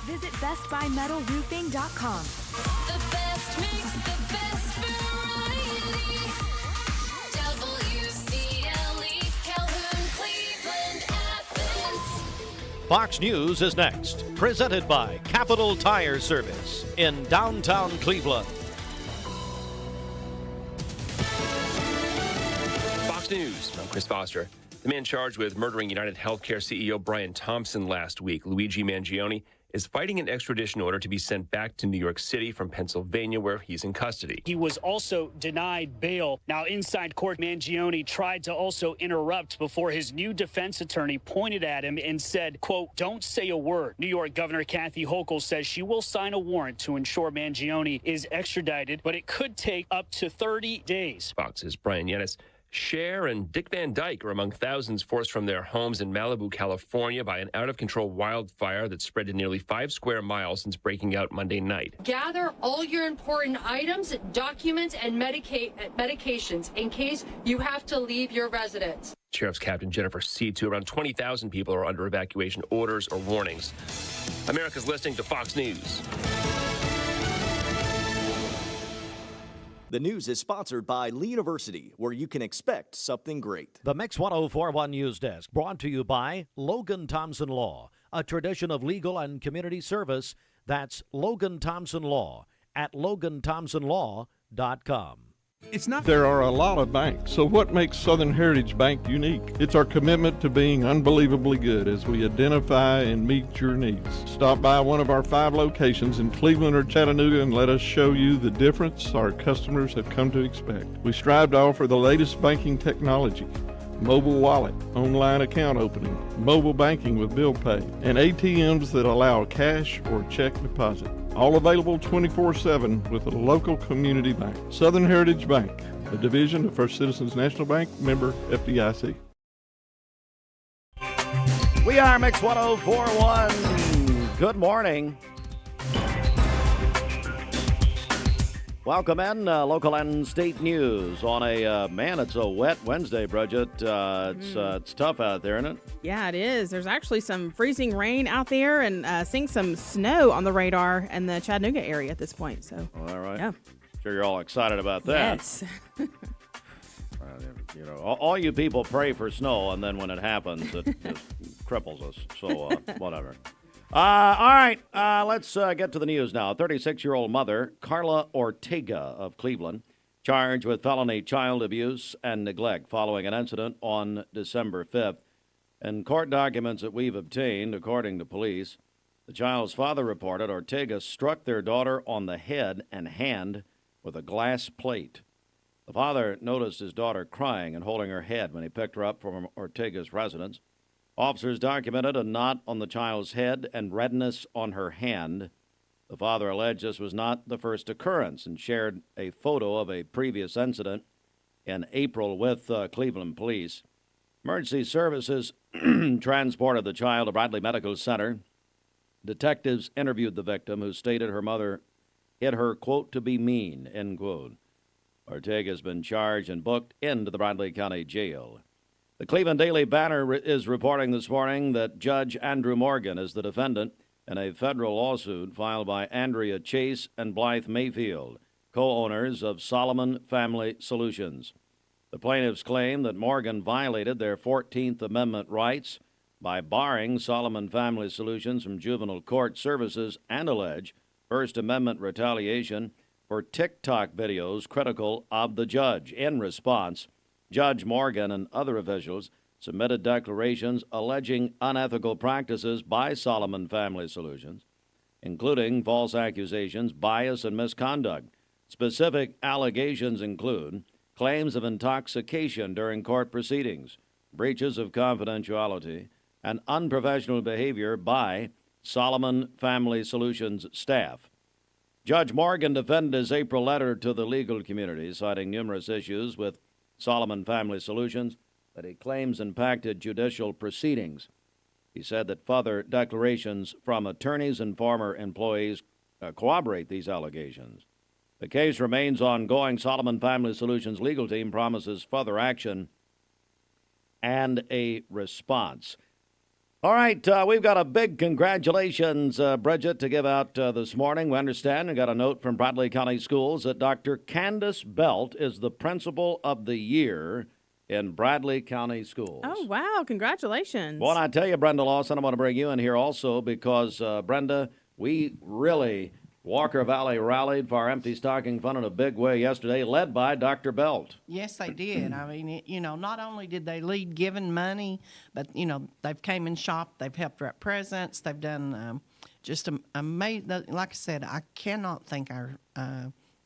Visit BestBuyMetalRoofing.com. The best mix, the best variety. WCLE, Calhoun, Cleveland, Athens. Fox News is next, presented by Capital Tire Service in downtown Cleveland. Fox News, I'm Chris Foster. The man charged with murdering United Healthcare CEO Brian Thompson last week, Luigi Mangione, is fighting an extradition order to be sent back to New York City from Pennsylvania, where he's in custody. He was also denied bail. Now, inside court, Mangione tried to also interrupt before his new defense attorney pointed at him and said, quote, "Don't say a word." New York Governor Kathy Hochul says she will sign a warrant to ensure Mangione is extradited, but it could take up to 30 days. Fox's Brian Yennis. Cher and Dick Van Dyke are among thousands forced from their homes in Malibu, California by an out-of-control wildfire that spread to nearly 5 square miles since breaking out Monday night. Gather all your important items, documents, and medications in case you have to leave your residence. Sheriff's Captain Jennifer C2, around 20,000 people are under evacuation orders or warnings. America's listening to Fox News. The news is sponsored by Lee University, where you can expect something great. The Mix 1041 News Desk, brought to you by Logan Thompson Law, a tradition of legal and community service. That's Logan Thompson Law at LoganThompsonLaw.com. There are a lot of banks, so what makes Southern Heritage Bank unique? It's our commitment to being unbelievably good as we identify and meet your needs. Stop by one of our 5 locations in Cleveland or Chattanooga and let us show you the difference our customers have come to expect. We strive to offer the latest banking technology, mobile wallet, online account opening, mobile banking with bill pay, and ATMs that allow cash or check deposit. All available 24/7 with a local community bank. Southern Heritage Bank, a division of First Citizens National Bank, member FDIC. We are Mix 1041. Good morning. Welcome in, local and state news on a, it's a wet Wednesday, Bridget. It's tough out there, isn't it? Yeah, it is. There's actually some freezing rain out there and seeing some snow on the radar in the Chattanooga area at this point. So, all right. Yeah. Sure you're all excited about that. Yes. You know, all you people pray for snow, and then when it happens, it just cripples us. So, whatever. All right, let's get to the news now. 36-year-old mother, Carla Ortega of Cleveland, charged with felony child abuse and neglect following an incident on December 5th. In court documents that we've obtained, according to police, the child's father reported Ortega struck their daughter on the head and hand with a glass plate. The father noticed his daughter crying and holding her head when he picked her up from Ortega's residence. Officers documented a knot on the child's head and redness on her hand. The father alleged this was not the first occurrence and shared a photo of a previous incident in April with Cleveland police. Emergency services transported the child to Bradley Medical Center. Detectives interviewed the victim, who stated her mother hit her, quote, to be mean, end quote. Ortega has been charged and booked into the Bradley County Jail. The Cleveland Daily Banner is reporting this morning that Judge Andrew Morgan is the defendant in a federal lawsuit filed by Andrea Chase and Blythe Mayfield, co-owners of Solomon Family Solutions. The plaintiffs claim that Morgan violated their 14th Amendment rights by barring Solomon Family Solutions from juvenile court services and allege First Amendment retaliation for TikTok videos critical of the judge. In response, Judge Morgan and other officials submitted declarations alleging unethical practices by Solomon Family Solutions, including false accusations, bias, and misconduct. Specific allegations include claims of intoxication during court proceedings, breaches of confidentiality, and unprofessional behavior by Solomon Family Solutions staff. Judge Morgan defended his April letter to the legal community, citing numerous issues with Solomon Family Solutions that he claims impacted judicial proceedings. He said that further declarations from attorneys and former employees corroborate these allegations. The case remains ongoing. Solomon Family Solutions legal team promises further action and a response. All right, we've got a big congratulations, Bridget, to give out this morning. We understand and got a note from Bradley County Schools that Dr. Candace Belt is the Principal of the Year in Bradley County Schools. Oh, wow. Congratulations. Well, I tell you, Brenda Lawson, I'm going to bring you in here also because, Brenda, we really, Walker Valley rallied for our Empty Stocking Fund in a big way yesterday, led by Dr. Belt. Yes, they did. I mean, not only did they lead giving money, but, they've came and shopped, they've helped wrap presents, they've done just amazing. Like I said, I cannot thank our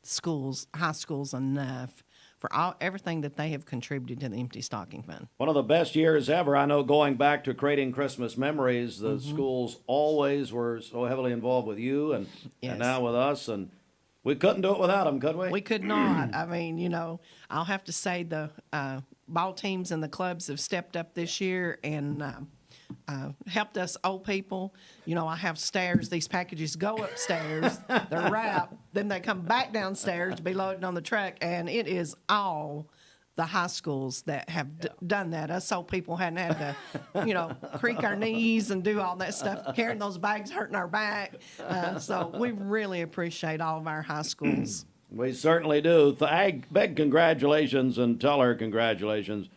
schools, high schools enough for everything that they have contributed to the Empty Stocking Fund. One of the best years ever. I know going back to creating Christmas memories, the schools always were so heavily involved with you and now with us. And we couldn't do it without them, could we? We could not. I mean, I'll have to say the ball teams and the clubs have stepped up this year and helped us old people. I have stairs. These packages go upstairs. They're wrapped. Then they come back downstairs to be loaded on the truck. And it is all the high schools that have done that. Us old people hadn't had to, creak our knees and do all that stuff, carrying those bags, hurting our back. So we really appreciate all of our high schools. We certainly do. Big congratulations, and tell her congratulations.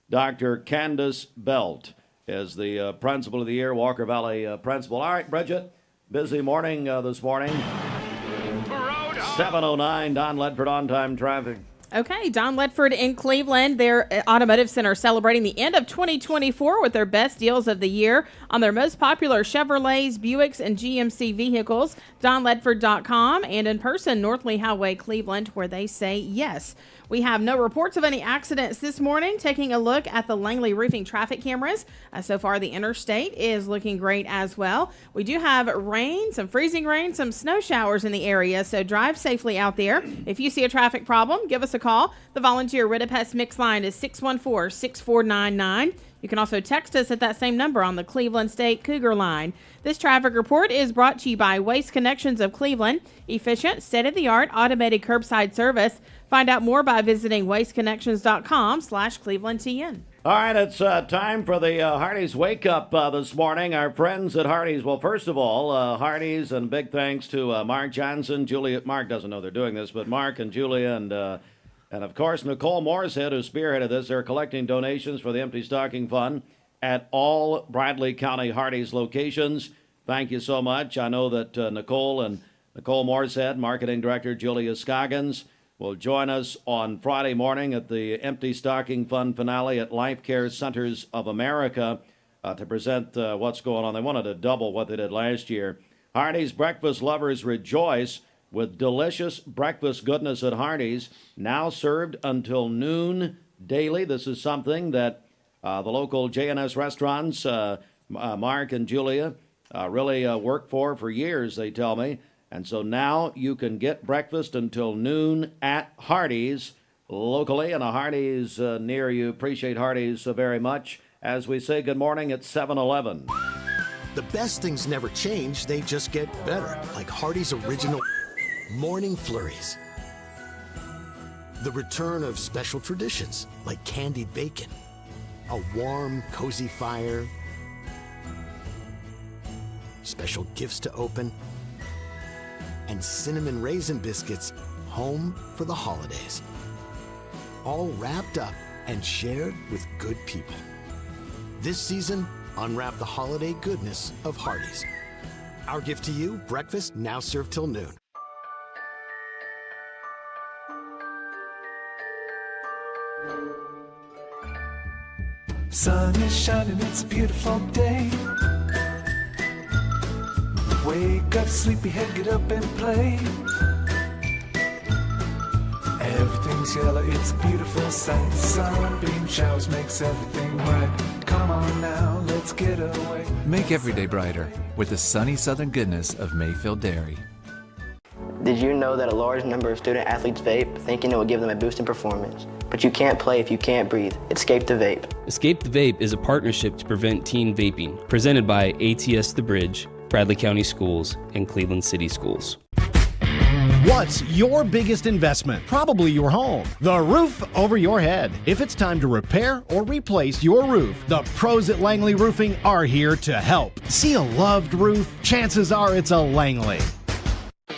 Dr. Candace Belt is the Principal of the Year, Walker Valley Principal. All right, Bridget, busy morning this morning. 7:09, Don Ledford, on-time traffic. Okay, Don Ledford in Cleveland. Their automotive center celebrating the end of 2024 with their best deals of the year on their most popular Chevrolets, Buicks, and GMC vehicles. DonLedford.com and in person, North Lee Highway, Cleveland, where they say yes. We have no reports of any accidents this morning. Taking a look at the Langley Roofing traffic cameras. So far, the interstate is looking great as well. We do have rain, some freezing rain, some snow showers in the area, so drive safely out there. If you see a traffic problem, give us a call. The volunteer Rid-A-Pest mix line is 614-6499. You can also text us at that same number on the Cleveland State Cougar line. This traffic report is brought to you by Waste Connections of Cleveland. Efficient, state-of-the-art automated curbside service. Find out more by visiting wasteconnections.com/ClevelandTN. All right, it's time for the Hardee's Wake Up this morning. Our friends at Hardee's, well, first of all, Hardee's, and big thanks to Mark Johnson, Julia. Mark doesn't know they're doing this, but Mark and Julia and of course, Nicole Morrishead, who spearheaded this. They're collecting donations for the Empty Stocking Fund at all Bradley County Hardee's locations. Thank you so much. I know that Nicole Morrishead, Marketing Director Julia Scoggins, will join us on Friday morning at the Empty Stocking Fund finale at Life Care Centers of America to present what's going on. They wanted to double what they did last year. Hardee's breakfast lovers rejoice with delicious breakfast goodness at Hardee's, now served until noon daily. This is something that the local J&S restaurants, Mark and Julia, really worked for years, they tell me. And so now you can get breakfast until noon at Hardee's locally, and a Hardee's near you. Appreciate Hardee's very much. As we say good morning at 7-Eleven. The best things never change, they just get better, like Hardee's original Morning Flurries. The return of special traditions like candied bacon, a warm, cozy fire, special gifts to open, and cinnamon raisin biscuits home for the holidays. All wrapped up and shared with good people. This season, unwrap the holiday goodness of Hardee's. Our gift to you, breakfast now served till noon. Sun is shining, it's a beautiful day. Wake up, sleepyhead, get up and play. Everything's yellow, it's a beautiful sight. Sunbeam showers makes everything right. Come on now, let's get away. Make every day brighter with the sunny southern goodness of Mayfield Dairy. Did you know that a large number of student athletes vape, thinking it will give them a boost in performance? But you can't play if you can't breathe. Escape the Vape. Escape the Vape is a partnership to prevent teen vaping, presented by ATS The Bridge, Bradley County Schools, and Cleveland City Schools. What's your biggest investment? Probably your home. The roof over your head. If it's time to repair or replace your roof, the pros at Langley Roofing are here to help. See a loved roof? Chances are it's a Langley.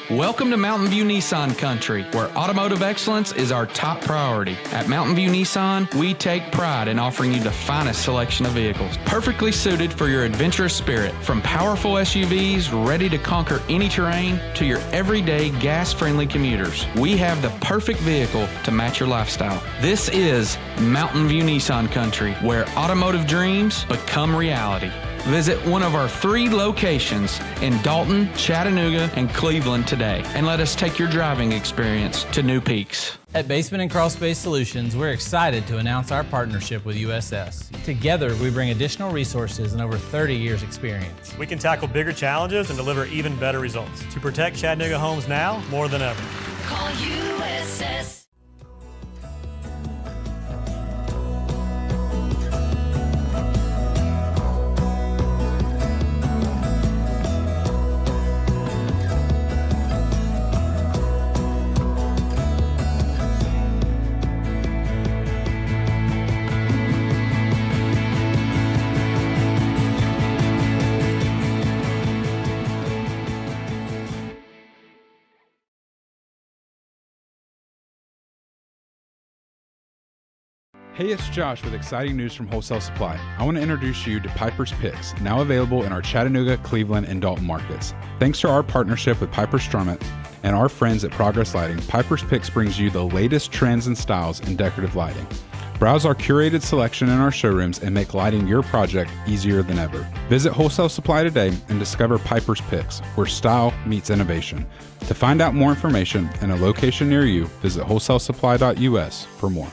Welcome to Mountain View Nissan Country, where automotive excellence is our top priority. At Mountain View Nissan, we take pride in offering you the finest selection of vehicles, perfectly suited for your adventurous spirit. From powerful SUVs ready to conquer any terrain to your everyday gas-friendly commuters, we have the perfect vehicle to match your lifestyle. This is Mountain View Nissan Country, where automotive dreams become reality. Visit one of our 3 locations in Dalton, Chattanooga, and Cleveland today, and let us take your driving experience to new peaks. At Basement and Crawl Space Solutions, we're excited to announce our partnership with USS. Together, we bring additional resources and over 30 years experience. We can tackle bigger challenges and deliver even better results to protect Chattanooga homes now more than ever. Call USS. Hey, it's Josh with exciting news from Wholesale Supply. I want to introduce you to Piper's Picks, now available in our Chattanooga, Cleveland, and Dalton markets. Thanks to our partnership with Piper Strummett and our friends at Progress Lighting, Piper's Picks brings you the latest trends and styles in decorative lighting. Browse our curated selection in our showrooms and make lighting your project easier than ever. Visit Wholesale Supply today and discover Piper's Picks, where style meets innovation. To find out more information and a location near you, visit wholesalesupply.us for more.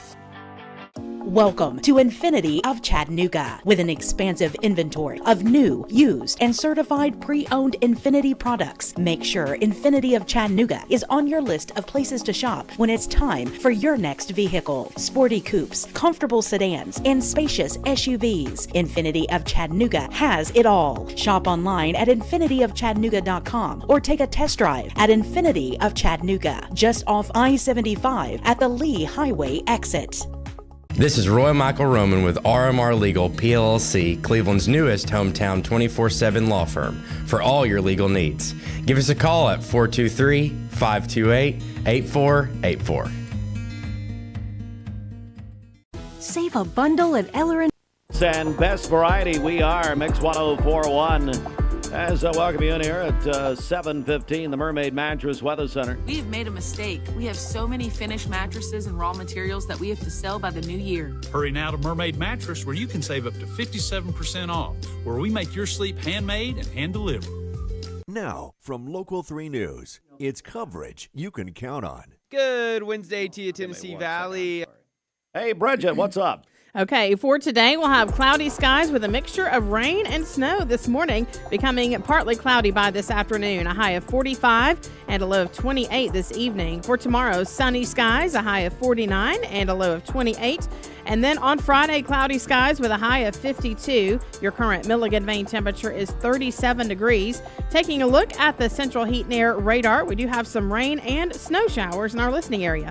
Welcome to Infinity of Chattanooga. With an expansive inventory of new, used, and certified pre-owned Infinity products, make sure Infinity of Chattanooga is on your list of places to shop when it's time for your next vehicle. Sporty coupes, comfortable sedans, and spacious SUVs. Infinity of Chattanooga has it all. Shop online at infinityofchattanooga.com or take a test drive at Infinity of Chattanooga, just off I-75 at the Lee Highway exit. This is Roy Michael Roman with RMR Legal PLLC, Cleveland's newest hometown 24/7 law firm for all your legal needs. Give us a call at 423-528-8484. Save a bundle at Eller & And best variety, we are Mix 104.1. As I welcome you in here at 7:15, the Mermaid Mattress Weather Center. We've made a mistake. We have so many finished mattresses and raw materials that we have to sell by the new year. Hurry now to Mermaid Mattress, where you can save up to 57% off, where we make your sleep handmade and hand-delivered. Now, from Local 3 News, it's coverage you can count on. Good Wednesday to you, Tennessee Valley. Hey, Bridget, what's up? Okay, for today, we'll have cloudy skies with a mixture of rain and snow this morning, becoming partly cloudy by this afternoon, a high of 45 and a low of 28 this evening. For tomorrow, sunny skies, a high of 49 and a low of 28. And then on Friday, cloudy skies with a high of 52. Your current Milligan Vein temperature is 37 degrees. Taking a look at the central heat and air radar, we do have some rain and snow showers in our listening area.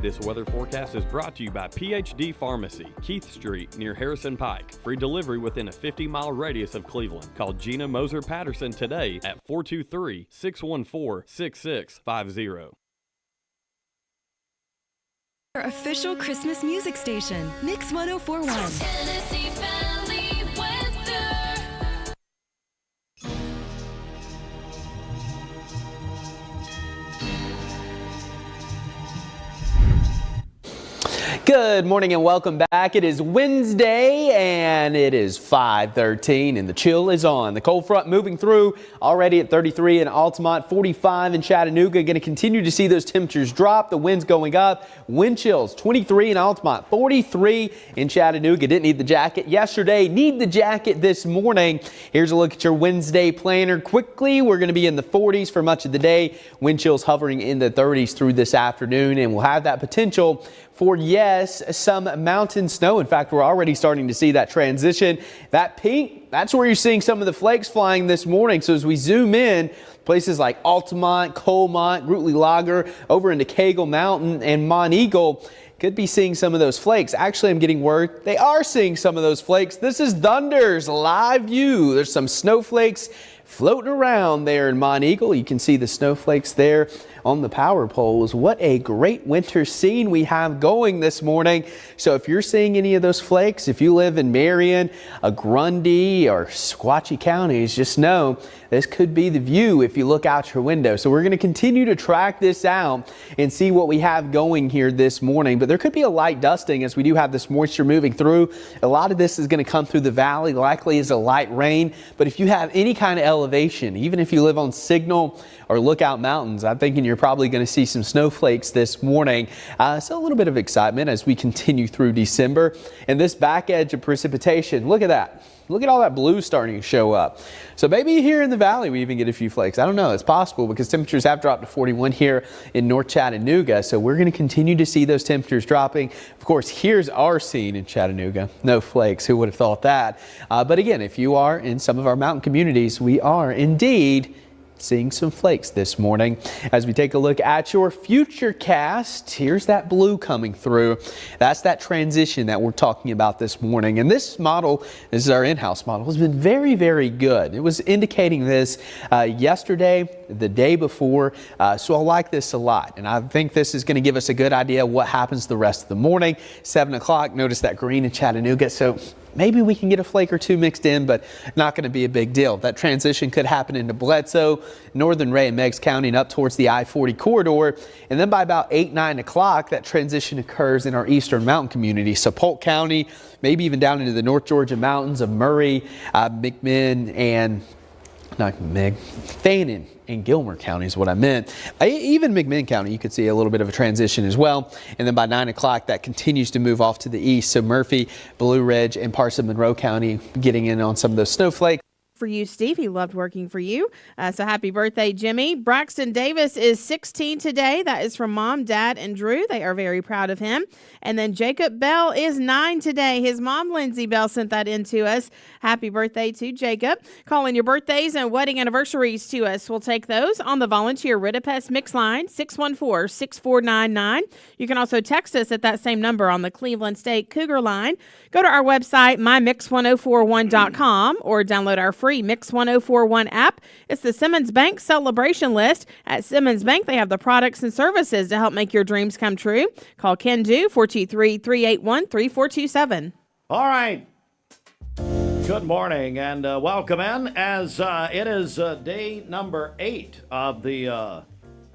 This weather forecast is brought to you by PhD Pharmacy, Keith Street near Harrison Pike. Free delivery within a 50-mile radius of Cleveland. Call Gina Moser Patterson today at 423-614-6650. Our official Christmas music station, Mix 104.1. Tennessee Valley weather. Good morning and welcome back. It is Wednesday and it is 5:13 and the chill is on. The cold front moving through already at 33 in Altamont, 45 in Chattanooga. Going to continue to see those temperatures drop. The winds going up. Wind chills 23 in Altamont, 43 in Chattanooga. Didn't need the jacket yesterday. Need the jacket this morning. Here's a look at your Wednesday planner. Quickly, we're going to be in the 40s for much of the day. Wind chills hovering in the 30s through this afternoon, and we'll have that potential for, yes, some mountain snow. In fact, we're already starting to see that transition. That pink, that's where you're seeing some of the flakes flying this morning. So as we zoom in, places like Altamont, Coalmont, Grootley Lager, over into Cagle Mountain and Mont Eagle, could be seeing some of those flakes. Actually, I'm getting word they are seeing some of those flakes. This is Thunder's live view. There's some snowflakes floating around there in Mont Eagle. You can see the snowflakes there on the power poles. What a great winter scene we have going this morning. So if you're seeing any of those flakes, if you live in Marion, Grundy, or Sequatchie counties, just know this could be the view if you look out your window. So we're going to continue to track this out and see what we have going here this morning. But there could be a light dusting as we do have this moisture moving through. A lot of this is going to come through the valley, likely as a light rain. But if you have any kind of elevation, even if you live on Signal or Lookout Mountains, I'm thinking you're probably going to see some snowflakes this morning. So a little bit of excitement as we continue through December. And this back edge of precipitation, look at that. Look at all that blue starting to show up. So maybe here in the valley we even get a few flakes. I don't know. It's possible because temperatures have dropped to 41 here in North Chattanooga. So we're going to continue to see those temperatures dropping. Of course, here's our scene in Chattanooga. No flakes. Who would have thought that? But again, if you are in some of our mountain communities, we are indeed seeing some flakes this morning. As we take a look at your future cast, here's that blue coming through. That's that transition that we're talking about this morning. And this model, this is our in-house model, has been very, very good. It was indicating this yesterday, the day before. So I like this a lot. And I think this is going to give us a good idea of what happens the rest of the morning. 7 o'clock, notice that green in Chattanooga. So maybe we can get a flake or two mixed in, but not going to be a big deal. That transition could happen into Bledsoe, northern Ray and Meigs County, and up towards the I-40 corridor. And then by about 8, 9 o'clock, that transition occurs in our eastern mountain community. So Polk County, maybe even down into the North Georgia mountains of Murray, McMinn, and Fannin and Gilmer County is what I meant. Even McMinn County, you could see a little bit of a transition as well. And then by 9 o'clock, that continues to move off to the east. So Murphy, Blue Ridge, and parts of Monroe County getting in on some of those snowflakes. For you, Steve. He loved working for you. So happy birthday, Jimmy. Braxton Davis is 16 today. That is from Mom, Dad, and Drew. They are very proud of him. And then Jacob Bell is 9 today. His mom, Lindsay Bell, sent that in to us. Happy birthday to Jacob. Calling your birthdays and wedding anniversaries to us. We'll take those on the Volunteer Ritapest Mix line, 614-6499. You can also text us at that same number on the Cleveland State Cougar line. Go to our website, mymix1041.com, or download our free Mix 1041 app. It's the Simmons Bank celebration list. At Simmons Bank, they have the products and services to help make your dreams come true. Call Ken Do, 423-381-3427. All right. Good morning and welcome in as it is day number 8 of the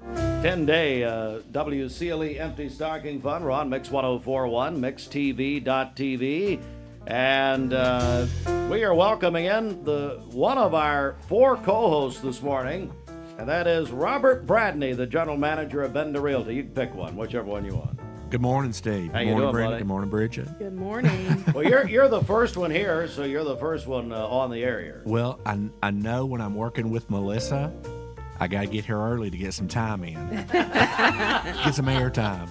10-day WCLE Empty Stocking Fund. We're on Mix 1041, mixtv.tv. And we are welcoming in one of our 4 co-hosts this morning, and that is Robert Bradney, the general manager of Bender Realty. You can pick one, whichever one you want. Good morning, Steve. How Good you morning, doing, Brenda. buddy? Good morning, Bridget. Good morning. Well, you're the first one here, so you're the first one on the air here. Well, I know when I'm working with Melissa, I got to get here early to get some time in. Get some air time.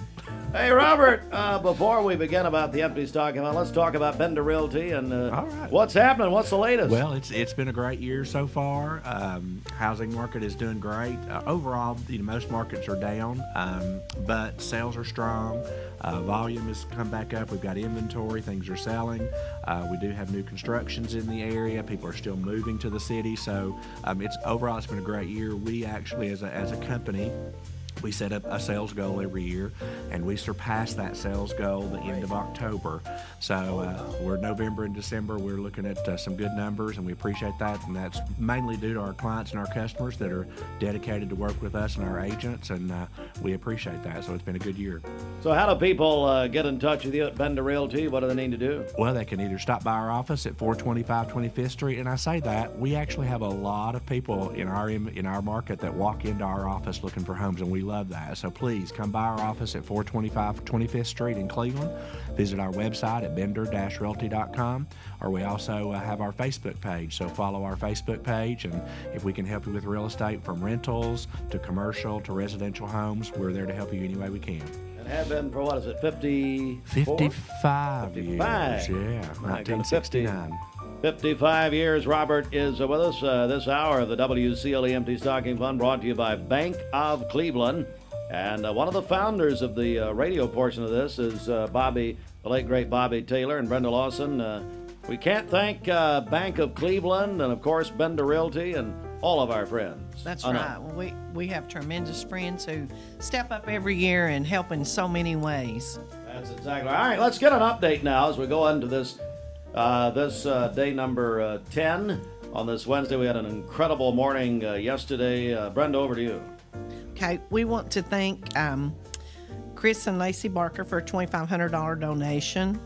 Hey, Robert, before we begin about the empty stocking fund, let's talk about Bender Realty and All right. what's happening. What's the latest? Well, it's been a great year so far. Housing market is doing great. Overall, most markets are down, but sales are strong. Volume has come back up. We've got inventory. Things are selling. We do have new constructions in the area. People are still moving to the city. So it's been a great year. We actually, as a company, we set up a sales goal every year, and we surpassed that sales goal the end of October. So we're November and December. We're looking at some good numbers, and we appreciate that. And that's mainly due to our clients and our customers that are dedicated to work with us and our agents, and we appreciate that. So it's been a good year. So how do people get in touch with you at Bender Realty? What do they need to do? Well, they can either stop by our office at 425 25th Street, and I say that we actually have a lot of people in our market that walk into our office looking for homes, and we love that. So please come by our office at 425 25th Street in Cleveland. Visit our website at bender-realty.com, or we also have our Facebook page. So follow our Facebook page, and if we can help you with real estate from rentals to commercial to residential homes, we're there to help you any way we can. Have been for, what is it, 55 years. Yeah, 1969. 55 years. Robert is with us this hour of the WCLE Empty Stocking Fund, brought to you by Bank of Cleveland. And one of the founders of the radio portion of this is Bobby, the late great Bobby Taylor and Brenda Lawson. We can't thank Bank of Cleveland and, of course, Bender Realty and all of our friends. That's right. Well, we have tremendous friends who step up every year and help in so many ways. That's exactly right. All right, let's get an update now as we go into this day number 10 on this Wednesday. We had an incredible morning yesterday. Brenda, over to you. Okay, we want to thank Chris and Lacey Barker for a $2,500 donation,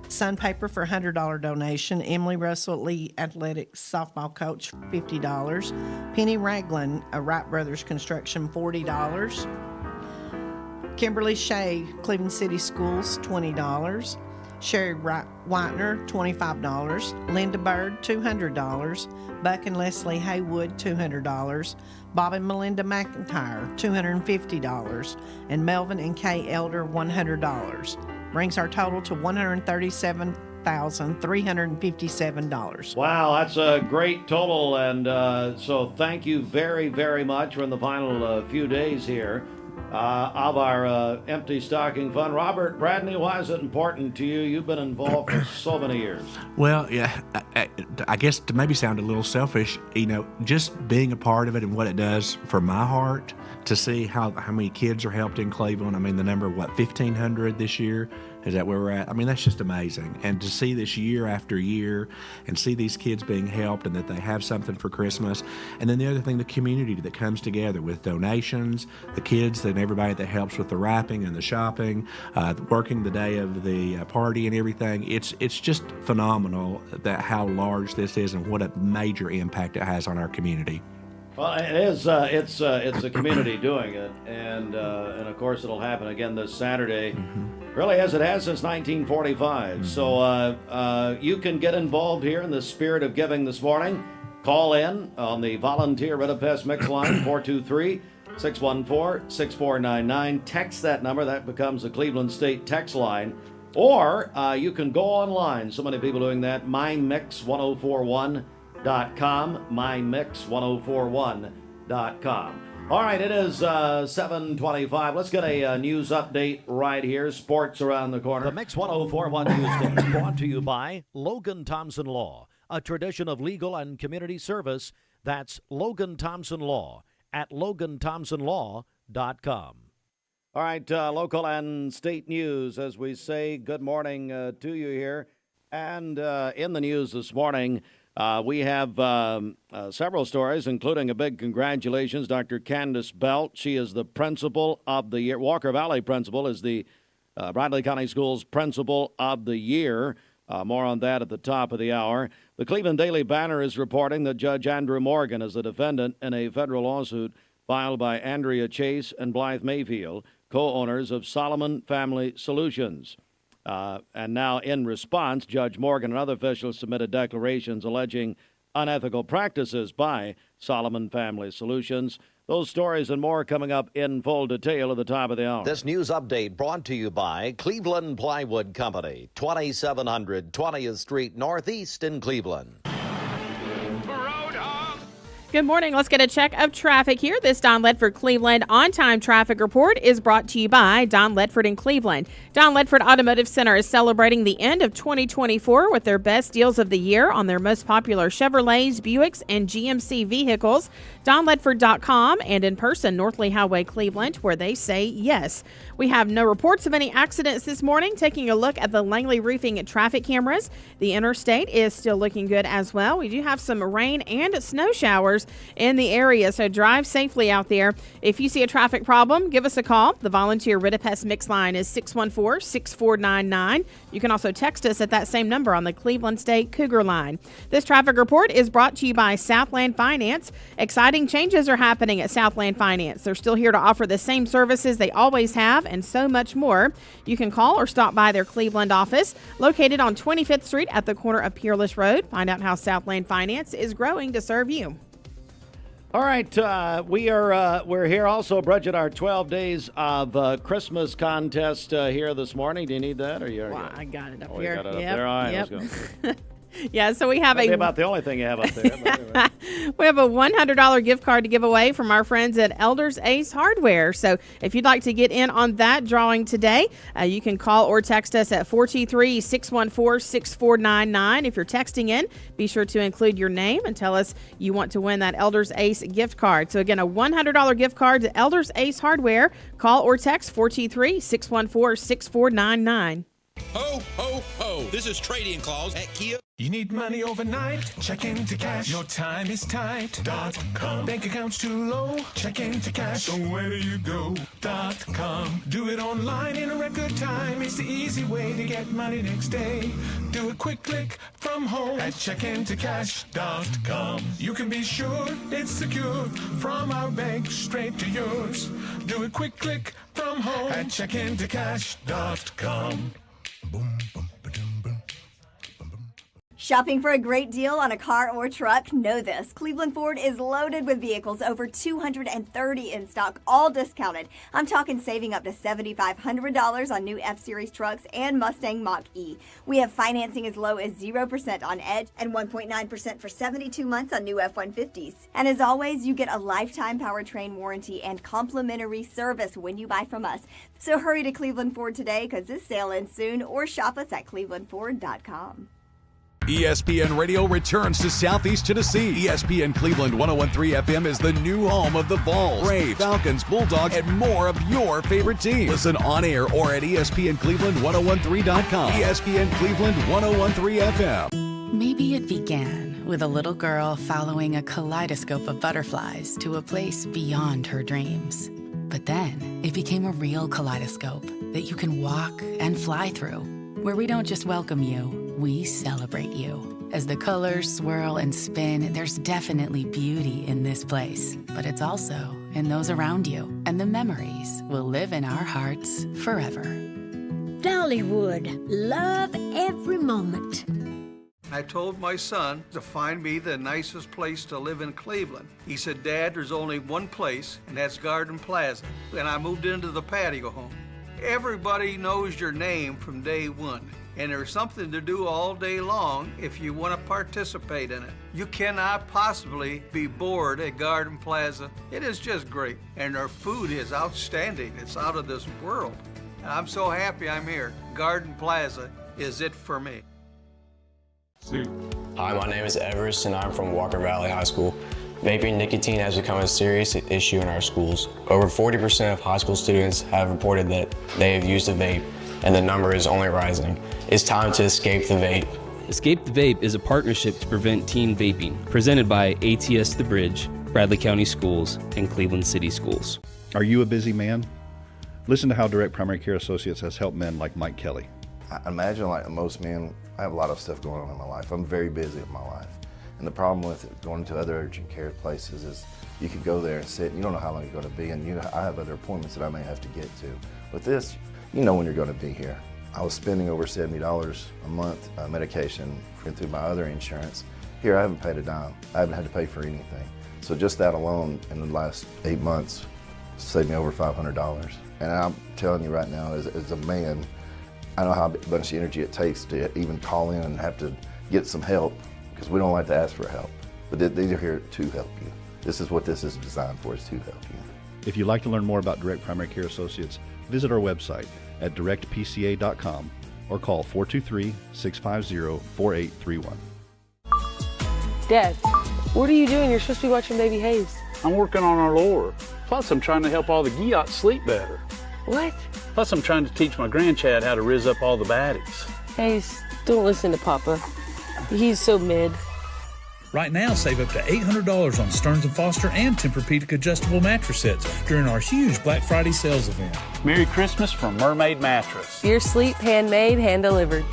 Sunpaper for a $100 donation, Emily Russell, Lee Athletics softball coach, $50, Penny Ragland, Wright Brothers Construction, $40, Kimberly Shea, Cleveland City Schools, $20, Sherry Whitener, $25, Linda Bird, $200, Buck and Leslie Haywood, $200, Bob and Melinda McIntyre, $250, and Melvin and Kay Elder, $100. Brings our total to $137,357. Wow, that's a great total, and so thank you very, very much. We're in the final few days here of our Empty Stocking Fund. Robert Bradney, why is it important to you? You've been involved for so many years. Well, yeah, I guess to maybe sound a little selfish, just being a part of it and what it does for my heart, to see how many kids are helped in Cleveland. I mean, the number, 1,500 this year? Is that where we're at? I mean, that's just amazing. And to see this year after year and see these kids being helped and that they have something for Christmas. And then the other thing, the community that comes together with donations, the kids and everybody that helps with the wrapping and the shopping, working the day of the party and everything. It's just phenomenal that how large this is and what a major impact it has on our community. Well, it is. It's the community doing it, and of course it'll happen again this Saturday. Really, as it has since 1945. So you can get involved here in the spirit of giving this morning. Call in on the volunteer Ritapest mix line 423-614-6499. Text that number. That becomes the Cleveland State text line. Or you can go online. So many people doing that. MyMix1041.com, mymix1041.com. All right, it is 7:25. Let's get a news update right here. Sports around the corner. The Mix 1041 News Day brought to you by Logan Thompson Law, a tradition of legal and community service. That's Logan Thompson Law at LoganThompsonLaw.com. All right, local and state news, as we say, good morning to you here. And in the news this morning, we have several stories, including a big congratulations. Dr. Candace Belt, she is the principal of the year. Walker Valley principal is the Bradley County Schools principal of the year. More on that at the top of the hour. The Cleveland Daily Banner is reporting that Judge Andrew Morgan is the defendant in a federal lawsuit filed by Andrea Chase and Blythe Mayfield, co-owners of Solomon Family Solutions. And now, in response, Judge Morgan and other officials submitted declarations alleging unethical practices by Solomon Family Solutions. Those stories and more coming up in full detail at the top of the hour. This news update brought to you by Cleveland Plywood Company, 2700 20th Street Northeast in Cleveland. Good morning. Let's get a check of traffic here. This Don Ledford Cleveland on-time traffic report is brought to you by Don Ledford in Cleveland. Don Ledford Automotive Center is celebrating the end of 2024 with their best deals of the year on their most popular Chevrolets, Buicks, and GMC vehicles. DonLedford.com and in person, North Lee Highway, Cleveland, where they say yes. We have no reports of any accidents this morning. Taking a look at the Langley Roofing traffic cameras, the interstate is still looking good as well. We do have some rain and snow showers in the area, so drive safely out there. If you see a traffic problem, give us a call. The volunteer Ritapest mix line is 614-6499. You can also text us at that same number on the Cleveland State Cougar line. This traffic report is brought to you by Southland Finance. Exciting changes are happening at Southland Finance. They're still here to offer the same services they always have and so much more. You can call or stop by their Cleveland office located on 25th Street at the corner of Peerless Road. Find out how Southland Finance is growing to serve you. All right, we're here also, Bridget, our 12 days of Christmas contest here this morning. Do you need that, or you already got it? I got it up You here. got it up there? All right, Yep. let's go. Yeah, so we have That'd be about the only thing you have up there. We have a $100 gift card to give away from our friends at Elders Ace Hardware. So if you'd like to get in on that drawing today, you can call or text us at 423-614-6499. If you're texting in, be sure to include your name and tell us you want to win that Elders Ace gift card. So again, a $100 gift card to Elders Ace Hardware. Call or text 423-614-6499. Ho, ho, ho. This is Trade-In Claus at Kia. You need money overnight? Check into cash. Your time is tight. .com. Bank account's too low? Check into cash. So where do you go? .com. Do it online in a record time. It's the easy way to get money next day. Do a quick click from home at checkintocash.com. You can be sure it's secure from our bank straight to yours. Do a quick click from home at checkintocash.com. Shopping for a great deal on a car or truck? Know this. Cleveland Ford is loaded with vehicles, over 230 in stock, all discounted. I'm talking saving up to $7,500 on new F-Series trucks and Mustang Mach-E. We have financing as low as 0% on Edge and 1.9% for 72 months on new F-150s. And as always, you get a lifetime powertrain warranty and complimentary service when you buy from us. So hurry to Cleveland Ford today, because this sale ends soon, or shop us at clevelandford.com. ESPN Radio returns to Southeast Tennessee. ESPN Cleveland 101.3 FM is the new home of the Vols, Braves, Falcons, Bulldogs, and more of your favorite teams. Listen on air or at ESPNCleveland1013.com. ESPN Cleveland 101.3 FM. Maybe it began with a little girl following a kaleidoscope of butterflies to a place beyond her dreams. But then it became a real kaleidoscope that you can walk and fly through, where we don't just welcome you, we celebrate you. As the colors swirl and spin, there's definitely beauty in this place, but it's also in those around you, and the memories will live in our hearts forever. Dollywood, love every moment. I told my son to find me the nicest place to live in Cleveland. He said, Dad, there's only one place, and that's Garden Plaza. And I moved into the patio home. Everybody knows your name from day one, and there's something to do all day long if you want to participate in it. You cannot possibly be bored at Garden Plaza. It is just great, and their food is outstanding. It's out of this world. And I'm so happy I'm here. Garden Plaza is it for me. Hi, my name is Everest, and I'm from Walker Valley High School. Vaping nicotine has become a serious issue in our schools. Over 40% of high school students have reported that they have used a vape, and the number is only rising. It's time to escape the vape. Escape the Vape is a partnership to prevent teen vaping, presented by ATS The Bridge, Bradley County Schools, and Cleveland City Schools. Are you a busy man? Listen to how Direct Primary Care Associates has helped men like Mike Kelly. I imagine like most men, I have a lot of stuff going on in my life. I'm very busy in my life. And the problem with going to other urgent care places is you could go there and sit, and you don't know how long you're going to be, and I have other appointments that I may have to get to. With this, you know when you're going to be here. I was spending over $70 a month medication through my other insurance. Here, I haven't paid a dime. I haven't had to pay for anything. So just that alone in the last 8 months saved me over $500. And I'm telling you right now, as a man, I know how much energy it takes to even call in and have to get some help, because we don't like to ask for help. But these are here to help you. This is what this is designed for, is to help you. If you'd like to learn more about Direct Primary Care Associates, visit our website at directpca.com or call 423-650-4831. Dad, what are you doing? You're supposed to be watching Baby Hayes. I'm working on our lure. Plus, I'm trying to help all the geots sleep better. What? Plus, I'm trying to teach my grandchad how to riz up all the baddies. Hayes, don't listen to Papa. He's so mid. Right now, save up to $800 on Stearns & Foster and Tempur-Pedic adjustable mattress sets during our huge Black Friday sales event. Merry Christmas from Mermaid Mattress. Your sleep handmade, hand-delivered.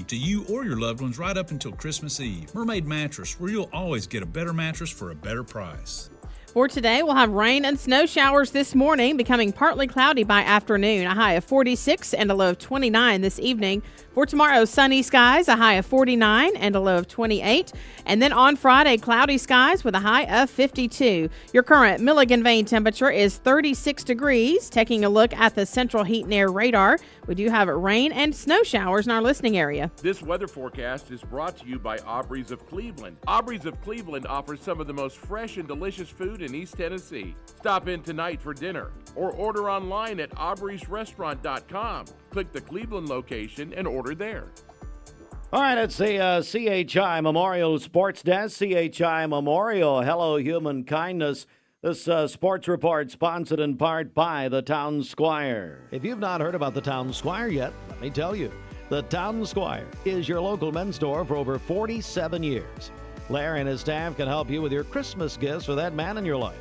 To you or your loved ones right up until Christmas Eve. Mermaid Mattress, where you'll always get a better mattress for a better price. For today, we'll have rain and snow showers this morning, becoming partly cloudy by afternoon. A high of 46 and a low of 29 this evening. For tomorrow, sunny skies, a high of 49 and a low of 28. And then on Friday, cloudy skies with a high of 52. Your current Milligan Vane temperature is 36 degrees. Taking a look at the central heat and air radar, we do have rain and snow showers in our listening area. This weather forecast is brought to you by Aubrey's of Cleveland. Aubrey's of Cleveland offers some of the most fresh and delicious food in East Tennessee. Stop in tonight for dinner or order online at aubreysrestaurant.com. Click the Cleveland location and order there. All right, it's the CHI Memorial Sports Desk. CHI Memorial, hello human kindness. This sports report sponsored in part by the Town Squire. If you've not heard about the Town Squire yet, let me tell you. The Town Squire is your local men's store for over 47 years. Larry and his staff can help you with your Christmas gifts for that man in your life.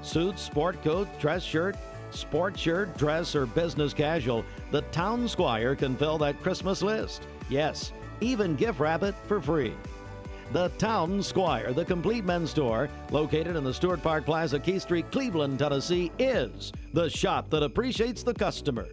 Suits, sport coat, dress shirt, sports shirt, dress, or business casual, the Town Squire can fill that Christmas list. Yes, even gift wrap it for free. The Town Squire, the complete men's store, located in the Stewart Park Plaza, Key Street, Cleveland, Tennessee, is the shop that appreciates the customer.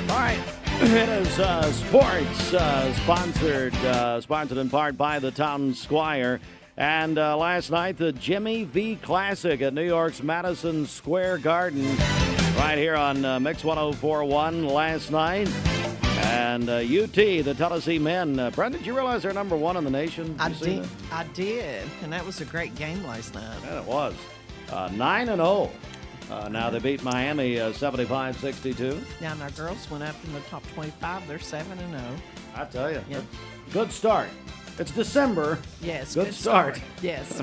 All right, it is sports sponsored in part by the Town Squire. And last night, the Jimmy V Classic at New York's Madison Square Garden, right here on Mix 104.1 last night. And UT, the Tennessee men. Brenda, did you realize they're number one in the nation? I did. And that was a great game last night. Yeah, it was. 9-0. Now they beat Miami 75-62. Now, and our girls went up in the top 25. They're 7-0. I tell you. Yep. Good start. It's December. Yes, good start. Yes.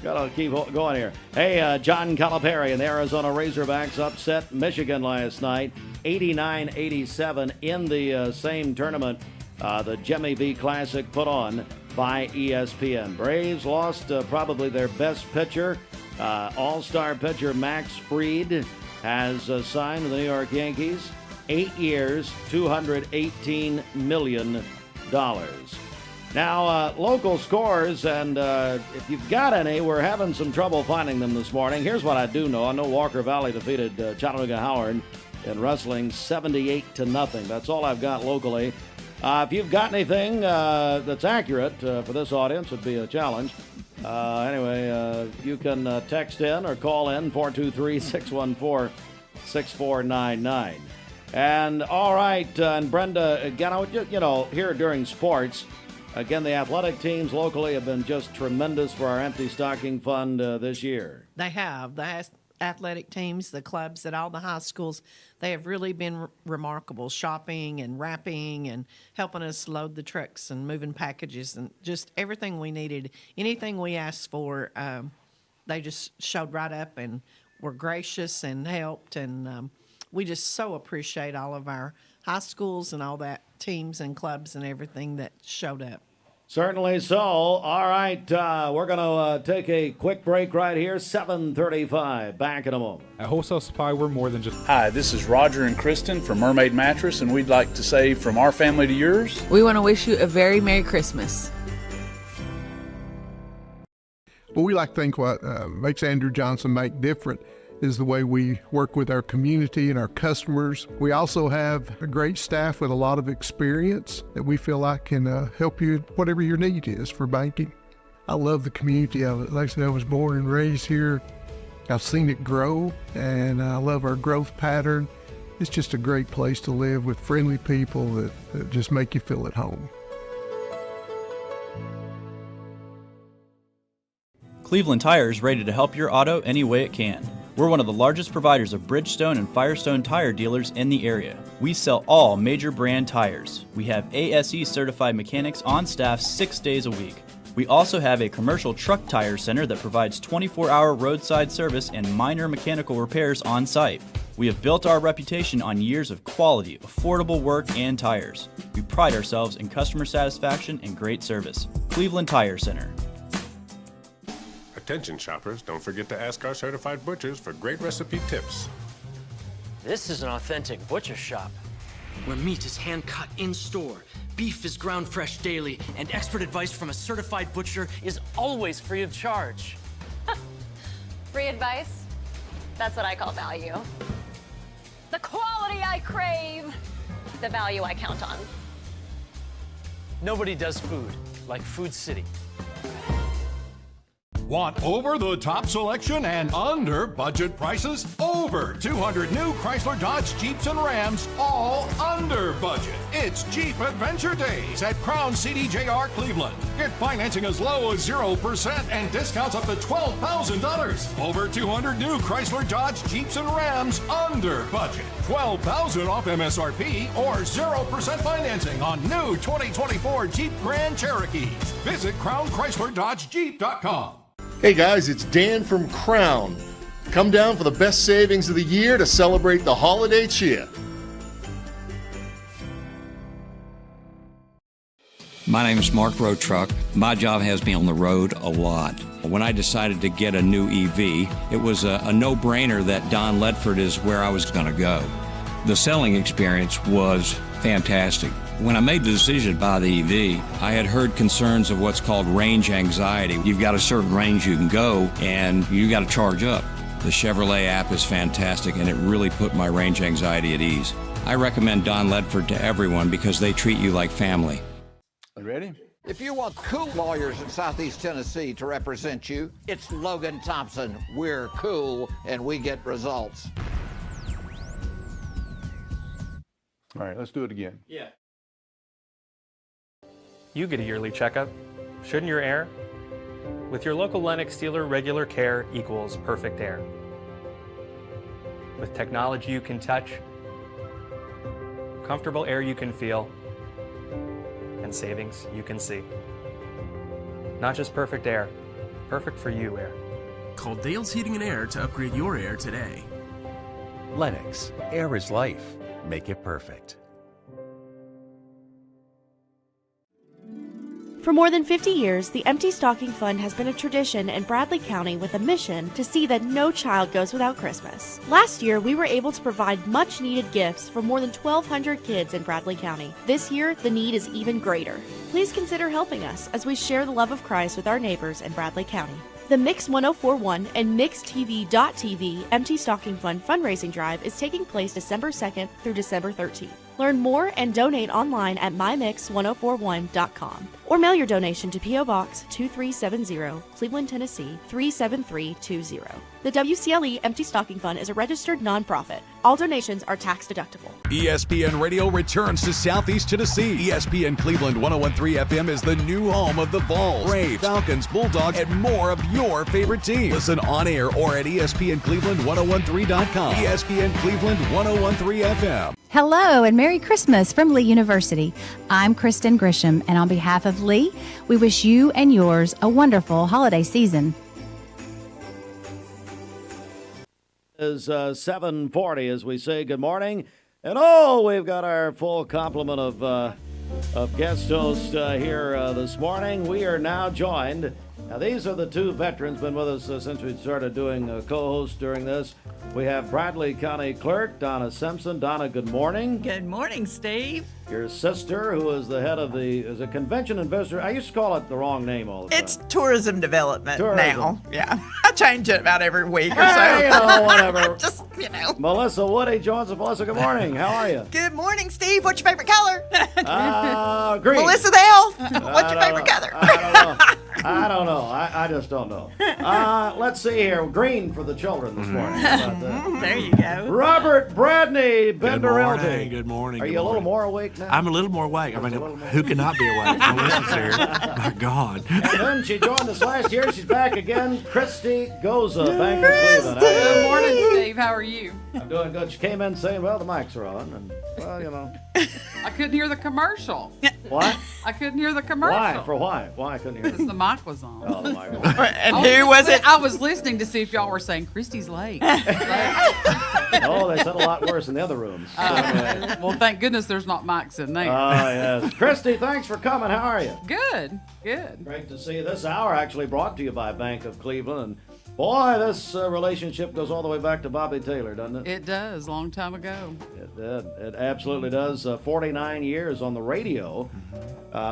Gotta keep going here. Hey, John Calipari and the Arizona Razorbacks upset Michigan last night, 89-87 in the same tournament, the Jimmy V Classic put on by ESPN. Braves lost probably their best pitcher. All-star pitcher Max Fried has signed with the New York Yankees. 8 years, $218 million. Now, local scores, and if you've got any, we're having some trouble finding them this morning. Here's what I do know. I know Walker Valley defeated Chattanooga Howard in wrestling 78-0. That's all I've got locally. If you've got anything that's accurate for this audience, it'd be a challenge. Anyway, you can text in or call in 423-614-6499. And all right, and Brenda, again, here during sports, again, the athletic teams locally have been just tremendous for our Empty Stocking Fund this year. They have. The athletic teams, the clubs at all the high schools, they have really been remarkable, shopping and wrapping and helping us load the trucks and moving packages and just everything we needed. Anything we asked for, they just showed right up and were gracious and helped. And we just so appreciate all of our high schools and all that teams and clubs and everything that showed up. Certainly so. All right, we're going to take a quick break right here, 7:35. Back in a moment. At Wholesale Supply, we're more than just... Hi, this is Roger and Kristen from Mermaid Mattress, and we'd like to say from our family to yours, we want to wish you a very Merry Christmas. Well, we like to think what makes Andrew Johnson make different is the way we work with our community and our customers. We also have a great staff with a lot of experience that we feel like can help you whatever your need is for banking. I love the community of it. Like I said, I was born and raised here. I've seen it grow, and I love our growth pattern. It's just a great place to live with friendly people that just make you feel at home. Cleveland Tire is ready to help your auto any way it can. We're one of the largest providers of Bridgestone and Firestone tire dealers in the area. We sell all major brand tires. We have ASE certified mechanics on staff 6 days a week. We also have a commercial truck tire center that provides 24-hour roadside service and minor mechanical repairs on site. We have built our reputation on years of quality, affordable work and tires. We pride ourselves in customer satisfaction and great service. Cleveland Tire Center. Attention shoppers, don't forget to ask our certified butchers for great recipe tips. This is an authentic butcher shop, where meat is hand-cut in-store, beef is ground fresh daily, and expert advice from a certified butcher is always free of charge. Free advice? That's what I call value. The quality I crave, the value I count on. Nobody does food like Food City. Want over-the-top selection and under-budget prices? Over 200 new Chrysler, Dodge, Jeeps, and Rams, all under budget. It's Jeep Adventure Days at Crown CDJR Cleveland. Get financing as low as 0% and discounts up to $12,000. Over 200 new Chrysler, Dodge, Jeeps, and Rams under budget. $12,000 off MSRP or 0% financing on new 2024 Jeep Grand Cherokees. Visit CrownChryslerDodgeJeep.com. Hey guys, it's Dan from Crown. Come down for the best savings of the year to celebrate the holiday cheer. My name is Mark Roadtruck. My job has me on the road a lot. When I decided to get a new EV, it was a no-brainer that Don Ledford is where I was going to go. The selling experience was fantastic. When I made the decision to buy the EV, I had heard concerns of what's called range anxiety. You've got a certain range you can go, and you got to charge up. The Chevrolet app is fantastic, and it really put my range anxiety at ease. I recommend Don Ledford to everyone because they treat you like family. Ready? If you want cool lawyers in Southeast Tennessee to represent you, it's Logan Thompson. We're cool, and we get results. All right, let's do it again. Yeah. You get a yearly checkup. Shouldn't your air? With your local Lennox dealer, regular care equals perfect air. With technology you can touch, comfortable air you can feel, and savings you can see. Not just perfect air, perfect for you air. Call Dale's Heating and Air to upgrade your air today. Lennox, air is life. Make it perfect. For more than 50 years, the Empty Stocking Fund has been a tradition in Bradley County with a mission to see that no child goes without Christmas. Last year, we were able to provide much-needed gifts for more than 1,200 kids in Bradley County. This year, the need is even greater. Please consider helping us as we share the love of Christ with our neighbors in Bradley County. The Mix 1041 and MixTV.tv Empty Stocking Fund fundraising drive is taking place December 2nd through December 13th. Learn more and donate online at mymix1041.com or mail your donation to P.O. Box 2370, Cleveland, Tennessee 37320. The WCLE Empty Stocking Fund is a registered nonprofit. All donations are tax deductible. ESPN Radio returns to Southeast Tennessee. ESPN Cleveland 101.3 FM is the new home of the Vols, Braves, Falcons, Bulldogs, and more of your favorite teams. Listen on air or at ESPNCleveland1013.com. ESPN Cleveland 101.3 FM. Hello and Merry Christmas from Lee University. I'm Kristen Grisham, and on behalf of Lee, we wish you and yours a wonderful holiday season. Is 7:40 as we say good morning, and we've got our full complement of guest hosts here this morning. We are now joined. Now these are the two veterans, been with us since we started doing co-hosts during this. We have Bradley County Clerk Donna Simpson. Donna, good morning. Good morning, Steve. Your sister, who is the head of the convention and visitor. I used to call it the wrong name all the time. It's tourism development now. Yeah, I change it about every week or so. Whatever. Just, Melissa Woody joins us. Melissa, good morning. How are you? Good morning, Steve. What's your favorite color? Green. Melissa the elf. What's your favorite color? I don't know. I just don't know. Let's see here. Green for the children this morning. There you go. Robert Bradney, Bendereldi. Good morning. Are you a little more awake now? I'm a little more awake. I mean, who cannot be awake? Melissa's here. My God. And then she joined us last year. She's back again. Christy Goza, Bank of Cleveland. Good morning, Steve. How are you? I'm doing good. She came in saying, well, the mics are on. And, well, you know. I couldn't hear the commercial. What? I couldn't hear the commercial. Why? For why? Why I couldn't hear it? Because the mic was on. Oh, the mic was on. And who was it? I was listening to see if y'all were saying Christy's late. Oh, they said a lot worse in the other rooms. Well, thank goodness there's not mics in there. Yes. Christy, thanks for coming. How are you? Good. Good. Great to see you. This hour actually brought to you by Bank of Cleveland. And Boy, this relationship goes all the way back to Bobby Taylor, doesn't it? It does, long time ago. It did. It absolutely does. 49 years on the radio.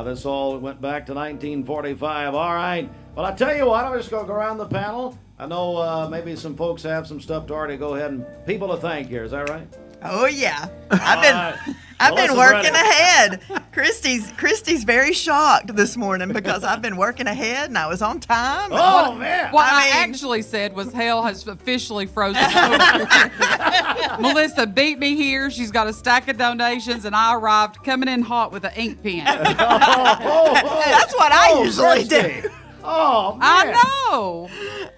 This all went back to 1945. All right. Well, I tell you what, I'm just going to go around the panel. I know maybe some folks have some stuff to already go ahead and people to thank here. Is that right? Oh yeah, I've been working ahead. Christy's very shocked this morning because I've been working ahead and I was on time. Oh man! What I actually said was hell has officially frozen over. Melissa beat me here. She's got a stack of donations, and I arrived coming in hot with an ink pen. That's what I usually do. Oh, man. I know.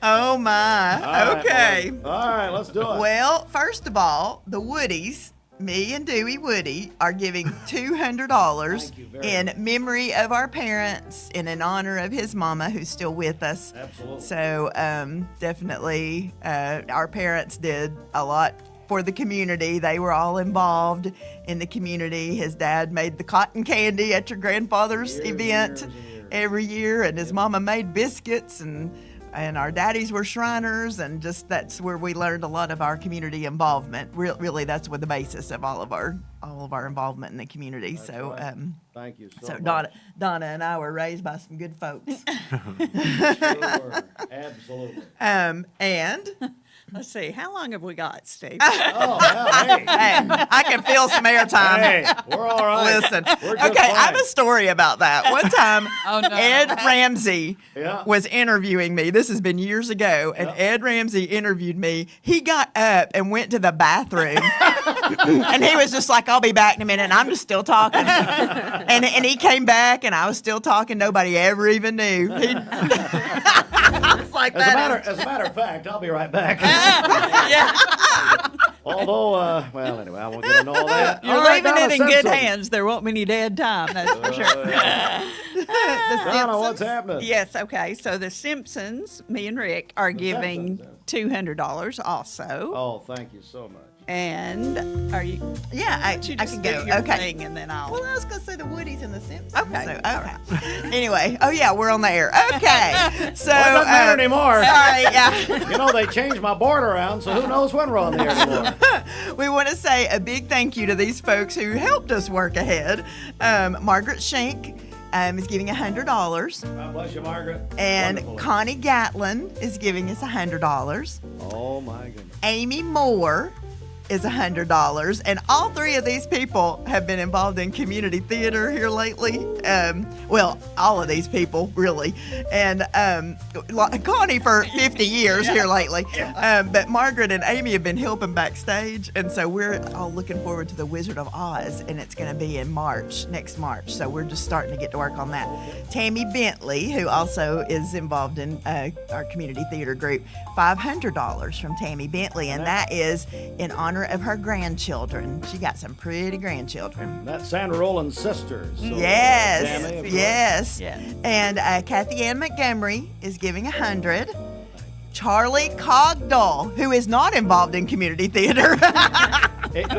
Oh, my. All right, okay. All right, let's do it. Well, first of all, the Woodies, me and Dewey Woody, are giving $200 in memory of our parents and in honor of his mama, who's still with us. Absolutely. So, definitely, our parents did a lot for the community. They were all involved in the community. His dad made the cotton candy at your grandfather's event every year, and his mama made biscuits, and our daddies were Shriners, and just that's where we learned a lot of our community involvement. Really, that's what the basis of all of our involvement in the community. That's so, right. Thank you so much. Donna and I were raised by some good folks. Sure. Absolutely. And. Let's see, how long have we got, Steve? Oh, well, hey. I can feel some airtime. Hey, we're all right. Listen, We're just okay, I have fine. a story about that. One time, no. Ed Ramsey Yeah. was interviewing me. This has been years ago, and Ed Ramsey interviewed me. He got up and went to the bathroom, and he was just like, "I'll be back in a minute," and I'm just still talking. And he came back, and I was still talking. Nobody ever even knew. It's like that. As a matter of fact, I'll be right back. Yeah. Although, well, anyway, I won't get into all that. You're All right, leaving Donna it in good Simpson. hands. There won't be any dead time, that's for sure. Donna, what's happening? Yes, okay. So the Simpsons, me and Rick, are giving $200 also. Oh, thank you so much. And are you? Yeah, I You can just go. do your Okay. thing and then I'll. Well, I was going to say the Woodies and the Simpsons. Okay. So, okay. Anyway, oh yeah, we're on the air. Okay. So Well, it doesn't matter anymore. All right, yeah. You know, they changed my board around, so who knows when we're on the air anymore. We want to say a big thank you to these folks who helped us work ahead. Margaret Schenk is giving $100. God bless you, Margaret. And Wonderful. Connie Gatlin is giving us $100. Oh, my goodness. Amy Moore is $100, and all three of these people have been involved in community theater here lately. Well, all of these people really, and Connie for 50 years here lately. But Margaret and Amy have been helping backstage, and so we're all looking forward to the Wizard of Oz, and it's going to be in next March. So we're just starting to get to work on that. Tammy Bentley, who also is involved in our community theater group, $500 from Tammy Bentley, and that is in honor of her grandchildren. She got some pretty grandchildren. That's Sandra Rowland's sisters. So, Yes, Tammy, of course. yes. And Kathy Ann Montgomery is giving $100. Charlie Cogdall, who is not involved in community theater.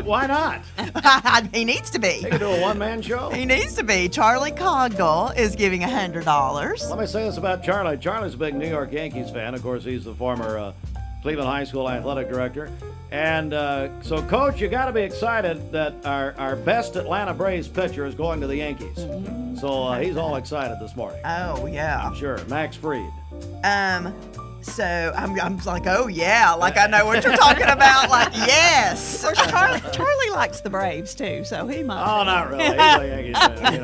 Why not? He needs to be. He can do a one-man show. He needs to be. Charlie Cogdall is giving $100. Let me say this about Charlie. Charlie's a big New York Yankees fan. Of course, he's the former Cleveland High School athletic director. And so, Coach, you got to be excited that our best Atlanta Braves pitcher is going to the Yankees. Mm-hmm. So he's all excited this morning. Oh, yeah. I'm sure. Max Fried. So I'm like, oh, yeah. Like, I know what you're talking about. Like, yes. Of course, Charlie likes the Braves too, so he might. Oh, not really. He's a Yankees fan.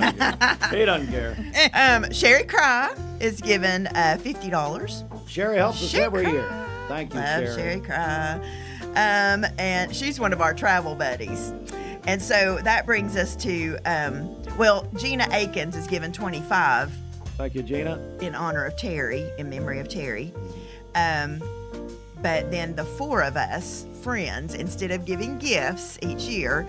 He doesn't care. Sherry Cry is given $50. Sherry helps us every year. Thank you, Love Sherry Cry. And she's one of our travel buddies. And so that brings us to, Gina Akins is given $25. Thank you, Gina. In honor of Terry, in memory of Terry. But then the four of us friends, instead of giving gifts each year,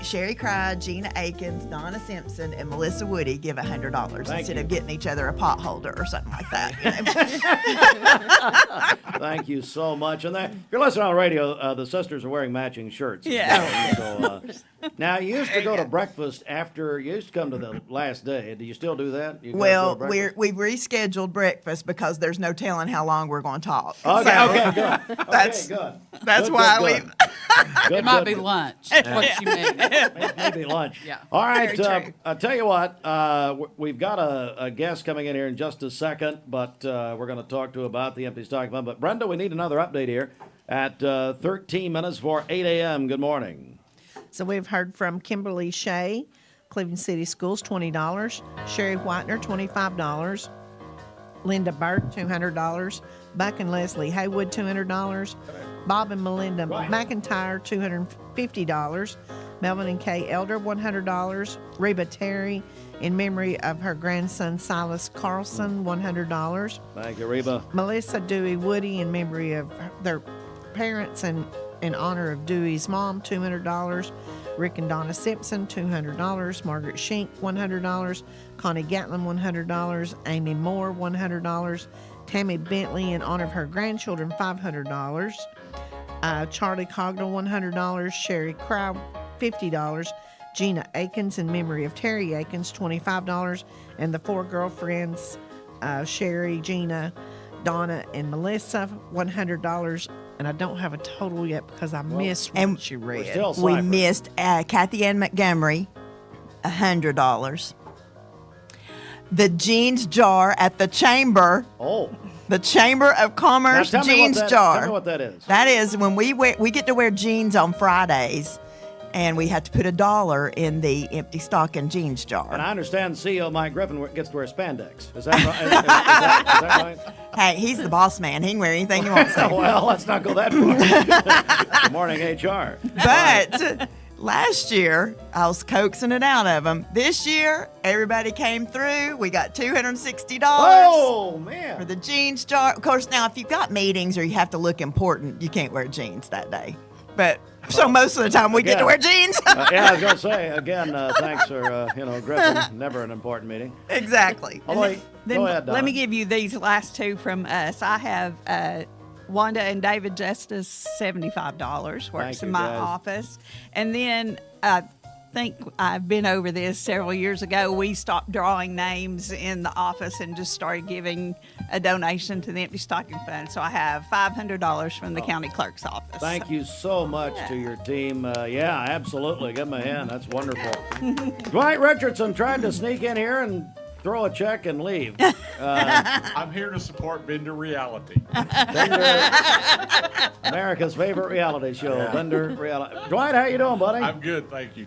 Sherry Cry, Gina Akins, Donna Simpson, and Melissa Woody give $100 instead of getting each other a pot holder or something like that. Thank you so much. And if you're listening on the radio, the sisters are wearing matching shirts. Yeah. So, now, you used to go to breakfast after, you used to come to the last day. Do you still do that? You Well, we've rescheduled breakfast because there's no telling how long we're going to talk. Okay, So, okay, good. That's good. That's Good, why good, good. It might be lunch. That's what you mean. Maybe lunch. Yeah. All right. Very true. I'll tell you what. We've got a guest coming in here in just a second, but we're going to talk to about the Empty Stocking Fund. But Brenda, we need another update here at 13 minutes for 8 a.m. Good morning. So we've heard from Kimberly Shea, Cleveland City Schools, $20. Sherry Whitener, $25. Linda Bird, $200. Buck and Leslie Haywood, $200. Bob and Melinda McIntyre, $250. Melvin and Kay Elder, $100. Reba Terry, in memory of her grandson Silas Carlson, $100. Thank you, Reba. Melissa Dewey Woody, in memory of their parents and in honor of Dewey's mom, $200. Rick and Donna Simpson, $200. Margaret Shink, $100. Connie Gatlin, $100. Amy Moore, $100. Tammy Bentley, in honor of her grandchildren, $500. Charlie Cogdell, $100. Sherry Crow, $50. Gina Akins, in memory of Terry Akins, $25. And the four girlfriends, Sherry, Gina, Donna, and Melissa, $100. And I don't have a total yet because I missed what she read. We missed Kathy Ann Montgomery, $100. The jeans jar at the Chamber. Oh. The Chamber of Commerce Now, jeans jar. Tell me what that is. That is when we get to wear jeans on Fridays, and we have to put $1 in the empty stocking jeans jar. And I understand CEO Mike Griffin gets to wear spandex. Is that right? Is that right? Hey, he's the boss man. He can wear anything he wants to. Well, let's not go that far. Good morning, HR. But last year, I was coaxing it out of them. This year, everybody came through. We got $260 Oh, man. for the jeans jar. Of course, now, if you've got meetings or you have to look important, you can't wear jeans that day. But so most of the time, we get to wear jeans. Yeah, I was going to say, again, thanks for, Griffin, never an important meeting. Exactly. Go ahead, Donna. Let me give you these last two from us. I have Wanda and David Justice, $75, works in my office. And then I think I've been over this several years ago. We stopped drawing names in the office and just started giving a donation to the Empty Stocking Fund. So I have $500 from the county clerk's office. Thank you so much to your team. Yeah, absolutely. Give them a hand. That's wonderful. Dwight Richardson tried to sneak in here and throw a check and leave. I'm here to support Bender Reality. America's favorite reality show, Bender Reality. Dwight, how you doing, buddy? I'm good, thank you.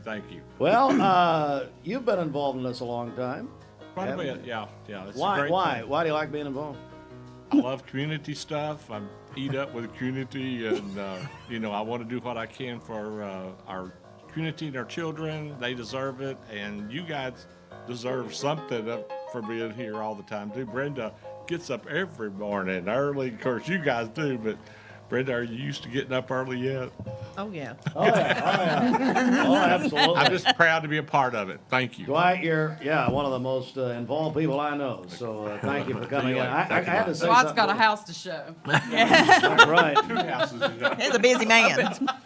Well, you've been involved in this a long time. Quite a bit, yeah. It's a Why? great Why? thing. Why do you like being involved? I love community stuff. I eat up with the community, and I want to do what I can for our community and our children. They deserve it, and you guys deserve something for being here all the time too. Brenda gets up every morning early. Of course, you guys do, but Brenda, are you used to getting up early yet? Oh, yeah. Oh, yeah. Oh, absolutely. I'm just proud to be a part of it. Thank you. Dwight, you're one of the most involved people I know. So thank you for coming in. I had to say Dwight's something. got a house to show. That's right. 2 houses. He's a busy man.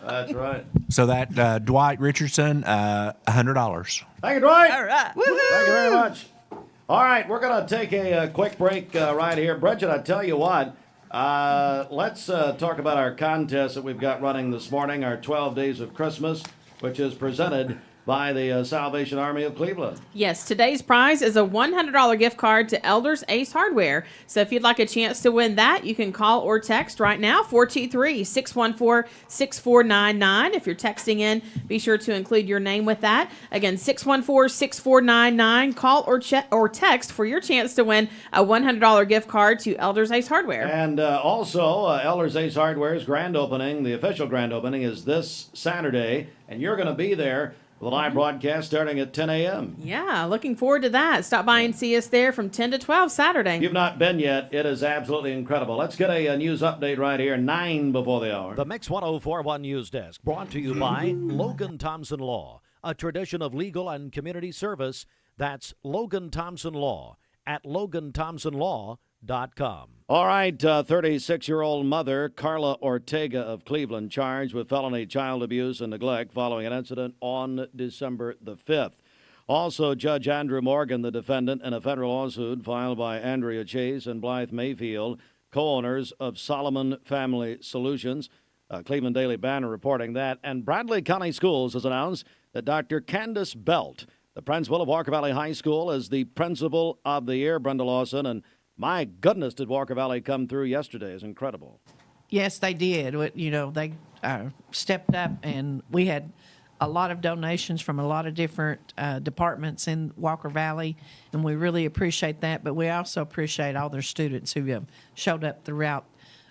That's right. So that Dwight Richardson, $100. Thank you, Dwight. All right. Thank you very much. All right, we're going to take a quick break right here. Bridget, I tell you what, let's talk about our contest that we've got running this morning, our 12 Days of Christmas, which is presented by the Salvation Army of Cleveland. Yes, today's prize is a $100 gift card to Elders Ace Hardware. So if you'd like a chance to win that, you can call or text right now, 423-614-6499. If you're texting in, be sure to include your name with that. Again, 614-6499. Call or text for your chance to win a $100 gift card to Elders Ace Hardware. And also, Elders Ace Hardware's grand opening, the official grand opening, is this Saturday, and you're going to be there. The live broadcast starting at 10 a.m. Yeah, looking forward to that. Stop by and see us there from 10 to 12 Saturday. If you've not been yet, it is absolutely incredible. Let's get a news update right here, 9 before the hour. The Mix 104.1 News Desk, brought to you by Logan Thompson Law, a tradition of legal and community service. That's Logan Thompson Law at LoganThompsonLaw.com. All right, 36-year-old mother Carla Ortega of Cleveland charged with felony child abuse and neglect following an incident on December the 5th. Also, Judge Andrew Morgan, the defendant in a federal lawsuit filed by Andrea Chase and Blythe Mayfield, co-owners of Solomon Family Solutions. Cleveland Daily Banner reporting that. And Bradley County Schools has announced that Dr. Candace Belt, the principal of Walker Valley High School, is the principal of the year, Brenda Lawson. And my goodness, did Walker Valley come through yesterday. It's incredible. Yes, they did. They stepped up, and we had a lot of donations from a lot of different departments in Walker Valley, and we really appreciate that. But we also appreciate all their students who have showed up throughout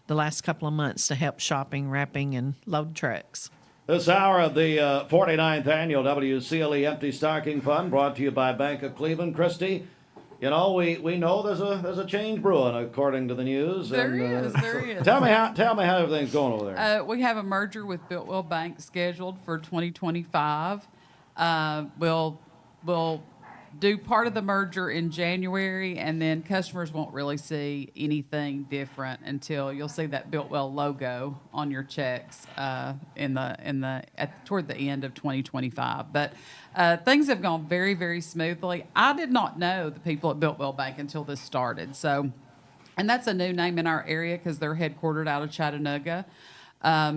the last couple of months to help shopping, wrapping, and load trucks. This hour of the 49th annual WCLE Empty Stocking Fund, brought to you by Bank of Cleveland. Christy, you know, we know there's a change brewing according to the news. There is. Tell me how everything's going over there. We have a merger with Builtwell Bank scheduled for 2025. We'll do part of the merger in January, and then customers won't really see anything different until you'll see that Builtwell logo on your checks toward the end of 2025. But things have gone very, very smoothly. I did not know the people at Builtwell Bank until this started. And that's a new name in our area because they're headquartered out of Chattanooga.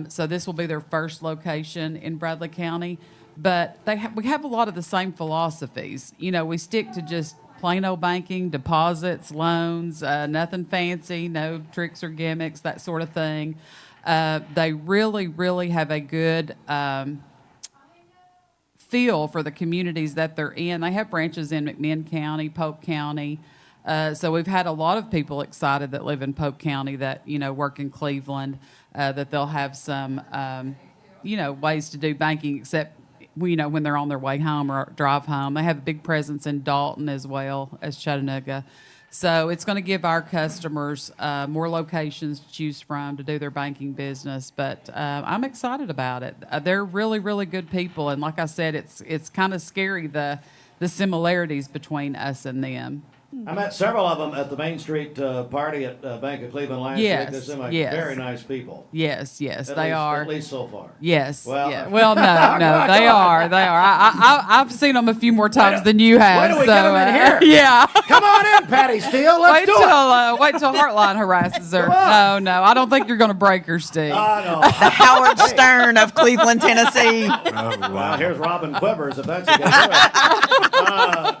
So this will be their first location in Bradley County. But we have a lot of the same philosophies. You know, we stick to just plain old banking, deposits, loans, nothing fancy, no tricks or gimmicks, that sort of thing. They really, really have a good feel for the communities that they're in. They have branches in McMinn County, Polk County. So we've had a lot of people excited that live in Polk County that, work in Cleveland, that they'll have some, ways to do banking, except when they're on their way home or drive home. They have a big presence in Dalton as well as Chattanooga. So it's going to give our customers more locations to choose from to do their banking business. But I'm excited about it. They're really, really good people. And like I said, it's kind of scary, the similarities between us and them. I met several of them at the Main Street party at Bank of Cleveland last week. They seem like very nice people. Yes, they are. At least so far. Yes. Well, no, they are. I've seen them a few more times than you have. Why don't we get them in here? Yeah. Come on in, Patty Steele. Let's do it. Wait till Heartline harasses her. No, I don't think you're going to break her, Steve. No. Howard Stern of Cleveland, Tennessee. Oh, wow. Here's Robin Quivers, if that's a good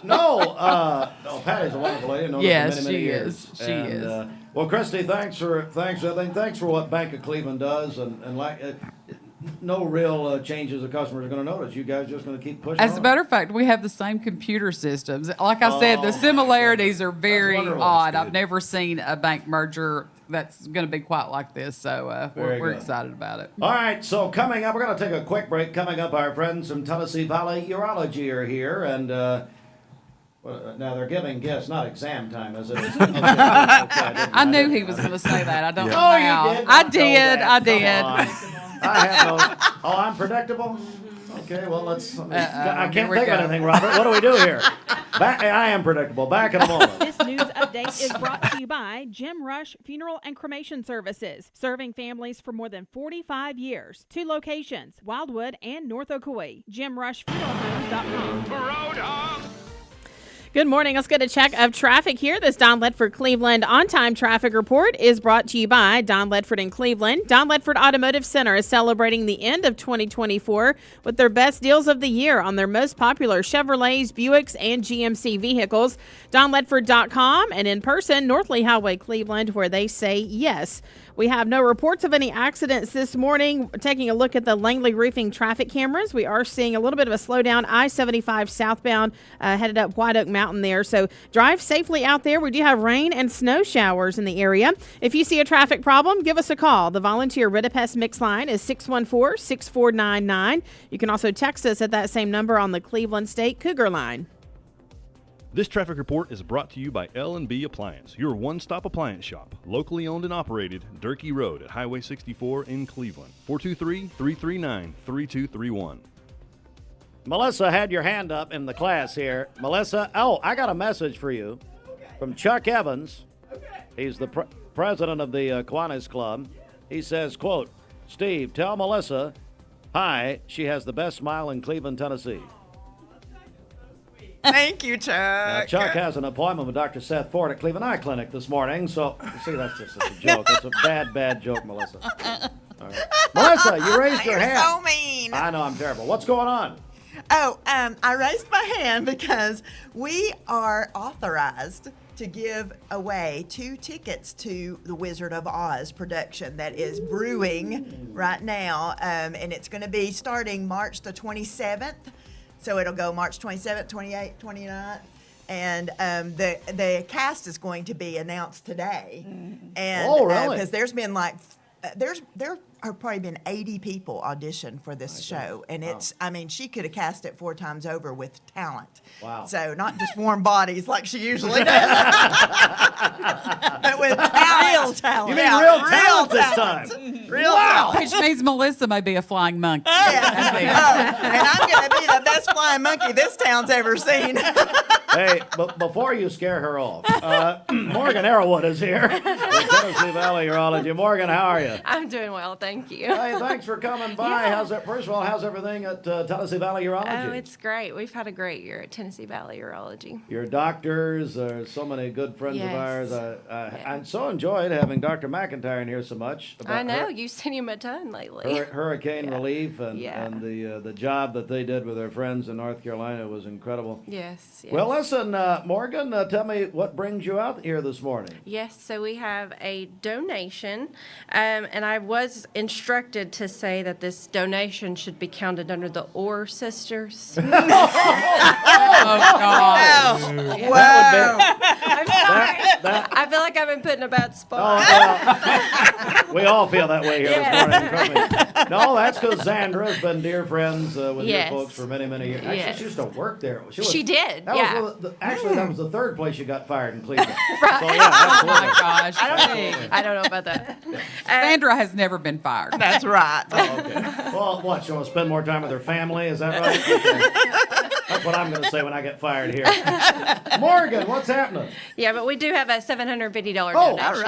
No, Patty's a wonderful lady. I've known her for many years. She is. Well, Christy, thanks for what Bank of Cleveland does, and no real changes the customers are going to notice. You guys just going to keep pushing. As a matter of fact, we have the same computer systems. Like I said, the similarities are very odd. I've never seen a bank merger that's going to be quite like this, so we're excited about it. All right, so coming up, we're going to take a quick break. Coming up, our friends from Tennessee Valley Urology are here, and now they're giving gifts, not exam time, is it? I knew he was going to say that. I don't know how. You did? I did. I have no. Oh, I'm predictable. Okay, well I can't think of anything, Robert. What do we do here? I am predictable. Back in a moment. This news update is brought to you by Jim Rush Funeral and Cremation Services, serving families for more than 45 years. 2 locations, Wildwood and North Ocoee. JimRushFuneralHomes.com. Good morning. Let's get a check of traffic here. This Don Ledford Cleveland on-time traffic report is brought to you by Don Ledford in Cleveland. Don Ledford Automotive Center is celebrating the end of 2024 with their best deals of the year on their most popular Chevrolets, Buicks, and GMC vehicles. DonLedford.com and in person, North Lee Highway, Cleveland, where they say yes. We have no reports of any accidents this morning. Taking a look at the Langley Roofing traffic cameras, we are seeing a little bit of a slowdown. I-75 southbound headed up White Oak Mountain there. So drive safely out there. We do have rain and snow showers in the area. If you see a traffic problem, give us a call. The volunteer Ridipest Mix line is 614-6499. You can also text us at that same number on the Cleveland State Cougar line. This traffic report is brought to you by L&B Appliance, your one-stop appliance shop, locally owned and operated, Durkee Road at Highway 64 in Cleveland. 423-339-3231. Melissa had your hand up in the class here. Melissa, I got a message for you from Chuck Evans. He's the president of the Kiwanis Club. He says, quote, Steve, tell Melissa, hi, she has the best smile in Cleveland, Tennessee. Thank you, Chuck. Now, Chuck has an appointment with Dr. Seth Ford at Cleveland Eye Clinic this morning. So, see, that's just a joke. It's a bad joke, Melissa. All right. Melissa, you raised your hand. You're so mean. I know, I'm terrible. What's going on? Oh, I raised my hand because we are authorized to give away 2 tickets to the Wizard of Oz production that is brewing right now. And it's going to be starting March the 27th. So it'll go March 27th, 28th, 29th. And the cast is going to be announced today. And, really? Because there's been like, there have probably been 80 people audition for this show. And it's, I mean, she could have cast it 4 times over with talent. Wow. So not just warm bodies like she usually does. But with talent. Real talent. You mean real talent this time? Real Wow. talent. Which means Melissa may be a flying monkey. Yeah. And I'm going to be the best flying monkey this town's ever seen. Hey, but before you scare her off, Morgan Arrowwood is here with Tennessee Valley Urology. Morgan, how are you? I'm doing well, thank you. Hey, thanks for coming by. Yeah. First of all, how's everything at Tennessee Valley Urology? Oh, it's great. We've had a great year at Tennessee Valley Urology. Your doctors are so many good friends of ours. I so enjoyed having Dr. McIntyre in here so much. I know. You've seen him a ton lately. Hurricane relief and the job that they did with their friends in North Carolina was incredible. Yes. Well, listen, Morgan, tell me what brings you out here this morning. Yes, so we have a donation, and I was instructed to say that this donation should be counted under the Orr sisters. Oh, God. Wow. I'm sorry. I feel like I've been put in a bad spot. We all feel that way here this morning. Trust me. No, that's because Zandra has been dear friends with your folks for many, many years. Actually, she used to work there. She did, Actually, that was the 3rd place you got fired in Cleveland. Right. So, yeah, Oh, my gosh. I don't know about that. Sandra has never been fired. That's right. Oh, okay. Well, what? She want to spend more time with her family? Is that right? Okay. That's what I'm going to say when I get fired here. Morgan, what's happening? Yeah, but we do have a $750 donation. All right.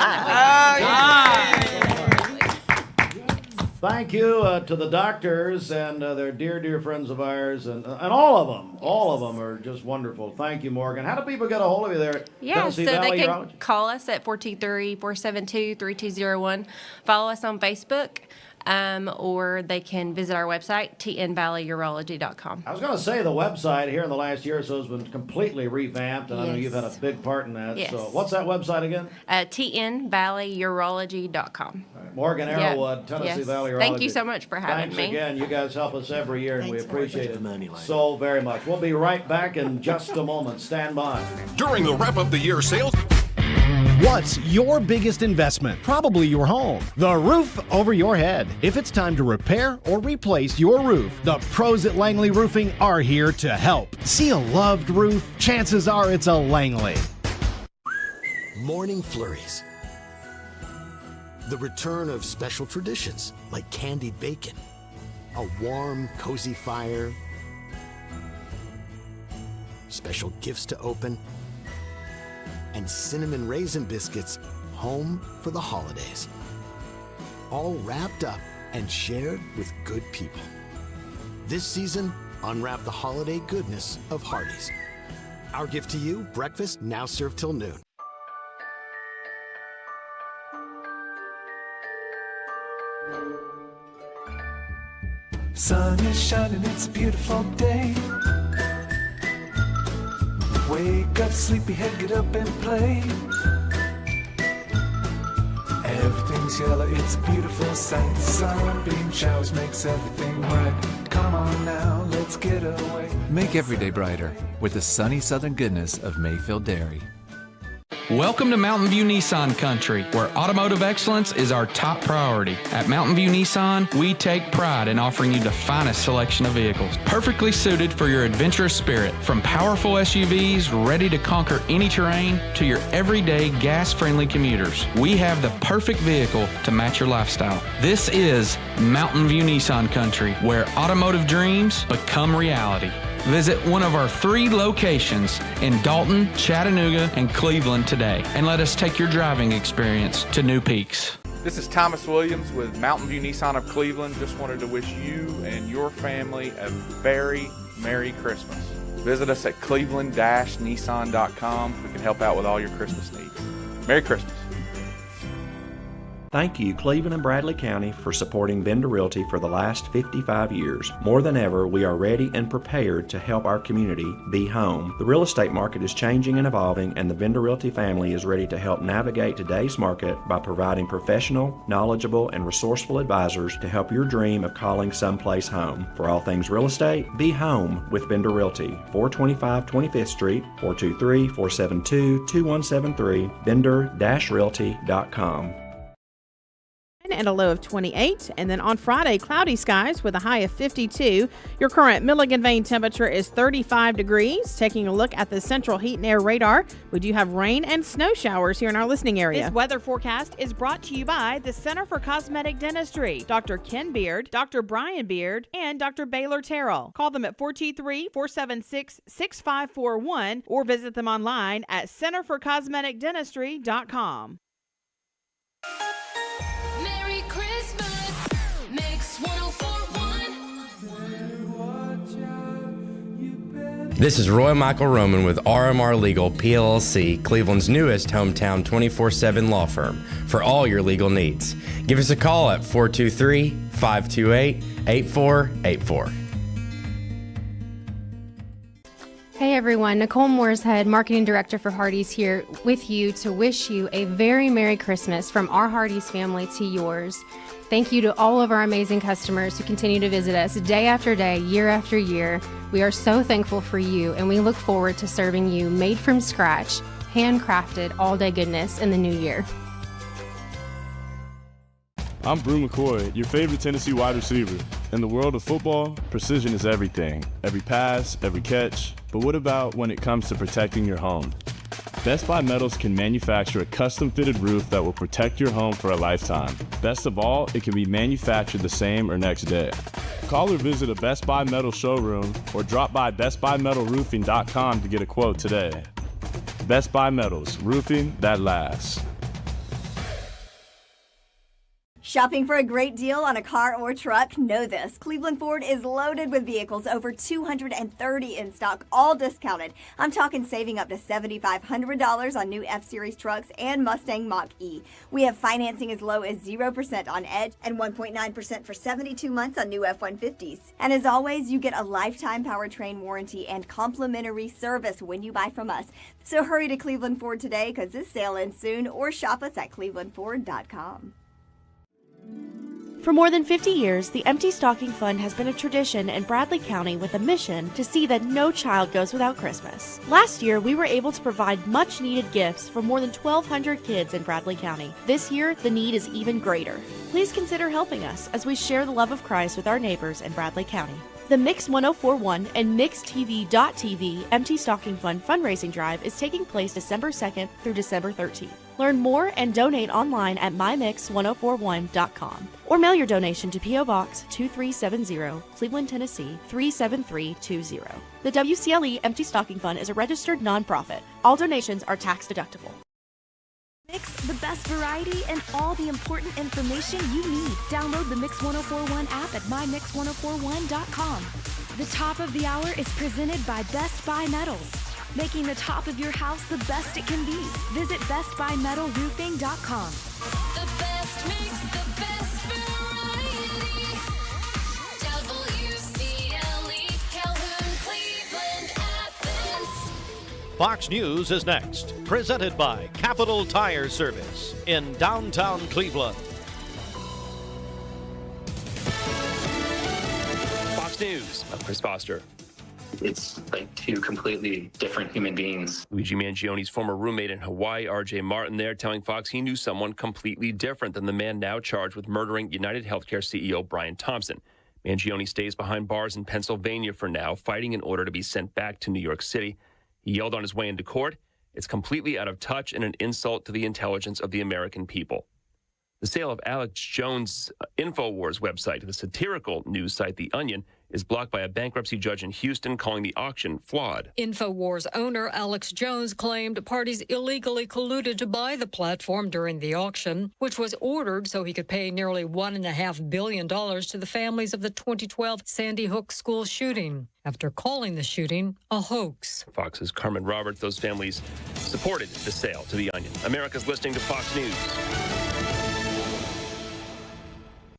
Thank you to the doctors and their dear friends of ours, and all of them. Yes. All of them are just wonderful. Thank you, Morgan. How do people get a hold of you there at Tennessee Valley they can Urology? call us at 423-472-3201. Follow us on Facebook, or they can visit our website, tnvalleyurology.com. I was going to say the website here in the last year or so has been completely revamped, and I know you've had a big part in that. Yes. So what's that website again? tnvalleyurology.com. Morgan Arrowwood, Tennessee Valley Urology. Thank you so much for having me. Thanks again. You guys help us every year, and we appreciate it so very much. We'll be right back in just a moment. Stand by. During the wrap up the year sales. What's your biggest investment? Probably your home. The roof over your head. If it's time to repair or replace your roof, the pros at Langley Roofing are here to help. See a loved roof? Chances are it's a Langley. Morning flurries. The return of special traditions like candied bacon, a warm, cozy fire, special gifts to open, and cinnamon raisin biscuits home for the holidays. All wrapped up and shared with good people. This season, unwrap the holiday goodness of Hardee's. Our gift to you, breakfast now served till noon. Sun is shining, it's a beautiful day. Wake up, sleepyhead, get up and play. Everything's yellow, it's a beautiful sight. Sunbeam showers makes everything right. Come on now, let's get away. Make every day brighter with the sunny southern goodness of Mayfield Dairy. Welcome to Mountain View Nissan Country, where automotive excellence is our top priority. At Mountain View Nissan, we take pride in offering you the finest selection of vehicles, perfectly suited for your adventurous spirit. From powerful SUVs ready to conquer any terrain to your everyday gas-friendly commuters, we have the perfect vehicle to match your lifestyle. This is Mountain View Nissan Country, where automotive dreams become reality. Visit one of our 3 locations in Dalton, Chattanooga, and Cleveland today, and let us take your driving experience to new peaks. This is Thomas Williams with Mountain View Nissan of Cleveland. Just wanted to wish you and your family a very Merry Christmas. Visit us at cleveland-nissan.com. We can help out with all your Christmas needs. Merry Christmas. Thank you, Cleveland and Bradley County, for supporting Vendor Realty for the last 55 years. More than ever, we are ready and prepared to help our community be home. The real estate market is changing and evolving, and the Vendor Realty family is ready to help navigate today's market by providing professional, knowledgeable, and resourceful advisors to help your dream of calling someplace home. For all things real estate, be home with Vendor Realty, 425 25th Street, 423-472-2173, vendor-realty.com. And a low of 28. And then on Friday, cloudy skies with a high of 52. Your current Milligan Vane temperature is 35 degrees. Taking a look at the central heat and air radar, we do have rain and snow showers here in our listening area. This weather forecast is brought to you by the Center for Cosmetic Dentistry, Dr. Ken Beard, Dr. Brian Beard, and Dr. Baylor Terrell. Call them at 423-476-6541 or visit them online at centerforcosmeticdentistry.com. Merry Christmas, Mix 104.1. This is Roy Michael Roman with RMR Legal PLLC, Cleveland's newest hometown 24/7 law firm for all your legal needs. Give us a call at 423-528-8484. Hey everyone, Nicole Mooreshead, Marketing Director for Hardee's here with you to wish you a very Merry Christmas from our Hardee's family to yours. Thank you to all of our amazing customers who continue to visit us day after day, year after year. We are so thankful for you, and we look forward to serving you made from scratch, handcrafted, all-day goodness in the new year. I'm Brew McCoy, your favorite Tennessee wide receiver. In the world of football, precision is everything. Every pass, every catch. But what about when it comes to protecting your home? Best Buy Metals can manufacture a custom-fitted roof that will protect your home for a lifetime. Best of all, it can be manufactured the same or next day. Call or visit a Best Buy Metal showroom or drop by bestbuymetalroofing.com to get a quote today. Best Buy Metals, roofing that lasts. Shopping for a great deal on a car or truck? Know this. Cleveland Ford is loaded with vehicles, over 230 in stock, all discounted. I'm talking saving up to $7,500 on new F-Series trucks and Mustang Mach-E. We have financing as low as 0% on Edge and 1.9% for 72 months on new F-150s. And as always, you get a lifetime powertrain warranty and complimentary service when you buy from us. So hurry to Cleveland Ford today because this sale ends soon, or shop us at clevelandford.com. For more than 50 years, the Empty Stocking Fund has been a tradition in Bradley County with a mission to see that no child goes without Christmas. Last year, we were able to provide much-needed gifts for more than 1,200 kids in Bradley County. This year, the need is even greater. Please consider helping us as we share the love of Christ with our neighbors in Bradley County. The Mix 104.1 and MixTV.tv Empty Stocking Fund fundraising drive is taking place December 2nd through December 13th. Learn more and donate online at mymix1041.com or mail your donation to P.O. Box 2370, Cleveland, Tennessee 37320. The WCLE Empty Stocking Fund is a registered nonprofit. All donations are tax deductible. Mix the best variety and all the important information you need. Download the Mix 1041 app at mymix1041.com. The top of the hour is presented by Best Buy Metals, making the top of your house the best it can be. Visit bestbuymetalroofing.com. The best mix, the best variety. WCLE, Calhoun, Cleveland, Athens. Fox News is next, presented by Capital Tire Service in downtown Cleveland. Fox News, I'm Chris Foster. It's like two completely different human beings. Luigi Mangione's former roommate in Hawaii, R.J. Martin, there telling Fox he knew someone completely different than the man now charged with murdering United Healthcare CEO Brian Thompson. Mangione stays behind bars in Pennsylvania for now, fighting in order to be sent back to New York City. He yelled on his way into court, "It's completely out of touch and an insult to the intelligence of the American people." The sale of Alex Jones' InfoWars website to the satirical news site The Onion is blocked by a bankruptcy judge in Houston, calling the auction flawed. InfoWars owner Alex Jones claimed parties illegally colluded to buy the platform during the auction, which was ordered so he could pay nearly $1.5 billion to the families of the 2012 Sandy Hook school shooting, after calling the shooting a hoax. Fox's Carmen Roberts, those families supported the sale to The Onion. America's listening to Fox News.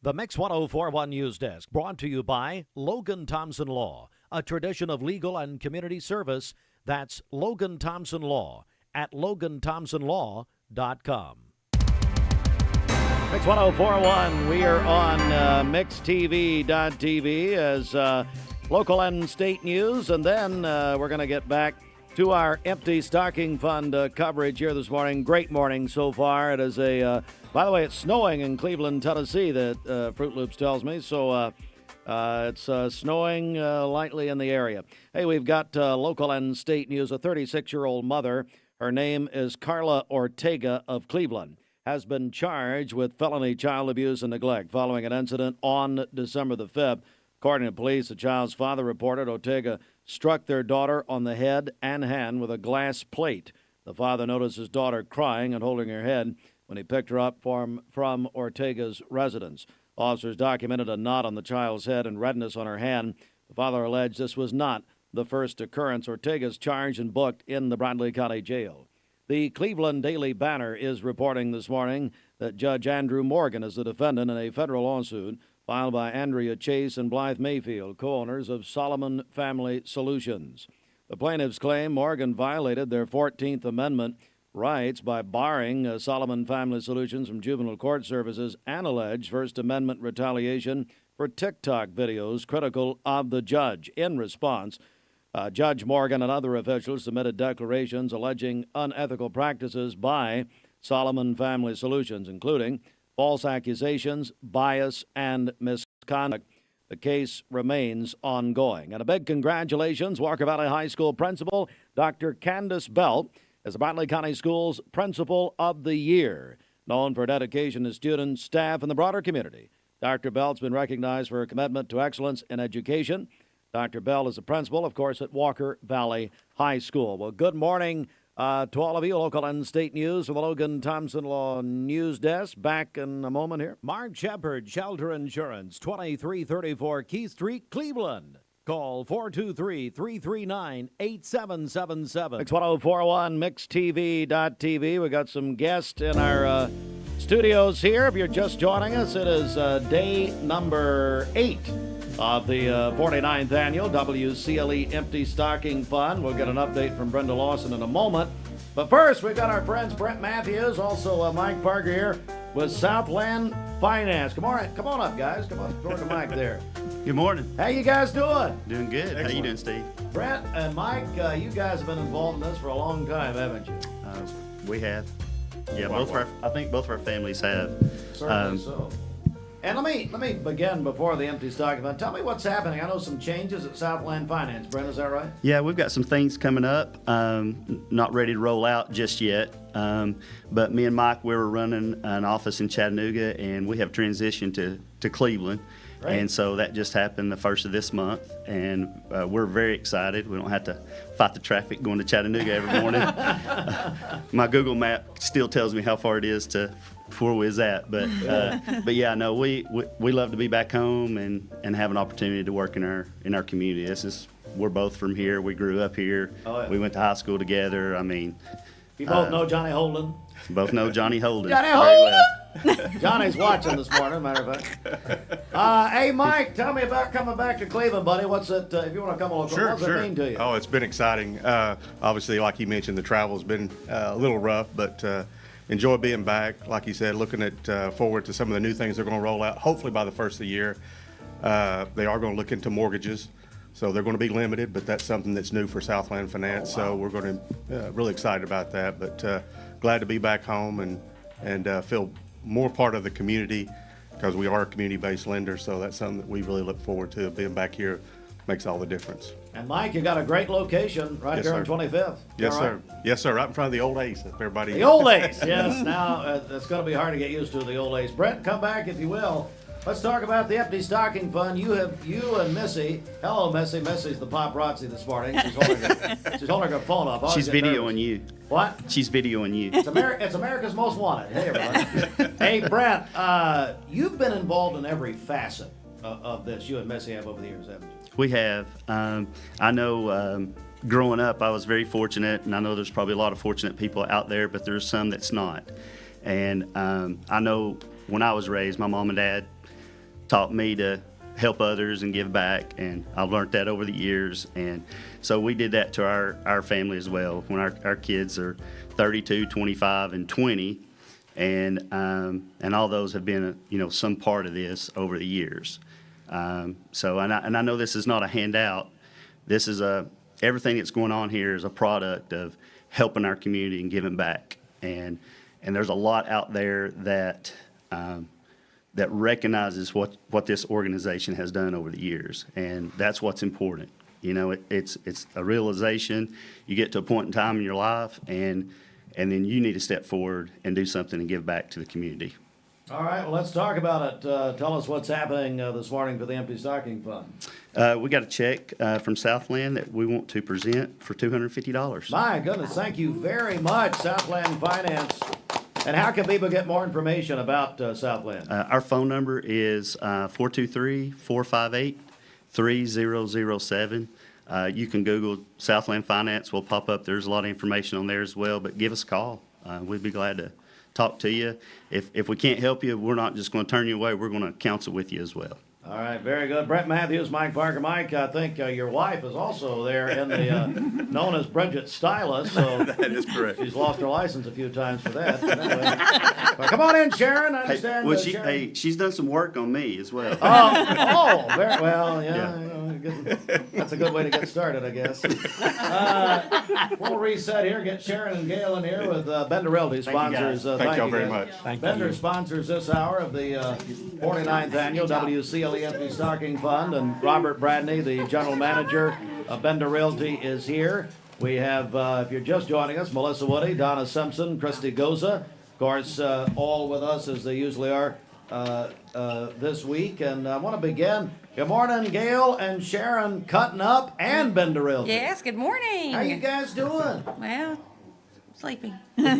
The Mix 1041 News Desk, brought to you by Logan Thompson Law, a tradition of legal and community service. That's Logan Thompson Law at LoganThompsonLaw.com. Mix 1041, we are on MixTV.tv as local and state news, and then we're going to get back to our Empty Stocking Fund coverage here this morning. Great morning so far. It is by the way, it's snowing in Cleveland, Tennessee, that Fruit Loops tells me. So it's snowing lightly in the area. Hey, we've got local and state news. A 36-year-old mother, her name is Carla Ortega of Cleveland, has been charged with felony child abuse and neglect following an incident on December the 5th. According to police, the child's father reported Ortega struck their daughter on the head and hand with a glass plate. The father noticed his daughter crying and holding her head when he picked her up from Ortega's residence. Officers documented a knot on the child's head and redness on her hand. The father alleged this was not the first occurrence. Ortega is charged and booked in the Bradley County Jail. The Cleveland Daily Banner is reporting this morning that Judge Andrew Morgan is the defendant in a federal lawsuit filed by Andrea Chase and Blythe Mayfield, co-owners of Solomon Family Solutions. The plaintiffs claim Morgan violated their 14th Amendment rights by barring Solomon Family Solutions from juvenile court services and allege First Amendment retaliation for TikTok videos critical of the judge. In response, Judge Morgan and other officials submitted declarations alleging unethical practices by Solomon Family Solutions, including false accusations, bias, and misconduct. The case remains ongoing. And a big congratulations, Walker Valley High School principal Dr. Candace Belt as the Bradley County Schools Principal of the Year. Known for dedication to students, staff, and the broader community, Dr. Belt's been recognized for her commitment to excellence in education. Dr. Belt is the principal, of course, at Walker Valley High School. Well, good morning to all of you. Local and state news from the Logan Thompson Law News Desk. Back in a moment here. Mark Shepard, Shelter Insurance, 2334 Keith Street, Cleveland. Call 423-339-8777. Mix 1041, MixTV.tv. We got some guests in our studios here. If you're just joining us, it is day number 8 of the 49th annual WCLE Empty Stocking Fund. We'll get an update from Brenda Lawson in a moment. But first, we've got our friends Brent Matthews, also Mike Parker here with Southland Finance. Come on up, guys. Come on toward the mic there. Good morning. How you guys doing? Doing good. Excellent. How you doing, Steve? Brent and Mike, you guys have been involved in this for a long time, haven't you? We have. Yeah, I think both of our families have. Certainly so. And let me begin before the Empty Stocking Fund. Tell me what's happening. I know some changes at Southland Finance. Brent, is that right? Yeah, we've got some things coming up. Not ready to roll out just yet. But me and Mike, we were running an office in Chattanooga, and we have transitioned to Cleveland. Right. And so that just happened the first of this month, and we're very excited. We don't have to fight the traffic going to Chattanooga every morning. My Google map still tells me how far it is to where we was at, but yeah, no, we love to be back home and have an opportunity to work in our community. We're both from here. We grew up here. Oh, yeah. We went to high school together. I mean, you both know Johnny Holden. Both know Johnny Holden. Johnny Holden. Very well. Johnny's watching this morning, matter of fact. Hey, Mike, tell me about coming back to Cleveland, buddy. What's it, if you want to come along, Sure, what's sure. it mean to you? Oh, it's been exciting. Obviously, like you mentioned, the travel's been a little rough, but enjoy being back. Like you said, looking at forward to some of the new things they're going to roll out, hopefully by the first of the year. They are going to look into mortgages, so they're going to be limited, but that's something that's new for Southland Finance, so we're going to really excited about that. But glad to be back home and feel more part of the community because we are a community-based lender, so that's something that we really look forward to. Being back here makes all the difference. And Mike, you got a great location right Yes, there sir. on 25th. Yes, All right? sir. Yes, sir. Right in front of the old Ace. If everybody. The old Ace, yes. Now, it's going to be hard to get used to the old Ace. Brent, come back if you will. Let's talk about the Empty Stocking Fund. You and Missy. Hello, Missy. Missy's the paparazzi this morning. She's holding her phone up. She's videoing you. What? She's videoing you. It's America's Most Wanted. Hey, everybody. Hey, Brent, you've been involved in every facet of this. You and Missy have over the years, haven't you? We have. I know growing up, I was very fortunate, and I know there's probably a lot of fortunate people out there, but there's some that's not. And I know when I was raised, my mom and dad taught me to help others and give back, and I've learned that over the years. And so we did that to our family as well. When our kids are 32, 25, and 20, and all those have been some part of this over the years. So I know this is not a handout. This is everything that's going on here is a product of helping our community and giving back. And there's a lot out there that that recognizes what this organization has done over the years, and that's what's important. It's a realization. You get to a point in time in your life, and then you need to step forward and do something and give back to the community. All right, well, let's talk about it. Tell us what's happening this morning for the Empty Stocking Fund. We got a check from Southland that we want to present for $250. My goodness, thank you very much, Southland Finance. And how can people get more information about Southland? Our phone number is 423-458-3007. You can Google Southland Finance. We'll pop up. There's a lot of information on there as well, but give us a call. We'd be glad to talk to you. If we can't help you, we're not just going to turn you away. We're going to counsel with you as well. All right, very good. Brent Matthews, Mike Parker. Mike, I think your wife is also there in the known as Bridget Stylist. So That is correct. she's lost her license a few times for that. But anyway. Well, come on in, Sharon. I understand. Sharon. She's done some work on me as well. Very well. Yeah. That's a good way to get started, I guess. We'll reset here. Get Sharon and Gail in here with Bender Realty sponsors. Thank y'all very guys. much. Thank Bender sponsors this hour of the 49th annual WCLE Empty Stocking Fund, and Robert Bradney, the general manager of Bender Realty, is here. We have, if you're just joining us, Melissa Woody, Donna Simpson, Christy Goza, of course, all with us as they usually are this week. And I want to begin. Good morning, Gail and Sharon, cutting up and Bender Realty. Yes, good morning. How you guys doing? Well, sleeping. I'm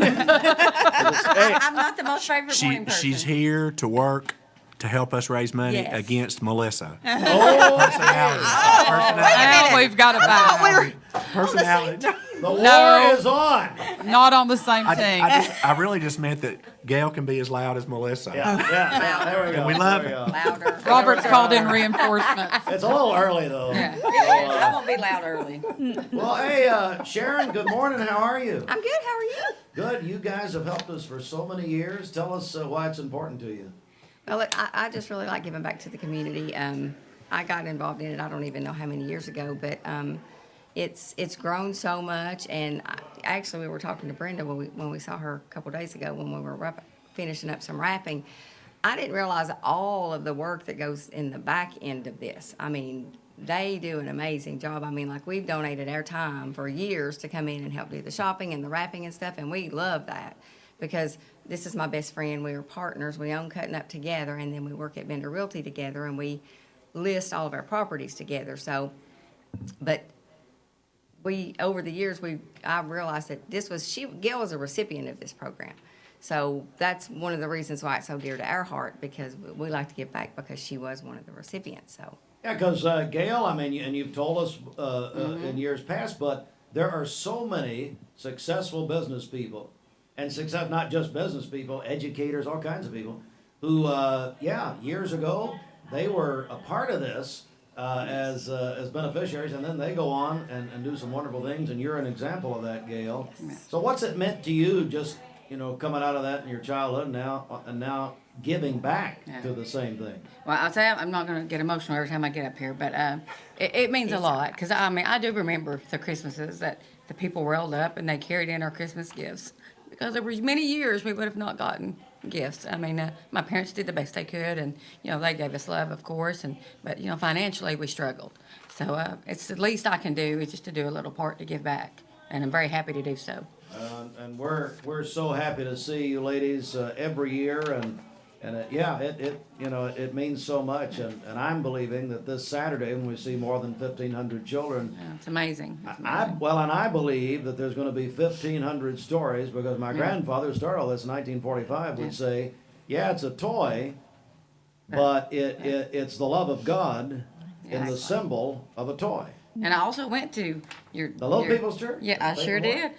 not the most favorite morning person. She's here to work to help us raise money Yes. against Melissa. Personality. Now we've got a battle. Personality. The war is on. Not on the same team. I really just meant that Gail can be as loud as Melissa. Yeah, there we go. And we love There it. we go. Louder. Robert's called in reinforcements. It's a little early, though. Yeah. I won't be loud early. Well, hey, Sharon, good morning. How are you? I'm good. How are you? Good. You guys have helped us for so many years. Tell us why it's important to you. Well, I just really like giving back to the community. I got involved in it, I don't even know how many years ago, but it's grown so much. And actually, we were talking to Brenda when we saw her a couple days ago when we were finishing up some wrapping. I didn't realize all of the work that goes in the back end of this. I mean, they do an amazing job. I mean, like, we've donated our time for years to come in and help do the shopping and the wrapping and stuff, and we love that. Because this is my best friend. We are partners. We own Cutting Up together, and then we work at Bender Realty together, and we list all of our properties together. So, but over the years, I realized that Gail was a recipient of this program. So that's one of the reasons why it's so dear to our heart, because we like to give back because she was one of the recipients. So. Yeah, because Gail, I mean, and you've told us in years past, but there are so many successful business people and success, not just business people, educators, all kinds of people, who, years ago, they were a part of this as beneficiaries, and then they go on and do some wonderful things, and you're an example of that, Gail. So what's it meant to you, just, coming out of that in your childhood and now giving back to the same thing? Well, I'll tell you, I'm not going to get emotional every time I get up here, but it means a lot, because, I do remember the Christmases that the people rolled up and they carried in our Christmas gifts, because there were many years we would have not gotten gifts. My parents did the best they could, and they gave us love, of course, but financially we struggled. So it's the least I can do is just to do a little part to give back, and I'm very happy to do so. And we're so happy to see you ladies every year, and it means so much, and I'm believing that this Saturday when we see more than 1,500 children, It's amazing. I believe that there's going to be 1,500 stories, because my grandfather, who started all this in 1945, would say, it's a toy, but it's the love of God in the symbol of a toy. And I also went to the Little People's Church? Yeah, I sure did.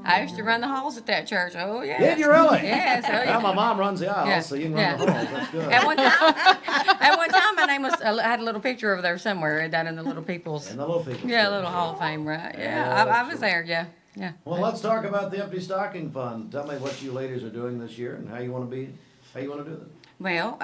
I used to run the halls at that church. Oh, yeah. Did you really? Yes. Oh, yeah. Well, my mom runs the aisle, so you can run the halls. That's good. At one time, my name was. I had a little picture over there somewhere down in the Little People's. In the Little People's. Yeah, Little Hall of Fame, right? Yeah, I was there. Yeah, yeah. Well, let's talk about the Empty Stocking Fund. Tell me what you ladies are doing this year and how you want to do it. Well,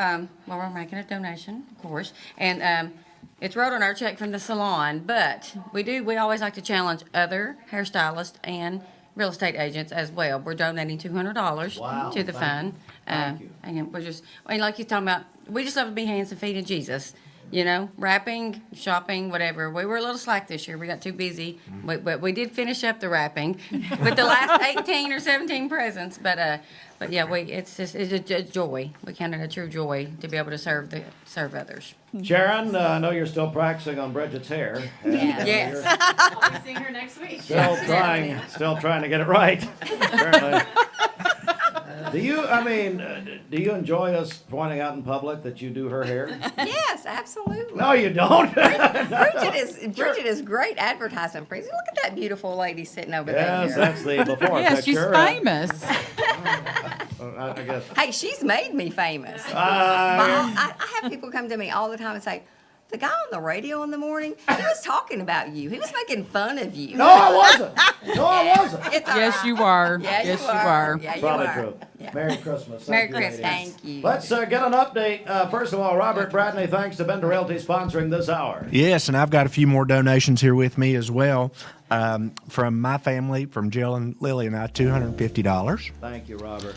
we're making a donation, of course, and it's wrote on our check from the salon, but we always like to challenge other hairstylists and real estate agents as well. We're donating $200 to the fund. Thank you. And we're just, like you're talking about, we just love to be hands and feet of Jesus. Wrapping, shopping, whatever. We were a little slack this year. We got too busy, but we did finish up the wrapping with the last 18 or 17 presents. But yeah, it's a joy. We count it a true joy to be able to serve others. Sharon, I know you're still practicing on Bridget's hair. Yes. I'll be seeing her next week. Still trying to get it right. Apparently. Do you enjoy us pointing out in public that you do her hair? Yes, absolutely. No, you don't. Bridget is great advertisement for you. Look at that beautiful lady sitting over there. Yes, that's the before Yeah, picture. she's famous. I guess. Hey, she's made me famous. I have people come to me all the time and say, the guy on the radio in the morning, he was talking about you. He was making fun of you. No, I wasn't. It's all Yes, right. you are. Yeah, Yes, you you are. Yeah, you Probably are. true. Yeah. Merry Christmas. Merry Thank you, Christmas. ladies. Thank you. Let's get an update. First of all, Robert Bradley, thanks to Bender Realty sponsoring this hour. Yes, and I've got a few more donations here with me as well. From my family, from Jill and Lily and I, $250. Thank you, Robert.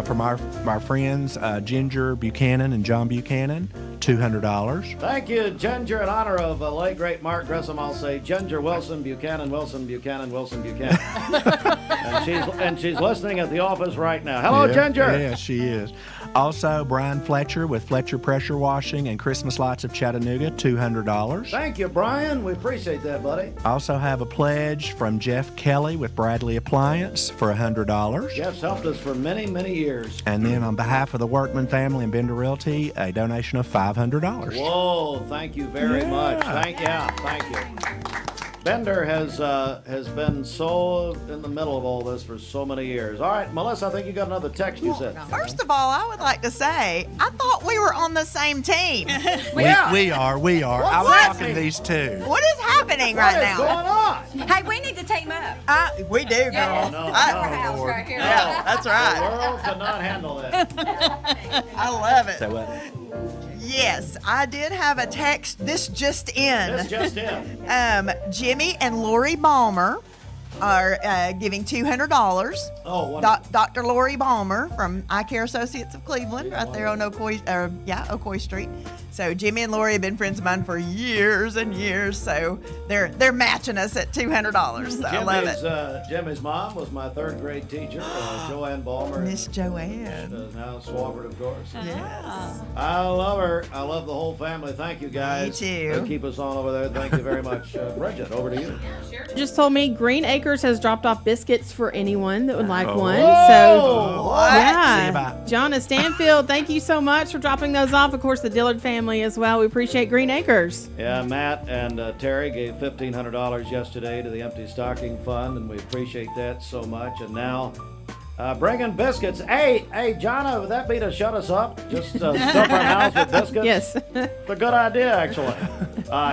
From our friends, Ginger Buchanan and John Buchanan, $200. Thank you, Ginger, in honor of late great Mark Grissom. I'll say Ginger Wilson Buchanan, Wilson Buchanan, Wilson Buchanan. and she's listening at the office right now. Hello, Yeah, Ginger. Yeah, she is. Also, Brian Fletcher with Fletcher Pressure Washing and Christmas Lights of Chattanooga, $200. Thank you, Brian. We appreciate that, buddy. Also have a pledge from Jeff Kelly with Bradley Appliance for $100. Jeff's helped us for many, many years. And then on behalf of the Workman family and Bender Realty, a donation of $500. Whoa, thank you very much. Thank you. Bender has been so in the middle of all this for so many years. All right, Melissa, I think you got another text you said. First of all, I would like to say, I thought we were on the same team. We are. What's I was that talking mean? to these two. What is happening right now? What's going on? Hey, we need to team up. We do, girl. Yes. No, House right here. Yeah, that's The right. world could not handle that. I love it. So, Yes, I did have a text. This just in. This just in. Jimmy and Lori Balmer are giving $200. Oh, wonderful. Dr. Lori Balmer from Eye Care Associates of Cleveland, right there on Ocoee Street. So Jimmy and Lori have been friends of mine for years and years. So they're matching us at $200. So I love it. Jimmy's mom was my third grade teacher, Joanne Balmer. Miss Joanne. Now Swafford, of course. Yes. I love her. I love the whole family. Thank you, guys. Me too. They keep us on over there. Thank you very much. Bridget, over to you. Just told me Green Acres has dropped off biscuits for anyone that would like one. Whoa! So, What? See you, yeah. bye. John and Stanfield, thank you so much for dropping those off. Of course, the Dillard family as well. We appreciate Green Acres. Yeah, Matt and Terry gave $1,500 yesterday to the Empty Stocking Fund, and we appreciate that so much. And now Bringing biscuits. Hey, Jonna, would that be to shut us up? Just stuff our mouths with biscuits? Yes. It's a good idea, actually.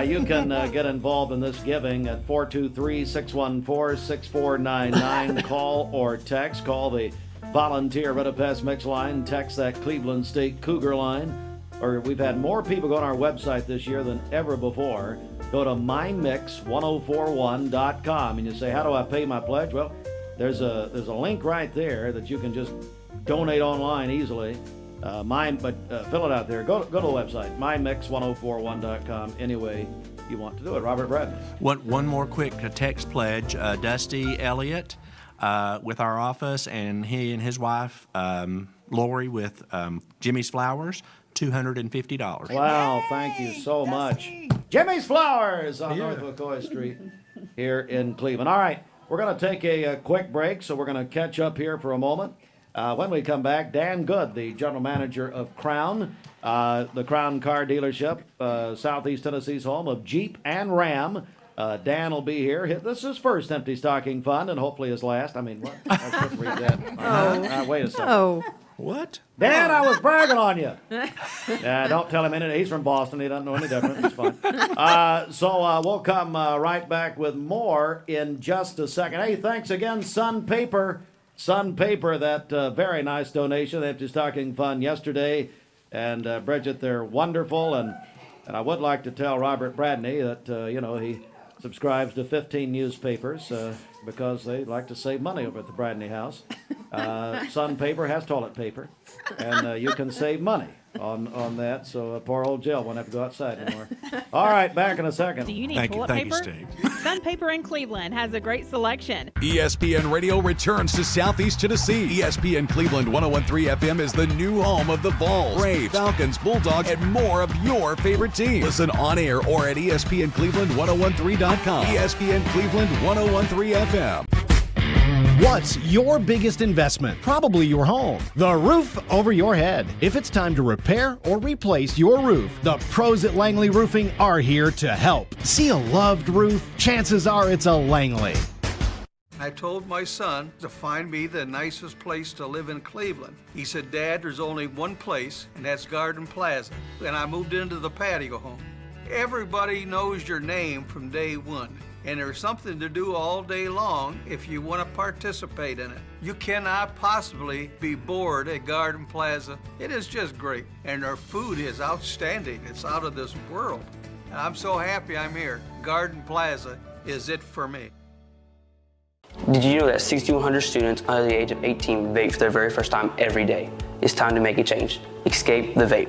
You can get involved in this giving at 423-614-6499. Call or text. Call the Volunteer Budapest Mix line. Text that Cleveland State Cougar line. Or we've had more people go on our website this year than ever before. Go to mymix1041.com and you say, how do I pay my pledge? Well, there's a link right there that you can just donate online easily. Fill it out there. Go to the website, mymix1041.com, any way you want to do it. Robert Bradley. One more quick text pledge. Dusty Elliott with our office, and he and his wife, Lori, with Jimmy's Flowers, $250. Wow, thank you so much. Jimmy's Flowers on North McCoy Street here in Cleveland. All right, we're going to take a quick break, so we're going to catch up here for a moment. When we come back, Dan Good, the general manager of Crown, the Crown car dealership, Southeast Tennessee's home of Jeep and Ram. Dan will be here. This is his first Empty Stocking Fund, and hopefully his last. I mean, what? I couldn't read that. Wait a second. Oh. What? Dan, I was bragging on you. Don't tell him anything. He's from Boston. He doesn't know any different. It's fine. So we'll come right back with more in just a second. Hey, thanks again, Sun Paper. Sun Paper, that very nice donation, the Empty Stocking Fund yesterday. And Bridget, they're wonderful. And I would like to tell Robert Bradney that, he subscribes to 15 newspapers because they like to save money over at the Bradney House. Sun Paper has toilet paper, and you can save money on that, so poor old Jill won't have to go outside anymore. All right, back in a second. Do you need toilet paper? Steve. Sun Paper in Cleveland has a great selection. ESPN Radio returns to Southeast Tennessee. ESPN Cleveland 101.3 FM is the new home of the Vols, Braves, Falcons, Bulldogs, and more of your favorite teams. Listen on air or at ESPNCleveland1013.com. ESPN Cleveland 101.3 FM. What's your biggest investment? Probably your home. The roof over your head. If it's time to repair or replace your roof, the pros at Langley Roofing are here to help. See a loved roof? Chances are it's a Langley. I told my son to find me the nicest place to live in Cleveland. He said, Dad, there's only one place, and that's Garden Plaza. And I moved into the patio home. Everybody knows your name from day one. And there's something to do all day long if you want to participate in it. You cannot possibly be bored at Garden Plaza. It is just great. And their food is outstanding. It's out of this world. And I'm so happy I'm here. Garden Plaza is it for me. Did you know that 6,100 students under the age of 18 vape for their very first time every day? It's time to make a change. Escape the vape.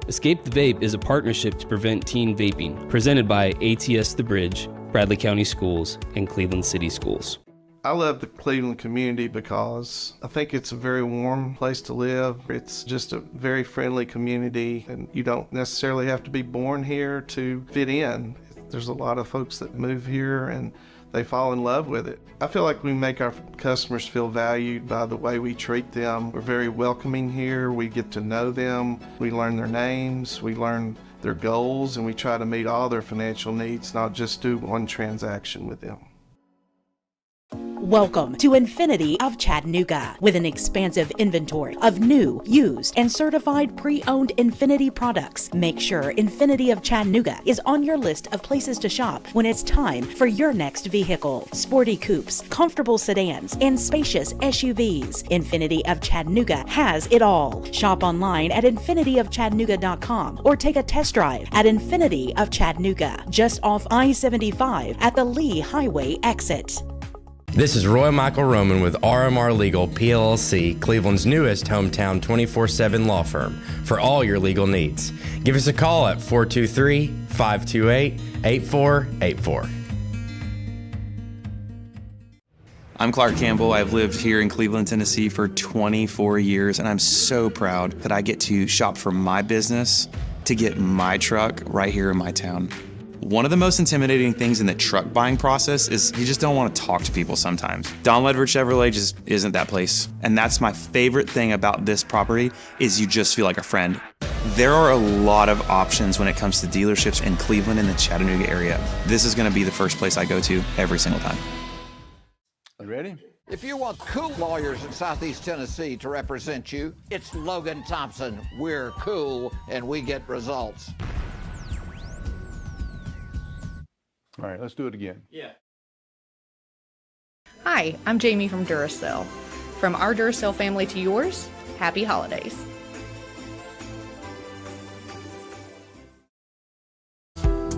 Escape the Vape is a partnership to prevent teen vaping, presented by ATS The Bridge, Bradley County Schools, and Cleveland City Schools. I love the Cleveland community because I think it's a very warm place to live. It's just a very friendly community, and you don't necessarily have to be born here to fit in. There's a lot of folks that move here and they fall in love with it. I feel like we make our customers feel valued by the way we treat them. We're very welcoming here. We get to know them. We learn their names. We learn their goals, and we try to meet all their financial needs, not just do one transaction with them. Welcome to Infinity of Chattanooga. With an expansive inventory of new, used, and certified pre-owned Infinity products, make sure Infinity of Chattanooga is on your list of places to shop when it's time for your next vehicle. Sporty coupes, comfortable sedans, and spacious SUVs. Infinity of Chattanooga has it all. Shop online at infinityofchattanooga.com or take a test drive at Infinity of Chattanooga, just off I-75 at the Lee Highway exit. This is Roy Michael Roman with RMR Legal PLLC, Cleveland's newest hometown 24/7 law firm for all your legal needs. Give us a call at 423-528-8484. I'm Clark Campbell. I've lived here in Cleveland, Tennessee for 24 years, and I'm so proud that I get to shop for my business to get my truck right here in my town. One of the most intimidating things in the truck buying process is you just don't want to talk to people sometimes. Don Ledford Chevrolet just isn't that place. And that's my favorite thing about this property is you just feel like a friend. There are a lot of options when it comes to dealerships in Cleveland and the Chattanooga area. This is going to be the first place I go to every single time. Ready? If you want cool lawyers in Southeast Tennessee to represent you, it's Logan Thompson. We're cool and we get results. All right, let's do it again. Yeah. Hi, I'm Jamie from Duracell. From our Duracell family to yours, happy holidays.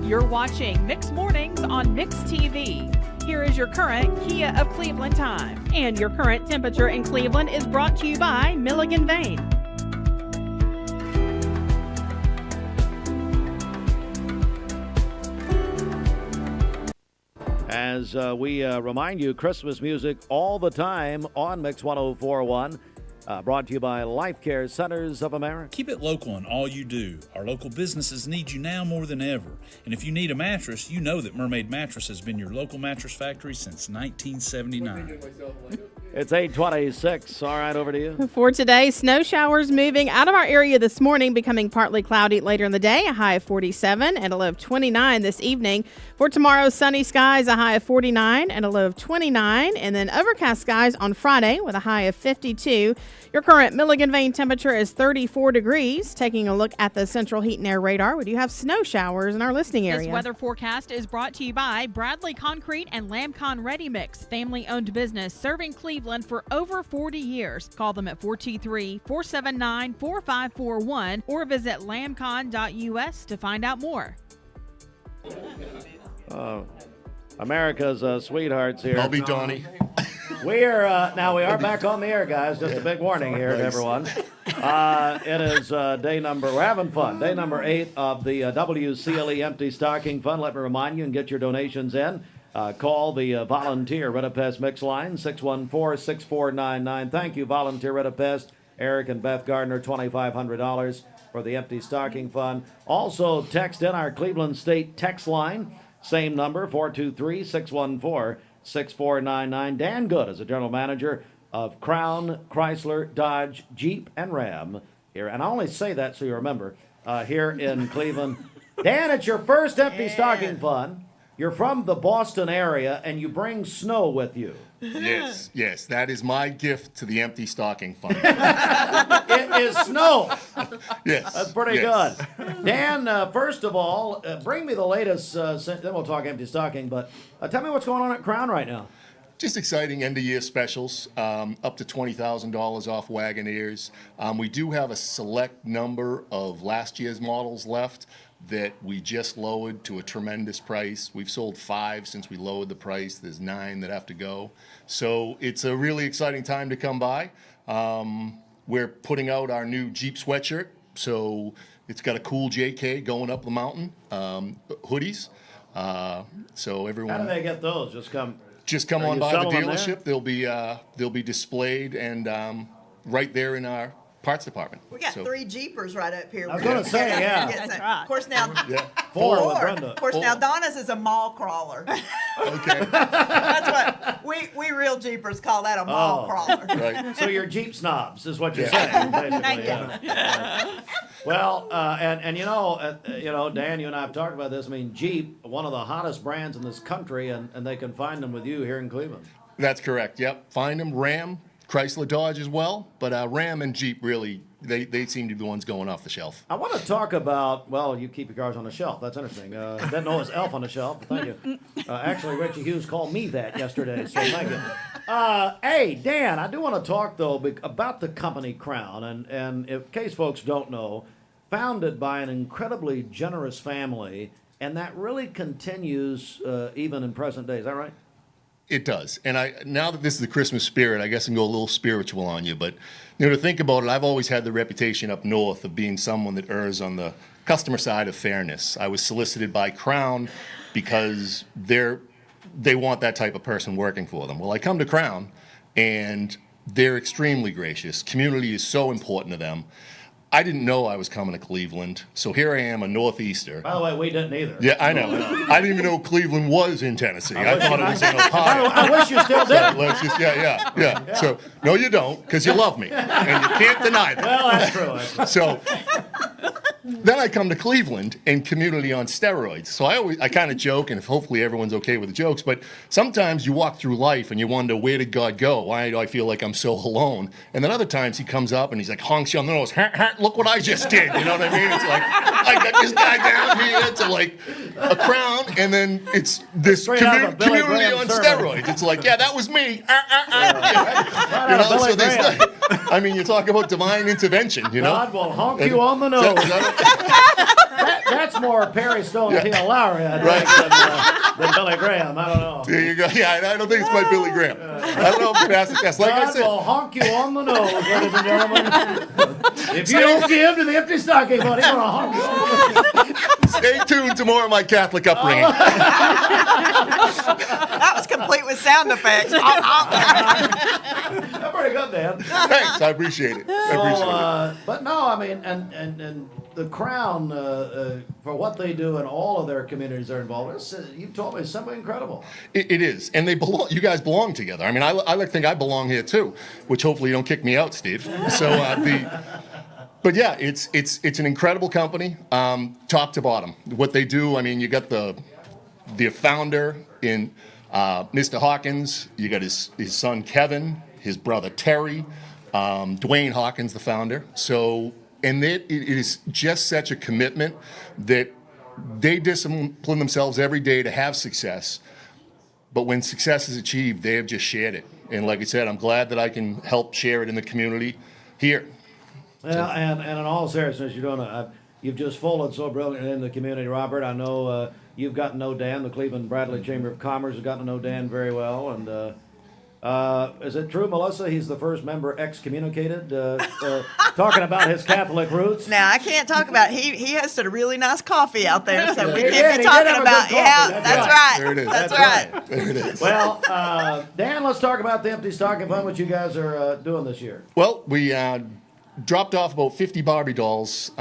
You're watching Mix Mornings on Mix TV. Here is your current Kia of Cleveland time. And your current temperature in Cleveland is brought to you by Milligan Vane. As we remind you, Christmas music all the time on Mix 104.1. Brought to you by Life Care Centers of America. Keep it local in all you do. Our local businesses need you now more than ever. And if you need a mattress, you know that Mermaid Mattress has been your local mattress factory since 1979. It's 8:26. All right, over to you. For today, snow showers moving out of our area this morning, becoming partly cloudy later in the day, a high of 47 and a low of 29 this evening. For tomorrow, sunny skies, a high of 49 and a low of 29, and then overcast skies on Friday with a high of 52. Your current Milligan Vane temperature is 34 degrees. Taking a look at the central heat and air radar, we do have snow showers in our listening area. This weather forecast is brought to you by Bradley Concrete and Lamcon Ready Mix, family-owned business serving Cleveland for over 40 years. Call them at 423-479-4541 or visit lamcon.us to find out more. America's sweethearts here. I'll be Donnie. We are back on the air, guys. Just a big warning here to everyone. It is day number. We're having fun. Day number 8 of the WCLE Empty Stocking Fund. Let me remind you and get your donations in. Call the volunteer Redapest Mix line 614-6499. Thank you, volunteer Redapest. Eric and Beth Gardner, $2,500 for the Empty Stocking Fund. Also, text in our Cleveland State text line. Same number, 423-614-6499. Dan Good is the general manager of Crown, Chrysler, Dodge, Jeep, and Ram here. And I only say that so you remember, here in Cleveland. Dan, it's your first Empty Stocking Fund. You're from the Boston area, and you bring snow with you. Yes, that is my gift to the Empty Stocking Fund. It is snow. Yes. That's pretty good. Dan, first of all, bring me the latest, then we'll talk Empty Stocking, but tell me what's going on at Crown right now. Just exciting end-of-year specials, up to $20,000 off Wagoneers. We do have a select number of last year's models left that we just lowered to a tremendous price. We've sold 5 since we lowered the price. There's 9 that have to go. So it's a really exciting time to come by. We're putting out our new Jeep sweatshirt. So it's got a cool JK going up the mountain, hoodies. So everyone. How do they get those? Just come on by the dealership. They'll be displayed and right there in our parts department. We got 3 Jeepers right up here. I was going to say, yeah. That's right. Of course, now 4 with Brenda. Of course, now Donna's is a mall crawler. Okay. That's what we real Jeepers call that, a mall crawler. Right. So you're Jeep snobs, is what you're saying, basically. Thank you. Well, and you know, Dan, you and I have talked about this. I mean, Jeep, one of the hottest brands in this country, and they can find them with you here in Cleveland. That's correct. Yep. Find them. Ram, Chrysler, Dodge as well, but Ram and Jeep really, they seem to be the ones going off the shelf. I want to talk about, well, you keep your cars on the shelf. That's interesting. Didn't know it was Elf on the shelf, but thank you. Actually, Richie Hughes called me that yesterday, so thank you. Hey, Dan, I do want to talk, though, about the company Crown, and in case folks don't know, founded by an incredibly generous family, and that really continues even in present day. Is that right? It does. And now that this is the Christmas spirit, I guess I can go a little spiritual on you. But to think about it, I've always had the reputation up north of being someone that errs on the customer side of fairness. I was solicited by Crown because they want that type of person working for them. Well, I come to Crown, and they're extremely gracious. Community is so important to them. I didn't know I was coming to Cleveland, so here I am, a Northeaster. By the way, we didn't either. Yeah, I know. I didn't even know Cleveland was in Tennessee. I thought it was in Ohio. I wish you still did. So let's just, yeah. So, no, you don't, because you love me, and you can't deny that. Well, that's true. So, then I come to Cleveland and community on steroids. So I kind of joke, and hopefully everyone's okay with the jokes, but sometimes you walk through life and you wonder, where did God go? Why do I feel like I'm so alone? And then other times he comes up and he's like, honks you on the nose, look what I just did. You know what I mean? It's like, I got this guy down here to like a crown, and then it's this community on steroids. It's like, yeah, that was me. You know, so there's like, I mean, you talk about divine intervention, you know? God will honk you on the nose. That's more Perry Stone and Tina Lowry, I think, than Billy Graham. I don't know. There you go. Yeah, I don't think it's quite Billy Graham. I don't know if that's the test. Like God I said, will honk you on the nose, ladies and gentlemen. If you don't give to the empty stocking fund, he's going to honk you on the nose. Stay tuned to more of my Catholic upbringing. That was complete with sound effects. That's pretty good, Dan. Thanks, I appreciate it. But no, I mean, and the Crown, for what they do in all of their communities they're involved in, you've told me, it's something incredible. It is, and they belong. You guys belong together. I mean, I like to think I belong here too, which hopefully you don't kick me out, Steve. So but yeah, it's an incredible company, top to bottom. What they do, I mean, you got the founder in Mr. Hawkins. You got his son Kevin, his brother Terry, Dwayne Hawkins, the founder. So, and it is just such a commitment that they discipline themselves every day to have success. But when success is achieved, they have just shared it. And like I said, I'm glad that I can help share it in the community here. Well, and in all seriousness, you've just folded so brilliantly in the community, Robert. I know you've gotten to know Dan. The Cleveland Bradley Chamber of Commerce has gotten to know Dan very well. And is it true, Melissa, he's the first member excommunicated, talking about his Catholic roots? Now, I can't talk about he hosted a really nice coffee out there, so we He can't did. be He talking did have a about, good coffee. yeah, That's that's right. right. There it is. That's That's right. There it is. Well, Dan, let's talk about the Empty Stocking Fund, what you guys are doing this year. Well, we dropped off about 50 Barbie dolls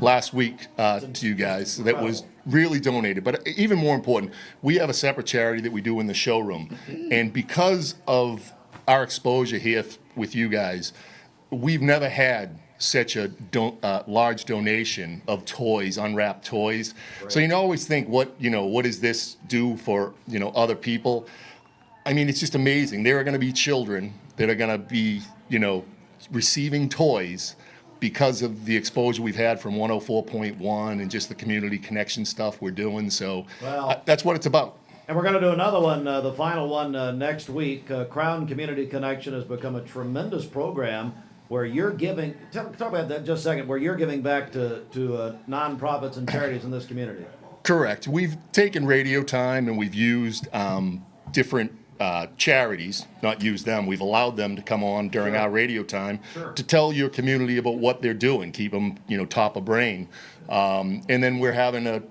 last week to you guys. That was really donated. But even more important, we have a separate charity that we do in the showroom. And because of our exposure here with you guys, we've never had such a large donation of toys, unwrapped toys. Right. So you always think, what does this do for other people? I mean, it's just amazing. There are going to be children that are going to be receiving toys because of the exposure we've had from 104.1 and just the community connection stuff we're doing. So that's what it's about. And we're going to do another one, the final one next week. Crown Community Connection has become a tremendous program where you're giving, talk about that just a second, where you're giving back to nonprofits and charities in this community. Correct. We've taken radio time and we've used different charities, not used them. We've allowed them to come on during our radio time to tell your community about what they're doing, keep them, top of brain. And then we're having a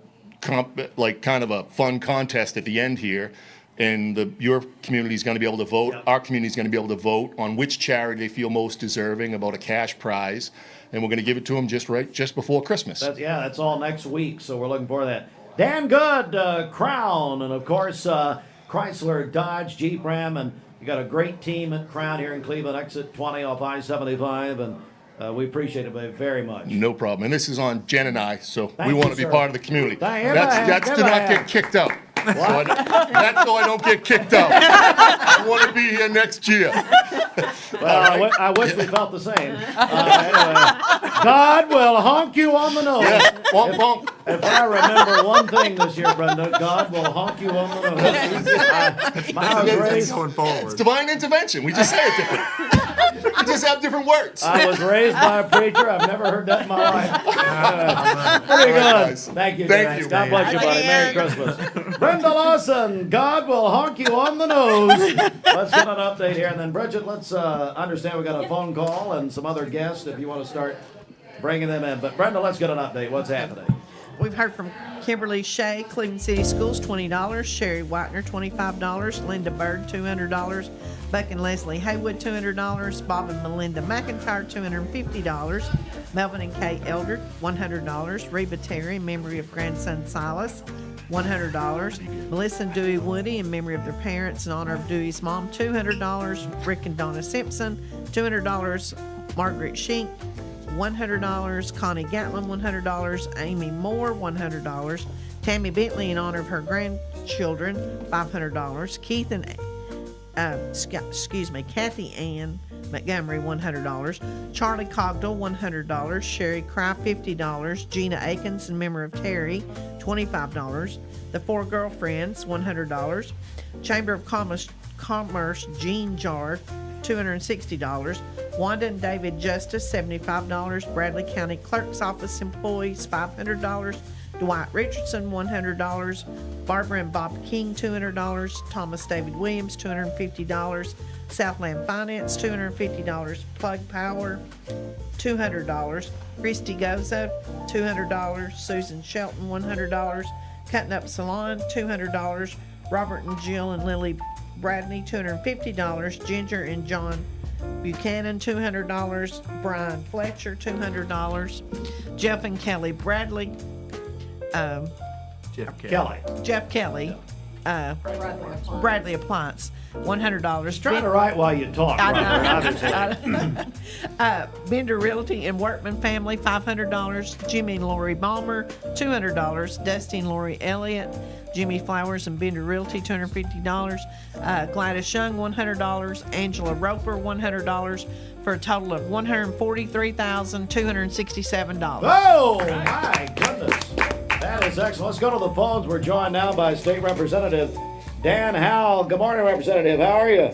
kind of a fun contest at the end here, and your community is going to be able to vote. Our community is going to be able to vote on which charity they feel most deserving about a cash prize, and we're going to give it to them just before Christmas. That's all next week, so we're looking forward to that. Dan Good, Crown, and of course Chrysler, Dodge, Jeep, Ram, and you got a great team at Crown here in Cleveland, exit 20 off I-75, and we appreciate it very much. No problem. And this is on Jen and I, so Thank we want you, to be sir. part of the community. That's to not get kicked out. That's so I don't get kicked out. I want to be here next year. Well, I wish we felt the same. Anyway, God will honk you on the nose. Yeah. Bonk, bonk. If I remember one thing this year, Brenda, God will honk you on the nose. I was raised going forward. It's divine intervention. We just say it different. We just have different words. I was raised by a preacher. I've never heard that in my life. Very good. Guys. Thank you, Thank Dan. you. God bless you, buddy. Merry Christmas. Brenda Lawson, God will honk you on the nose. Let's get an update here. And then, Bridget, let's understand we got a phone call and some other guests if you want to start bringing them in. But, Brenda, let's get an update. What's happening? We've heard from Kimberly Shea, Cleveland City Schools, $20. Sherry Whitener, $25. Linda Bird, $200. Buck and Leslie Haywood, $200. Bob and Melinda McIntyre, $250. Melvin and Kay Elder, $100. Reba Terry, in memory of grandson Silas, $100. Melissa and Dewey Woody, in memory of their parents, in honor of Dewey's mom, $200. Rick and Donna Simpson, $200. Margaret Shink, $100. Connie Gatlin, $100. Amy Moore, $100. Tammy Bentley, in honor of her grandchildren, $500. Keith and Kathy Ann Montgomery, $100. Charlie Cogdell, $100. Sherry Cry, $50. Gina Akins, in memory of Terry, $25. The Four Girlfriends, $100. Chamber of Commerce Jean Jar, $260. Wanda and David Justice, $75. Bradley County Clerk's Office employees, $500. Dwight Richardson, $100. Barbara and Bob King, $200. Thomas David Williams, $250. Southland Finance, $250. Plug Power, $200. Christy Goza, $200. Susan Shelton, $100. Cutting Up Salon, $200. Robert and Jill and Lily Bradney, $250. Ginger and John Buchanan, $200. Brian Fletcher, $200. Jeff and Kelly Bradley, Jeff Kelly, Bradley Appliance, $100. Trying to write while you talk. Bender Realty and Workman Family, $500. Jimmy and Lori Balmer, $200. Dusty and Lori Elliott, Jimmy Flowers and Bender Realty, $250. Gladys Young, $100. Angela Roper, $100, for a total of $143,267. Oh, my goodness. That is excellent. Let's go to the phones. We're joined now by State Representative Dan Howell. Good morning, Representative. How are you?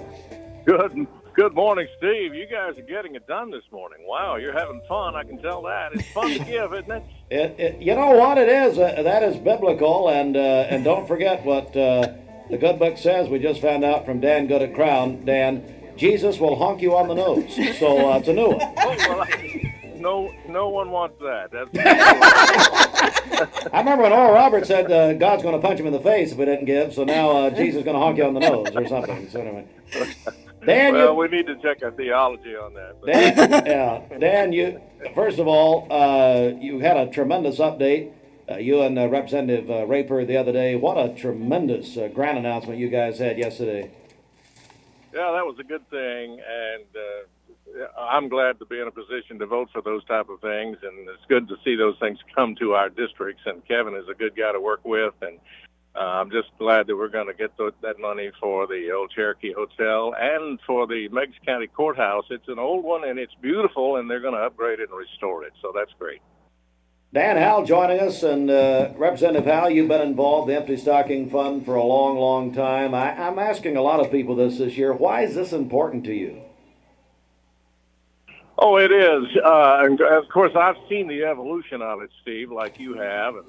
Good morning, Steve. You guys are getting it done this morning. Wow, you're having fun. I can tell that. It's fun to give, isn't it? You know what it is? That is biblical, and don't forget what the good book says. We just found out from Dan Good at Crown. Dan, Jesus will honk you on the nose. So it's a new one. Oh, well, no one wants that. I remember when Oral Roberts said God's going to punch him in the face if we didn't give, so now Jesus is going to honk you on the nose or something. So anyway. Dan, we need to check our theology on that. Dan, you first of all, you had a tremendous update. You and Representative Raper the other day. What a tremendous grant announcement you guys had yesterday. Yeah, that was a good thing, and I'm glad to be in a position to vote for those type of things, and it's good to see those things come to our districts. And Kevin is a good guy to work with, and I'm just glad that we're going to get that money for the old Cherokee Hotel and for the Meigs County Courthouse. It's an old one, and it's beautiful, and they're going to upgrade it and restore it, so that's great. Dan Howell joining us, and Representative Howell, you've been involved in the Empty Stocking Fund for a long, long time. I'm asking a lot of people this year. Why is this important to you? Oh, it is. And of course, I've seen the evolution of it, Steve, like you have. And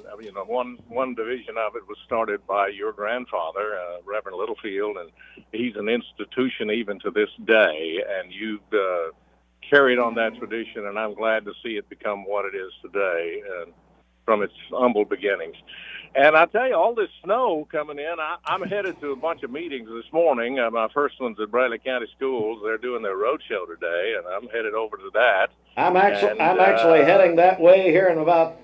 one division of it was started by your grandfather, Reverend Littlefield, and he's an institution even to this day. And you've carried on that tradition, and I'm glad to see it become what it is today, from its humble beginnings. And I tell you, all this snow coming in, I'm headed to a bunch of meetings this morning. My first one's at Bradley County Schools. They're doing their road show today, and I'm headed over to that. I'm actually heading that way here in about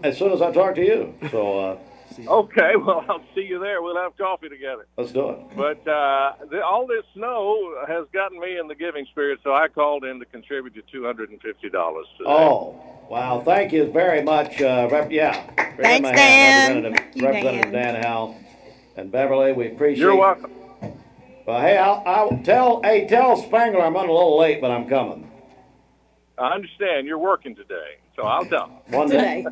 as soon as I talk to you. So. Okay, well, I'll see you there. We'll have coffee together. Let's do it. But all this snow has gotten me in the giving spirit, so I called in to contribute to $250 today. Oh, wow. Thank you very much. Thanks, Dan. Representative Dan Howell. And Beverly, we appreciate You're welcome. Well, hey, I'll tell Spangler I'm running a little late, but I'm coming. I understand. You're working today, so I'll tell him. One day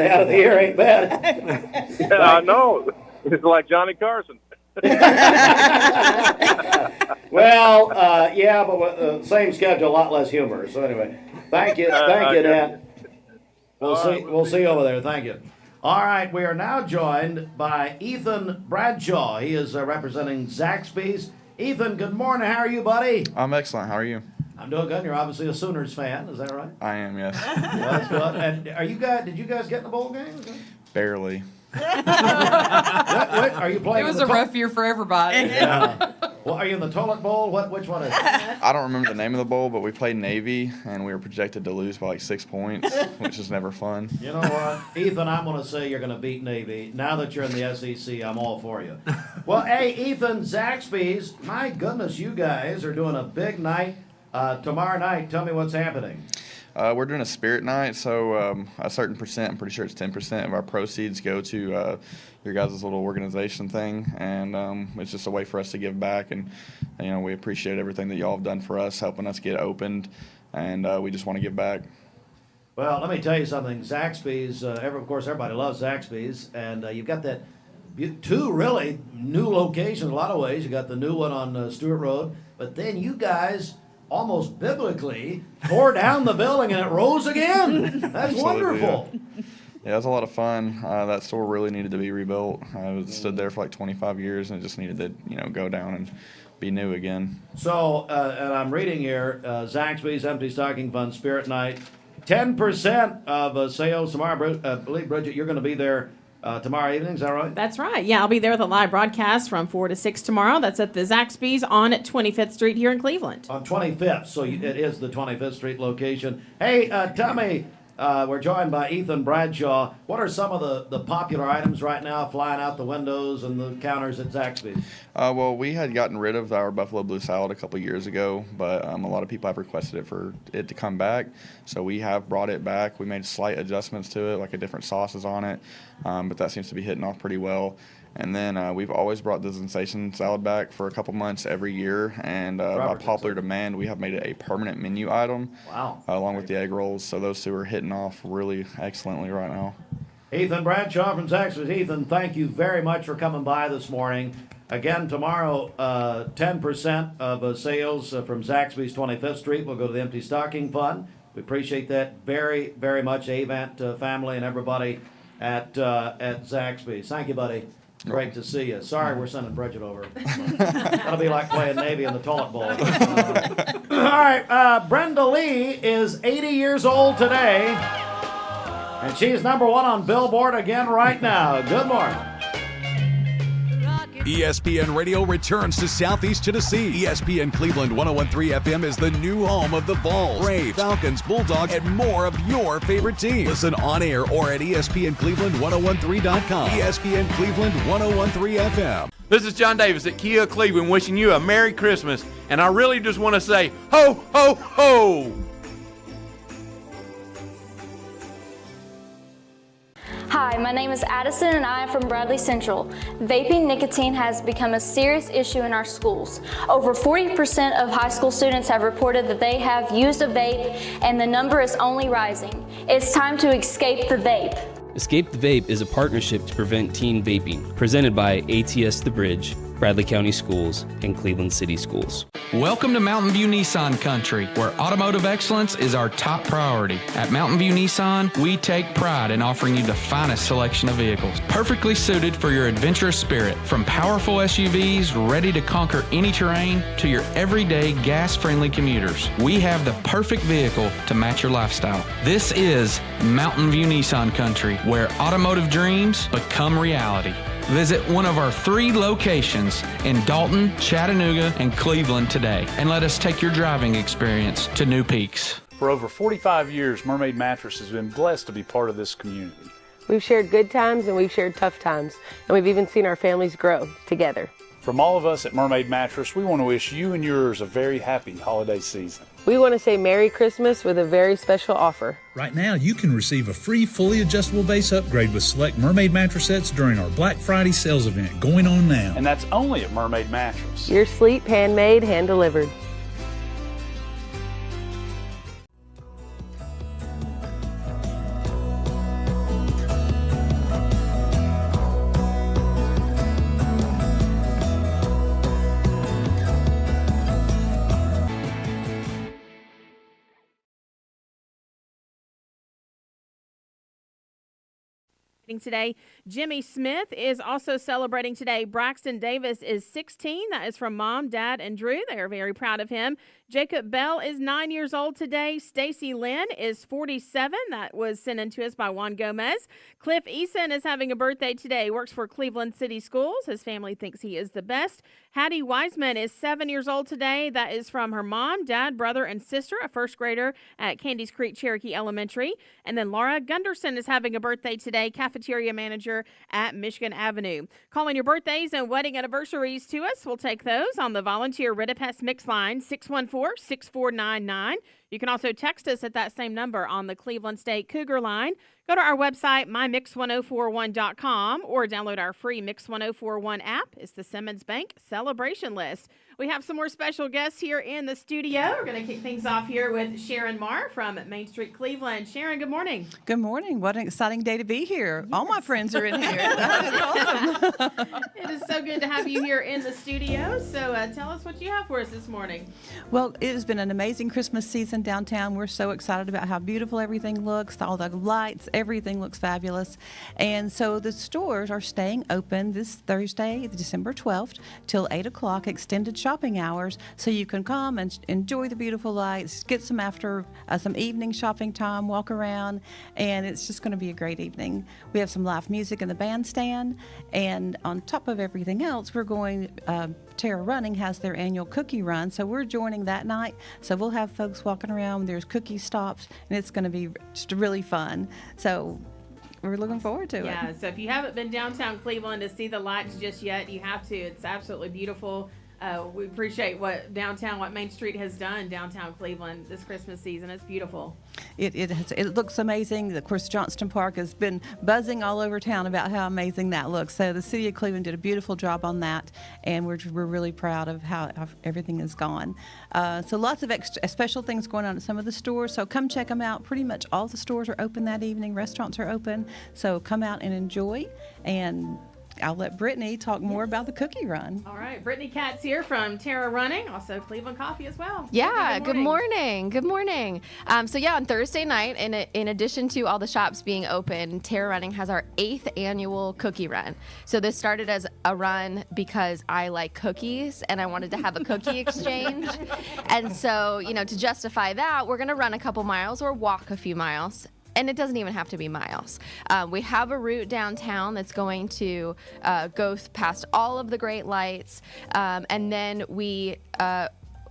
out of the year ain't bad. Yeah, I know. It's like Johnny Carson. Well, yeah, but with same schedule, a lot less humor. So anyway, thank you, Dan. We'll see you over there. Thank you. All right, we are now joined by Ethan Bradshaw. He is representing Zaxby's. Ethan, good morning. How are you, buddy? I'm excellent. How are you? I'm doing good. You're obviously a Sooners fan. Is that right? I am, yes. Well, that's good. And did you guys get in the bowl game? Barely. What, are you playing? It was a rough year for everybody. Yeah. Well, are you in the toilet bowl? Which one is it? I don't remember the name of the bowl, but we played Navy, and we were projected to lose by like 6 points, which is never fun. You know what, Ethan, I'm going to say you're going to beat Navy. Now that you're in the SEC, I'm all for you. Well, hey, Ethan, Zaxby's, my goodness, you guys are doing a big night tomorrow night. Tell me what's happening. We're doing a spirit night, so a certain percent, I'm pretty sure it's 10% of our proceeds go to your guys' little organization thing, and it's just a way for us to give back, and we appreciate everything that y'all have done for us, helping us get opened, and we just want to give back. Well, let me tell you something. Zaxby's, of course, everybody loves Zaxby's, and you've got that two really new locations in a lot of ways. You got the new one on Stewart Road, but then you guys almost biblically tore down the building and it rose again. That's wonderful. Yeah, it was a lot of fun. That store really needed to be rebuilt. I stood there for like 25 years, and it just needed to, go down and be new again. So, and I'm reading here, Zaxby's Empty Stocking Fund Spirit Night, 10% of sales tomorrow. I believe, Bridget, you're going to be there tomorrow evening. Is that right? That's right. Yeah, I'll be there with a live broadcast from 4 to 6 tomorrow. That's at the Zaxby's on 25th Street here in Cleveland. On 25th, so it is the 25th Street location. Hey, tell me, we're joined by Ethan Bradshaw. What are some of the popular items right now flying out the windows and the counters at Zaxby's? Well, we had gotten rid of our Buffalo Blue Salad a couple years ago, but a lot of people have requested for it to come back. So we have brought it back. We made slight adjustments to it, like a different sauces on it, but that seems to be hitting off pretty well. And then we've always brought the Sensation Salad back for a couple months every year, and by popular demand, we have made it a permanent menu item. Wow. Along with the egg rolls, so those two are hitting off really excellently right now. Ethan Bradshaw from Zaxby's. Ethan, thank you very much for coming by this morning. Again, tomorrow, 10% of sales from Zaxby's 25th Street will go to the Empty Stocking Fund. We appreciate that very, very much, Avant family and everybody at Zaxby's. Thank you, buddy. Great to see you. Sorry we're sending Bridget over. That'll be like playing Navy in the toilet bowl. All right, Brenda Lee is 80 years old today, and she's #1 on Billboard again right now. Good morning. ESPN Radio returns to Southeast Tennessee. ESPN Cleveland 101.3 FM is the new home of the Vols, Braves, Falcons, Bulldogs, and more of your favorite teams. Listen on air or at ESPNCleveland1013.com. ESPN Cleveland 101.3 FM. This is John Davis at Kia Cleveland wishing you a Merry Christmas. And I really just want to say, ho, ho, ho! Hi, my name is Addison and I am from Bradley Central. Vaping nicotine has become a serious issue in our schools. Over 40% of high school students have reported that they have used a vape, and the number is only rising. It's time to escape the vape. Escape the Vape is a partnership to prevent teen vaping, presented by ATS The Bridge, Bradley County Schools, and Cleveland City Schools. Welcome to Mountain View Nissan Country, where automotive excellence is our top priority. At Mountain View Nissan, we take pride in offering you the finest selection of vehicles, perfectly suited for your adventurous spirit. From powerful SUVs ready to conquer any terrain to your everyday gas-friendly commuters, we have the perfect vehicle to match your lifestyle. This is Mountain View Nissan Country, where automotive dreams become reality. Visit one of our 3 locations in Dalton, Chattanooga, and Cleveland today, and let us take your driving experience to new peaks. For over 45 years, Mermaid Mattress has been blessed to be part of this community. We've shared good times and we've shared tough times, and we've even seen our families grow together. From all of us at Mermaid Mattress, we want to wish you and yours a very happy holiday season. We want to say Merry Christmas with a very special offer. Right now, you can receive a free fully adjustable base upgrade with select Mermaid mattress sets during our Black Friday sales event going on now. And that's only at Mermaid Mattress. Your sleep handmade, hand delivered. Today, Jimmy Smith is also celebrating today. Braxton Davis is 16. That is from Mom, Dad, and Drew. They are very proud of him. Jacob Bell is 9 years old today. Stacy Lynn is 47. That was sent in to us by Juan Gomez. Cliff Eason is having a birthday today. Works for Cleveland City Schools. His family thinks he is the best. Hattie Wiseman is 7 years old today. That is from her mom, dad, brother, and sister, a first grader at Candies Creek Cherokee Elementary. And then Laura Gunderson is having a birthday today. Cafeteria Cafeteria Manager at Michigan Avenue. Calling your birthdays and wedding anniversaries to us. We'll take those on the volunteer Ritapest Mix line, 614-6499. You can also text us at that same number on the Cleveland State Cougar line. Go to our website, mymix1041.com, or download our free Mix 1041 app. It's the Simmons Bank Celebration List. We have some more special guests here in the studio. We're going to kick things off here with Sharon Marr from Main Street Cleveland. Sharon, good morning. Good morning. What an exciting day to be here. All my friends are in here. That is awesome. It is so good to have you here in the studio. So tell us what you have for us this morning. Well, it has been an amazing Christmas season downtown. We're so excited about how beautiful everything looks, all the lights, everything looks fabulous. And so the stores are staying open this Thursday, December 12th, till 8 o'clock, extended shopping hours, so you can come and enjoy the beautiful lights, get some some evening shopping time, walk around, and it's just going to be a great evening. We have some live music in the bandstand, and on top of everything else, we're going, Terra Running has their annual cookie run, so we're joining that night. So we'll have folks walking around, there's cookie stops, and it's going to be just really fun. So we're looking forward to it. Yeah, so if you haven't been downtown Cleveland to see the lights just yet, you have to. It's absolutely beautiful. We appreciate what Main Street has done downtown Cleveland this Christmas season. It's beautiful. It looks amazing. Of course, Johnston Park has been buzzing all over town about how amazing that looks. So the city of Cleveland did a beautiful job on that, and we're really proud of how everything has gone. So lots of special things going on at some of the stores. So come check them out. Pretty much all the stores are open that evening. Restaurants are open. So come out and enjoy. And I'll let Brittany talk more about the cookie run. All right, Brittany Katz here from Terra Running, also Cleveland Coffee as well. Yeah, good morning. Good morning. So on Thursday night, in addition to all the shops being open, Terra Running has our 8th annual cookie run. So this started as a run because I like cookies and I wanted to have a cookie exchange. And so, to justify that, we're going to run a couple miles or walk a few miles. And it doesn't even have to be miles. We have a route downtown that's going to go past all of the great lights. And then we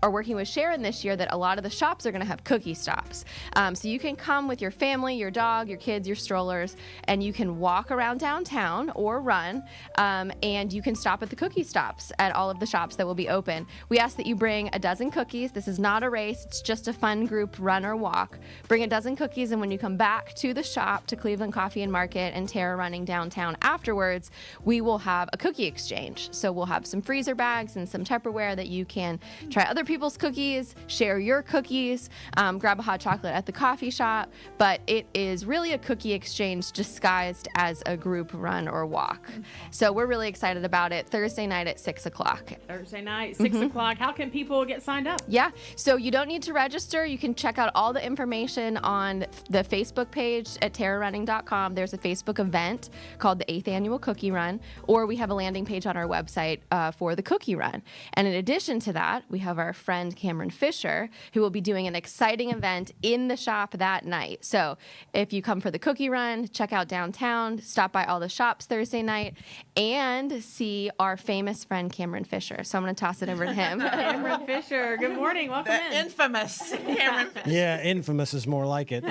are working with Sharon this year that a lot of the shops are going to have cookie stops. So you can come with your family, your dog, your kids, your strollers, and you can walk around downtown or run, and you can stop at the cookie stops at all of the shops that will be open. We ask that you bring a dozen cookies. This is not a race. It's just a fun group run or walk. Bring a dozen cookies, and when you come back to the shop, to Cleveland Coffee and Market and Terra Running downtown afterwards, we will have a cookie exchange. So we'll have some freezer bags and some Tupperware that you can try other people's cookies, share your cookies, grab a hot chocolate at the coffee shop, but it is really a cookie exchange disguised as a group run or walk. So we're really excited about it. Thursday night at 6 o'clock. Thursday night, 6 o'clock. How can people get signed up? Yeah, so you don't need to register. You can check out all the information on the Facebook page at terrarunning.com. There's a Facebook event called the 8th Annual Cookie Run, or we have a landing page on our website for the Cookie Run. And in addition to that, we have our friend Cameron Fisher, who will be doing an exciting event in the shop that night. So if you come for the Cookie Run, check out downtown, stop by all the shops Thursday night, and see our famous friend Cameron Fisher. So I'm going to toss it over to him. Cameron Fisher, good morning. Welcome in. Infamous Cameron Fisher. Yeah, infamous is more like it.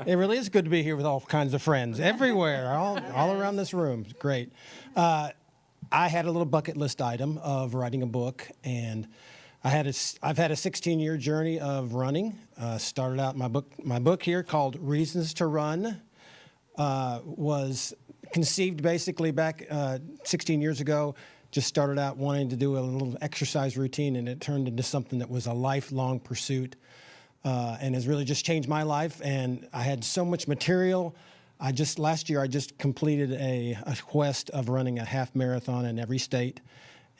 It really is good to be here with all kinds of friends everywhere, all around this room. It's great. I had a little bucket list item of writing a book, and I've had a 16-year journey of running. Started out my book here called Reasons to Run was conceived basically back 16 years ago. Just started out wanting to do a little exercise routine, and it turned into something that was a lifelong pursuit, and has really just changed my life. And I had so much material. Last year I just completed a quest of running a half marathon in every state.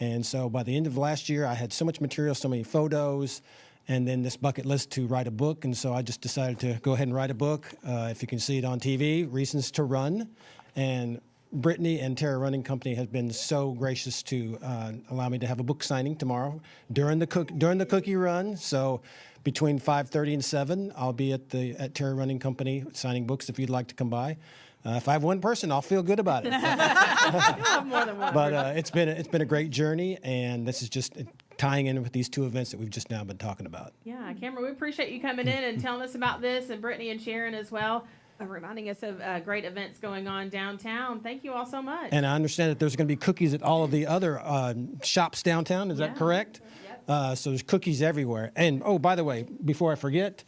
And so by the end of last year, I had so much material, so many photos, and then this bucket list to write a book. And so I just decided to go ahead and write a book. If you can see it on TV, Reasons to Run. And Brittany and Terra Running Company has been so gracious to allow me to have a book signing tomorrow during the cookie run. So between 5:30 and 7, I'll be at Terra Running Company signing books if you'd like to come by. If I have one person, I'll feel good about it. You'll have more than one. But it's been a great journey, and this is just tying in with these two events that we've just now been talking about. Yeah, Cameron, we appreciate you coming in and telling us about this, and Brittany and Sharon as well. Reminding us of great events going on downtown. Thank you all so much. And I understand that there's going to be cookies at all of the other shops downtown. Is that correct? Yep. So there's cookies everywhere. And, oh, by the way, before I forget,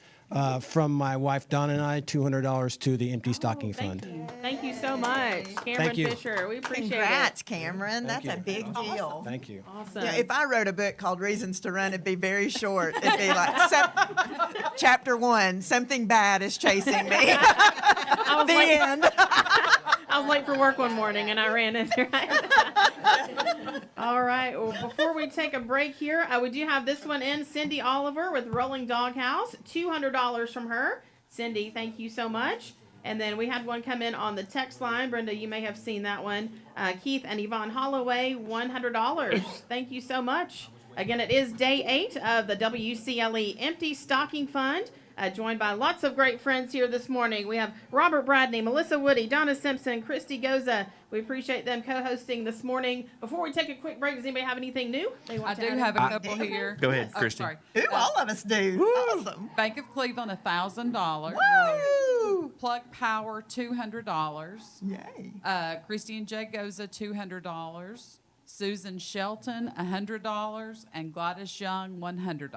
from my wife, Dawn, and I, $200 to the Empty Stocking Fund. Thank you so much, Cameron Thank you. Fisher. We appreciate Congrats, it. Cameron. Thank That's you. a big deal. Thank you. Awesome. Yeah, if I wrote a book called Reasons to Run, it'd be very short. It'd be like chapter 1, something bad is chasing me. The end. I was late for work one morning and I ran in there. All right. Well, before we take a break here, we do have this one in. Cindy Oliver with Rolling Doghouse, $200 from her. Cindy, thank you so much. And then we had one come in on the text line. Brenda, you may have seen that one. Keith and Yvonne Holloway, $100. Thank you so much. Again, it is day 8 of the WCLE Empty Stocking Fund. Joined by lots of great friends here this morning. We have Robert Bradney, Melissa Woody, Donna Simpson, Christy Goza. We appreciate them co-hosting this morning. Before we take a quick break, does anybody have anything new they want I to do add? have a couple here. Go ahead, Christy. Sorry. Ooh, all of us do. Awesome. Bank of Cleveland, $1,000. Woo! Plug Power, $200. Yay. Christy and Jay Goza, $200. Susan Shelton, $100, and Gladys Young, $100.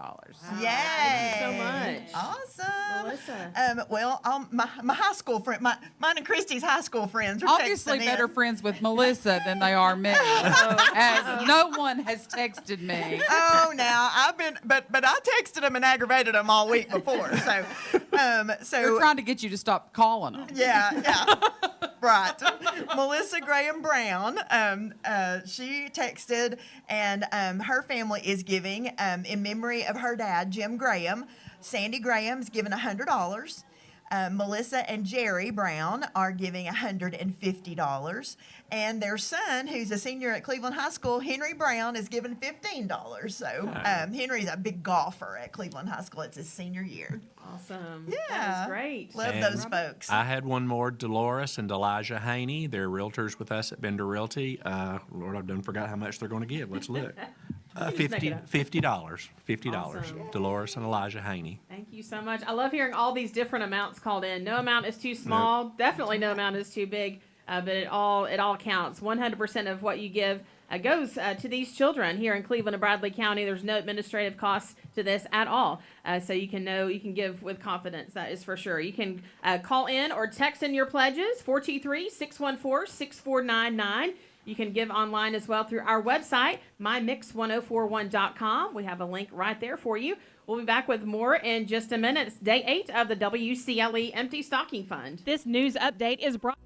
Yay! Thank you so much. Awesome. Melissa. Well, my high school friend, mine and Christy's high school friends are Obviously texting better in. friends with Melissa than they are me, as no one has texted me. Oh, now I've been, but I texted them and aggravated them all week before. So They're trying to get you to stop calling them. Yeah. Right. Melissa Graham Brown, she texted, and her family is giving in memory of her dad, Jim Graham. Sandy Graham's given $100. Melissa and Jerry Brown are giving $150. And their son, who's a senior at Cleveland High School, Henry Brown, is given $15. So Henry's a big golfer at Cleveland High School. It's his senior year. Awesome. Yeah. That is great. Love And those folks. I had one more, Dolores and Elijah Haney. They're realtors with us at Bender Realty. Lord, I've done forgot how much they're going to give. Let's look. $50. $50. Awesome. Dolores and Elijah Haney. Thank you so much. I love hearing all these different amounts called in. No amount is too small. Nope. Definitely no amount is too big. But it all counts. 100% of what you give goes to these children here in Cleveland and Bradley County. There's no administrative costs to this at all. So you can give with confidence. That is for sure. You can call in or text in your pledges, 423-614-6499. You can give online as well through our website, mymix1041.com. We have a link right there for you. We'll be back with more in just a minute. It's day 8 of the WCLE Empty Stocking Fund. This news update is brought.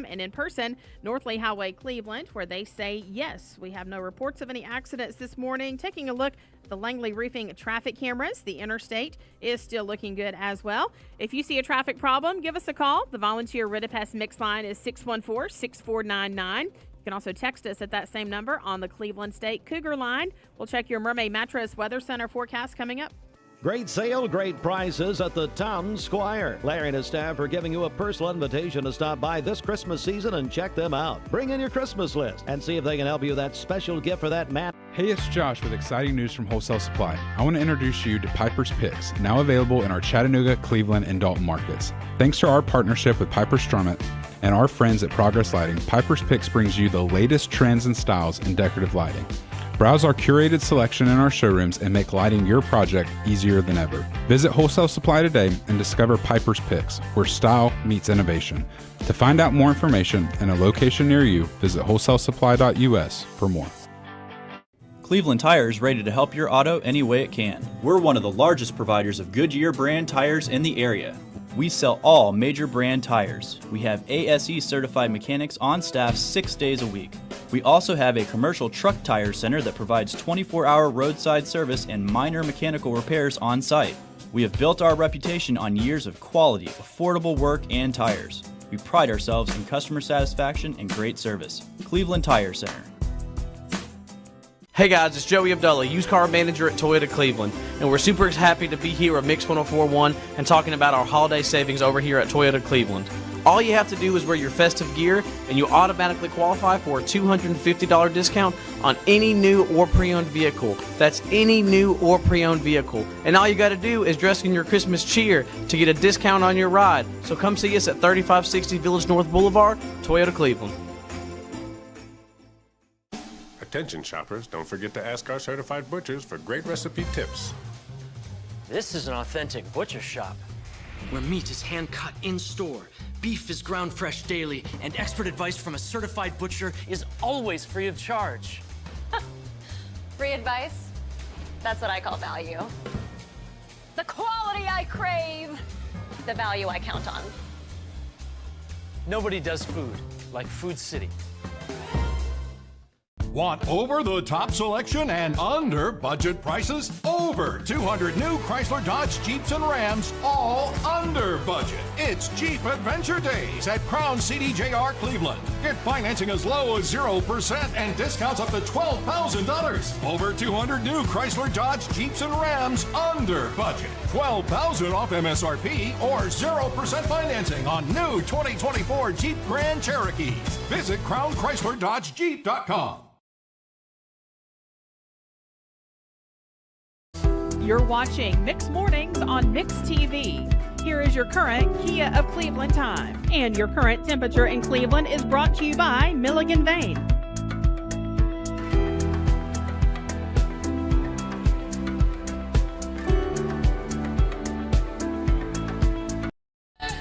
And in person, North Lee Highway, Cleveland, where they say yes. We have no reports of any accidents this morning. Taking a look at the Langley Roofing traffic cameras, the interstate is still looking good as well. If you see a traffic problem, give us a call. The volunteer Ridipest Mix line is 614-6499. You can also text us at that same number on the Cleveland State Cougar line. We'll check your Mermaid Mattress Weather Center forecast coming up. Great sale, great prices at the Town Squire. Larry and his staff are giving you a personal invitation to stop by this Christmas season and check them out. Bring in your Christmas list and see if they can help you with that special gift for that man. Hey, it's Josh with exciting news from Wholesale Supply. I want to introduce you to Piper's Picks, now available in our Chattanooga, Cleveland, and Dalton markets. Thanks to our partnership with Piper Strummett and our friends at Progress Lighting, Piper's Picks brings you the latest trends and styles in decorative lighting. Browse our curated selection in our showrooms and make lighting your project easier than ever. Visit Wholesale Supply today and discover Piper's Picks, where style meets innovation. To find out more information and a location near you, visit wholesalesupply.us for more. Cleveland Tire is ready to help your auto any way it can. We're one of the largest providers of Goodyear brand tires in the area. We sell all major brand tires. We have ASE certified mechanics on staff 6 days a week. We also have a commercial truck tire center that provides 24-hour roadside service and minor mechanical repairs on site. We have built our reputation on years of quality, affordable work, and tires. We pride ourselves in customer satisfaction and great service. Cleveland Tire Center. Hey guys, it's Joey Abdullah, used car manager at Toyota Cleveland, and we're super happy to be here at Mix 104.1 and talking about our holiday savings over here at Toyota Cleveland. All you have to do is wear your festive gear, and you automatically qualify for a $250 discount on any new or pre-owned vehicle. That's any new or pre-owned vehicle. And all you got to do is dress in your Christmas cheer to get a discount on your ride. So come see us at 3560 Village North Boulevard, Toyota Cleveland. Attention shoppers, don't forget to ask our certified butchers for great recipe tips. This is an authentic butcher shop, where meat is hand-cut in-store, beef is ground fresh daily, and expert advice from a certified butcher is always free of charge. Free advice? That's what I call value. The quality I crave, the value I count on. Nobody does food like Food City. Want over-the-top selection and under-budget prices? Over 200 new Chrysler, Dodge, Jeeps, and Rams, all under budget. It's Jeep Adventure Days at Crown CDJR Cleveland. Get financing as low as 0% and discounts up to $12,000. Over 200 new Chrysler, Dodge, Jeeps, and Rams under budget. $12,000 off MSRP or 0% financing on new 2024 Jeep Grand Cherokees. Visit CrownChryslerDodgeJeep.com. You're watching Mix Mornings on Mix TV. Here is your current Kia of Cleveland time. And your current temperature in Cleveland is brought to you by Milligan Vane.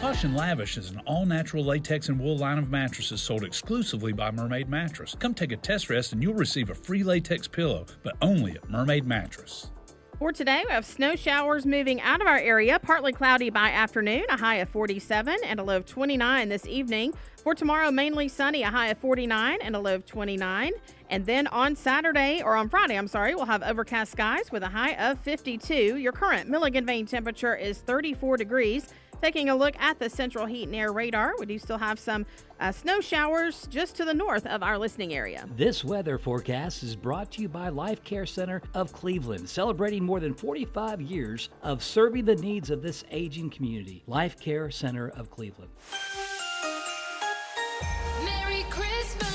Hush and Lavish is an all-natural latex and wool line of mattresses sold exclusively by Mermaid Mattress. Come take a test rest and you'll receive a free latex pillow, but only at Mermaid Mattress. For today, we have snow showers moving out of our area, partly cloudy by afternoon, a high of 47 and a low of 29 this evening. For tomorrow, mainly sunny, a high of 49 and a low of 29. And then on Friday, we'll have overcast skies with a high of 52. Your current Milligan Vane temperature is 34 degrees. Taking a look at the central heat and air radar, we do still have some snow showers just to the north of our listening area. This weather forecast is brought to you by Life Care Center of Cleveland, celebrating more than 45 years of serving the needs of this aging community. Life Care Center of Cleveland. Merry Christmas.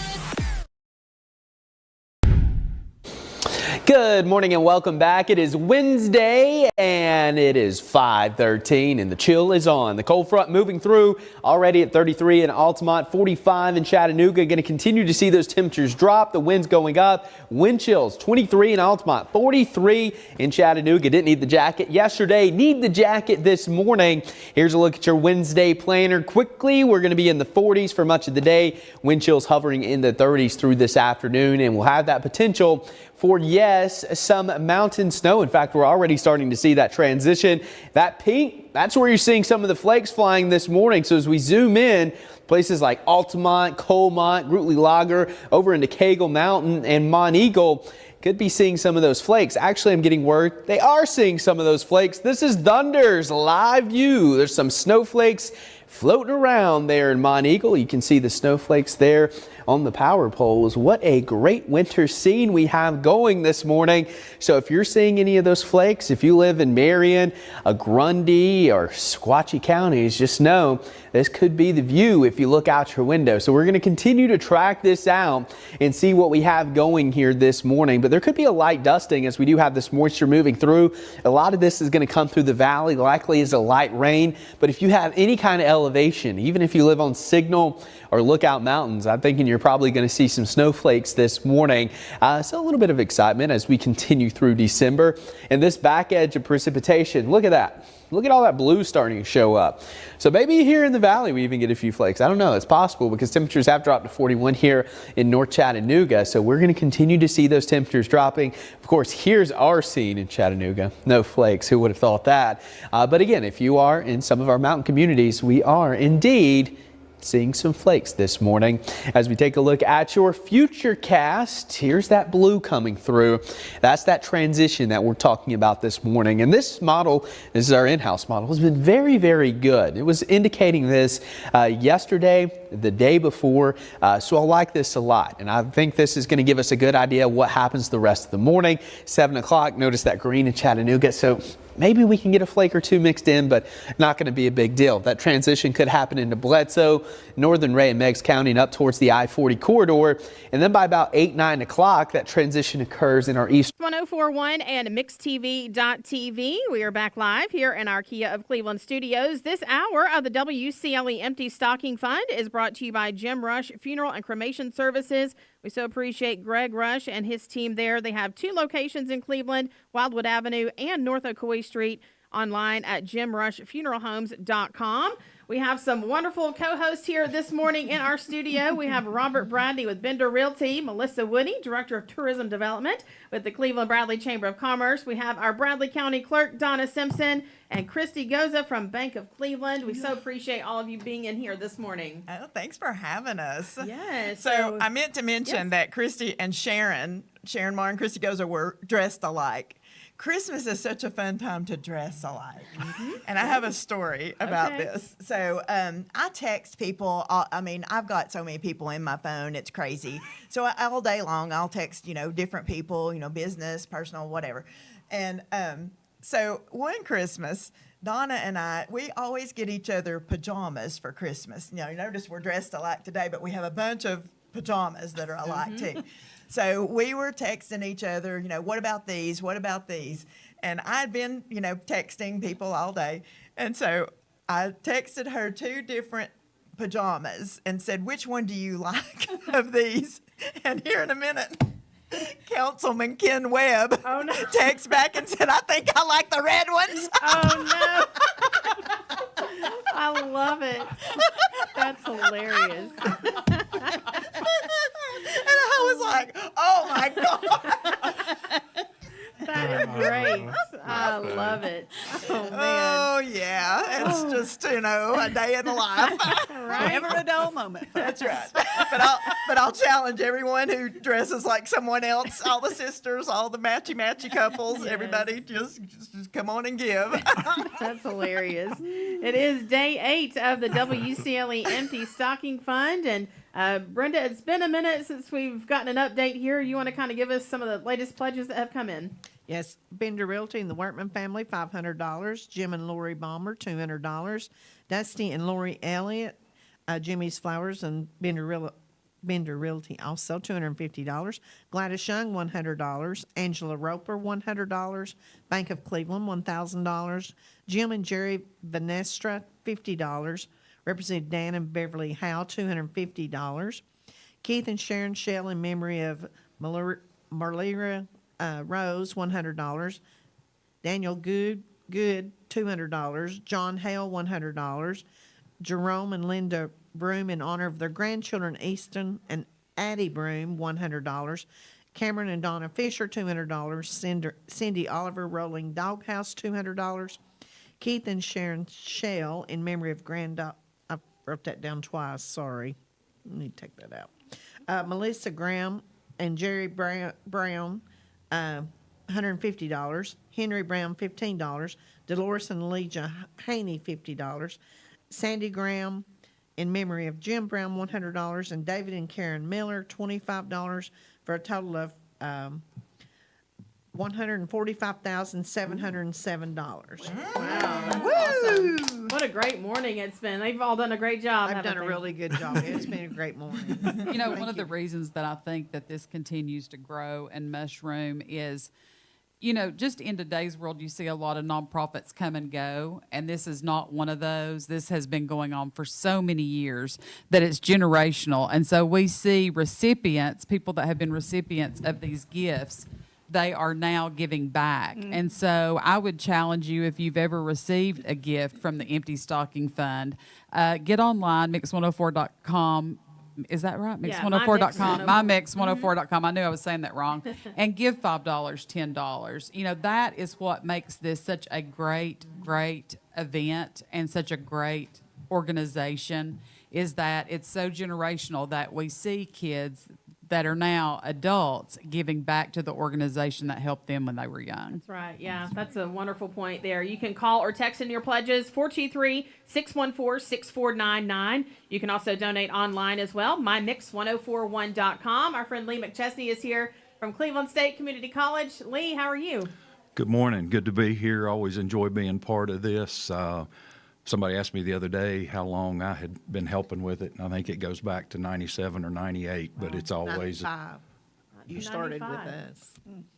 Good morning and welcome back. It is Wednesday and it is 5:13 and the chill is on. The cold front moving through already at 33 in Altamont, 45 in Chattanooga. Going to continue to see those temperatures drop. The winds going up. Wind chills 23 in Altamont, 43 in Chattanooga. Didn't need the jacket yesterday. Need the jacket this morning. Here's a look at your Wednesday planner. Quickly, we're going to be in the 40s for much of the day. Wind chills hovering in the 30s through this afternoon, and we'll have that potential for, yes, some mountain snow. In fact, we're already starting to see that transition. That pink, that's where you're seeing some of the flakes flying this morning. So as we zoom in, places like Altamont, Colmont, Grootley Lager, over into Cagle Mountain and Mont Eagle, could be seeing some of those flakes. Actually, I'm getting word they are seeing some of those flakes. This is Thunder's live view. There's some snowflakes floating around there in Mont Eagle. You can see the snowflakes there on the power poles. What a great winter scene we have going this morning. So if you're seeing any of those flakes, if you live in Marion, Grundy, or Sequatchie counties, just know this could be the view if you look out your window. So we're going to continue to track this out and see what we have going here this morning. But there could be a light dusting as we do have this moisture moving through. A lot of this is going to come through the valley, likely as a light rain. But if you have any kind of elevation, even if you live on Signal or Lookout Mountains, I'm thinking you're probably going to see some snowflakes this morning. So a little bit of excitement as we continue through December. And this back edge of precipitation, look at that. Look at all that blue starting to show up. So maybe here in the valley we even get a few flakes. I don't know. It's possible because temperatures have dropped to 41 here in North Chattanooga. So we're going to continue to see those temperatures dropping. Of course, here's our scene in Chattanooga. No flakes. Who would have thought that? But again, if you are in some of our mountain communities, we are indeed seeing some flakes this morning. As we take a look at your future cast, here's that blue coming through. That's that transition that we're talking about this morning. And this model, this is our in-house model, has been very, very good. It was indicating this yesterday, the day before, so I like this a lot. And I think this is going to give us a good idea of what happens the rest of the morning. 7 o'clock, notice that green in Chattanooga, so maybe we can get a flake or two mixed in, but not going to be a big deal. That transition could happen into Bledsoe, northern Ray and Meigs County, and up towards the I-40 corridor. And then by about 8, 9 o'clock, that transition occurs in our east. 1041 and mixtv.tv. We are back live here in our Kia of Cleveland studios. This hour of the WCLE Empty Stocking Fund is brought to you by Jim Rush Funeral and Cremation Services. We so appreciate Greg Rush and his team there. They have 2 locations in Cleveland, Wildwood Avenue and North Ocoee Street, online at jimrushfuneralhomes.com. We have some wonderful co-hosts here this morning in our studio. We have Robert Bradley with Bender Realty, Melissa Woody, Director of Tourism Development with the Cleveland Bradley Chamber of Commerce. We have our Bradley County Clerk, Donna Simpson, and Christy Goza from Bank of Cleveland. We so appreciate all of you being in here this morning. Oh, thanks for having us. Yes. So I meant to mention that Christy and Sharon Moore and Christy Goza were dressed alike. Christmas is such a fun time to dress alike. And I have a story about this. So I text people. I've got so many people in my phone. It's crazy. So all day long, I'll text, different people, business, personal, whatever. And so one Christmas, Donna and I, we always get each other pajamas for Christmas. Notice we're dressed alike today, but we have a bunch of pajamas that are alike too. So we were texting each other, what about these? What about these? And I'd been, texting people all day. And so I texted her 2 different pajamas and said, which one do you like of these? And here in a minute, Councilman Ken Webb texts back and said, I think I like the red ones. Oh, no. I love it. That's hilarious. And I was like, oh, my God. That is great. I love it. Oh, man. Oh, yeah. It's just, a day in the life. Right. Never a dull moment. That's right. But I'll challenge everyone who dresses like someone else, all the sisters, all the matchy couples, everybody just come on and give. That's hilarious. It is day 8 of the WCLE Empty Stocking Fund. And Brenda, it's been a minute since we've gotten an update here. You want to kind of give us some of the latest pledges that have come in? Yes, Bender Realty and the Workman family, $500. Jim and Lori Balmer, $200. Dusty and Lori Elliott, Jimmy's Flowers and Bender Realty, also $250. Gladys Young, $100. Angela Roper, $100. Bank of Cleveland, $1,000. Jim and Jerry Vanestra, $50. Representative Dan and Beverly Howe, $250. Keith and Sharon Shell in memory of Marlera Rose, $100. Daniel Good, $200. John Hale, $100. Jerome and Linda Broom in honor of their grandchildren, Easton and Addie Broom, $100. Cameron and Donna Fisher, $200. Cindy Oliver Rolling Doghouse, $200. Keith and Sharon Shell in memory of I wrote that down twice, sorry. I need to take that out. Melissa Graham and Jerry Brown, $150. Henry Brown, $15. Dolores and Elijah Haney, $50. Sandy Graham in memory of Jim Brown, $100. And David and Karen Miller, $25, for a total of $145,707. Wow, that's awesome. What a great morning it's been. They've all done a great job. I've done a really good job. It's been a great morning. One of the reasons that I think that this continues to grow and mushroom is, just in today's world, you see a lot of nonprofits come and go, and this is not one of those. This has been going on for so many years that it's generational. And so we see recipients, people that have been recipients of these gifts, they are now giving back. And so I would challenge you, if you've ever received a gift from the Empty Stocking Fund, get online, mix104.com. Is that right? Mix104.com. MyMix104.com. I knew I was saying that wrong. And give $5, $10. That is what makes this such a great, great event and such a great organization, is that it's so generational that we see kids that are now adults giving back to the organization that helped them when they were young. That's right. Yeah, that's a wonderful point there. You can call or text in your pledges, 423-614-6499. You can also donate online as well, mymix1041.com. Our friend Lee McChesney is here from Cleveland State Community College. Lee, how are you? Good morning. Good to be here. Always enjoy being part of this. Somebody asked me the other day how long I had been helping with it, and I think it goes back to 97 or 98, but it's always... 95. You started with us.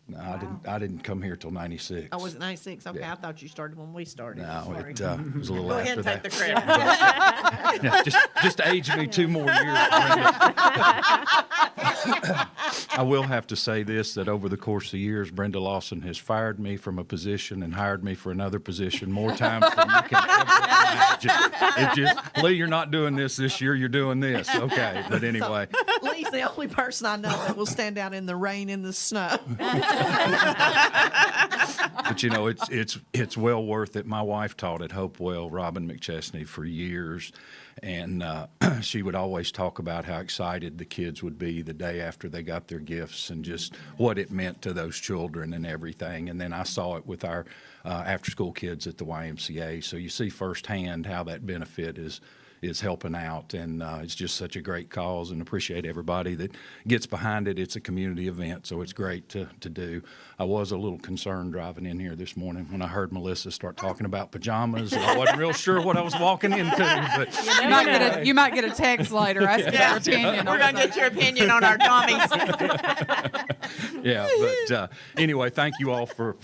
No, I didn't come here till 96. Oh, was it 96? Okay, Yeah. I thought you started when we started. No, Sorry. it was a little Go after ahead and that. take the credit. Yeah, just age me 2 more years, Brenda. I will have to say this, that over the course of the years, Brenda Lawson has fired me from a position and hired me for another position more times than you can ever imagine. It just, Lee, you're not doing this year, you're doing this. Okay, but anyway. Lee's the only person I know that will stand out in the rain and the snow. But you know, it's well worth it. My wife taught at Hopewell, Robin McChesney, for years, and she would always talk about how excited the kids would be the day after they got their gifts and just what it meant to those children and everything. And then I saw it with our after-school kids at the YMCA, so you see firsthand how that benefit is helping out, and it's just such a great cause, and appreciate everybody that gets behind it. It's a community event, so it's great to do. I was a little concerned driving in here this morning when I heard Melissa start talking about pajamas. I wasn't real sure what I was walking into, but You might get a text later asking your opinion. We're going to get your opinion on our dummies. Yeah, but anyway, thank you all for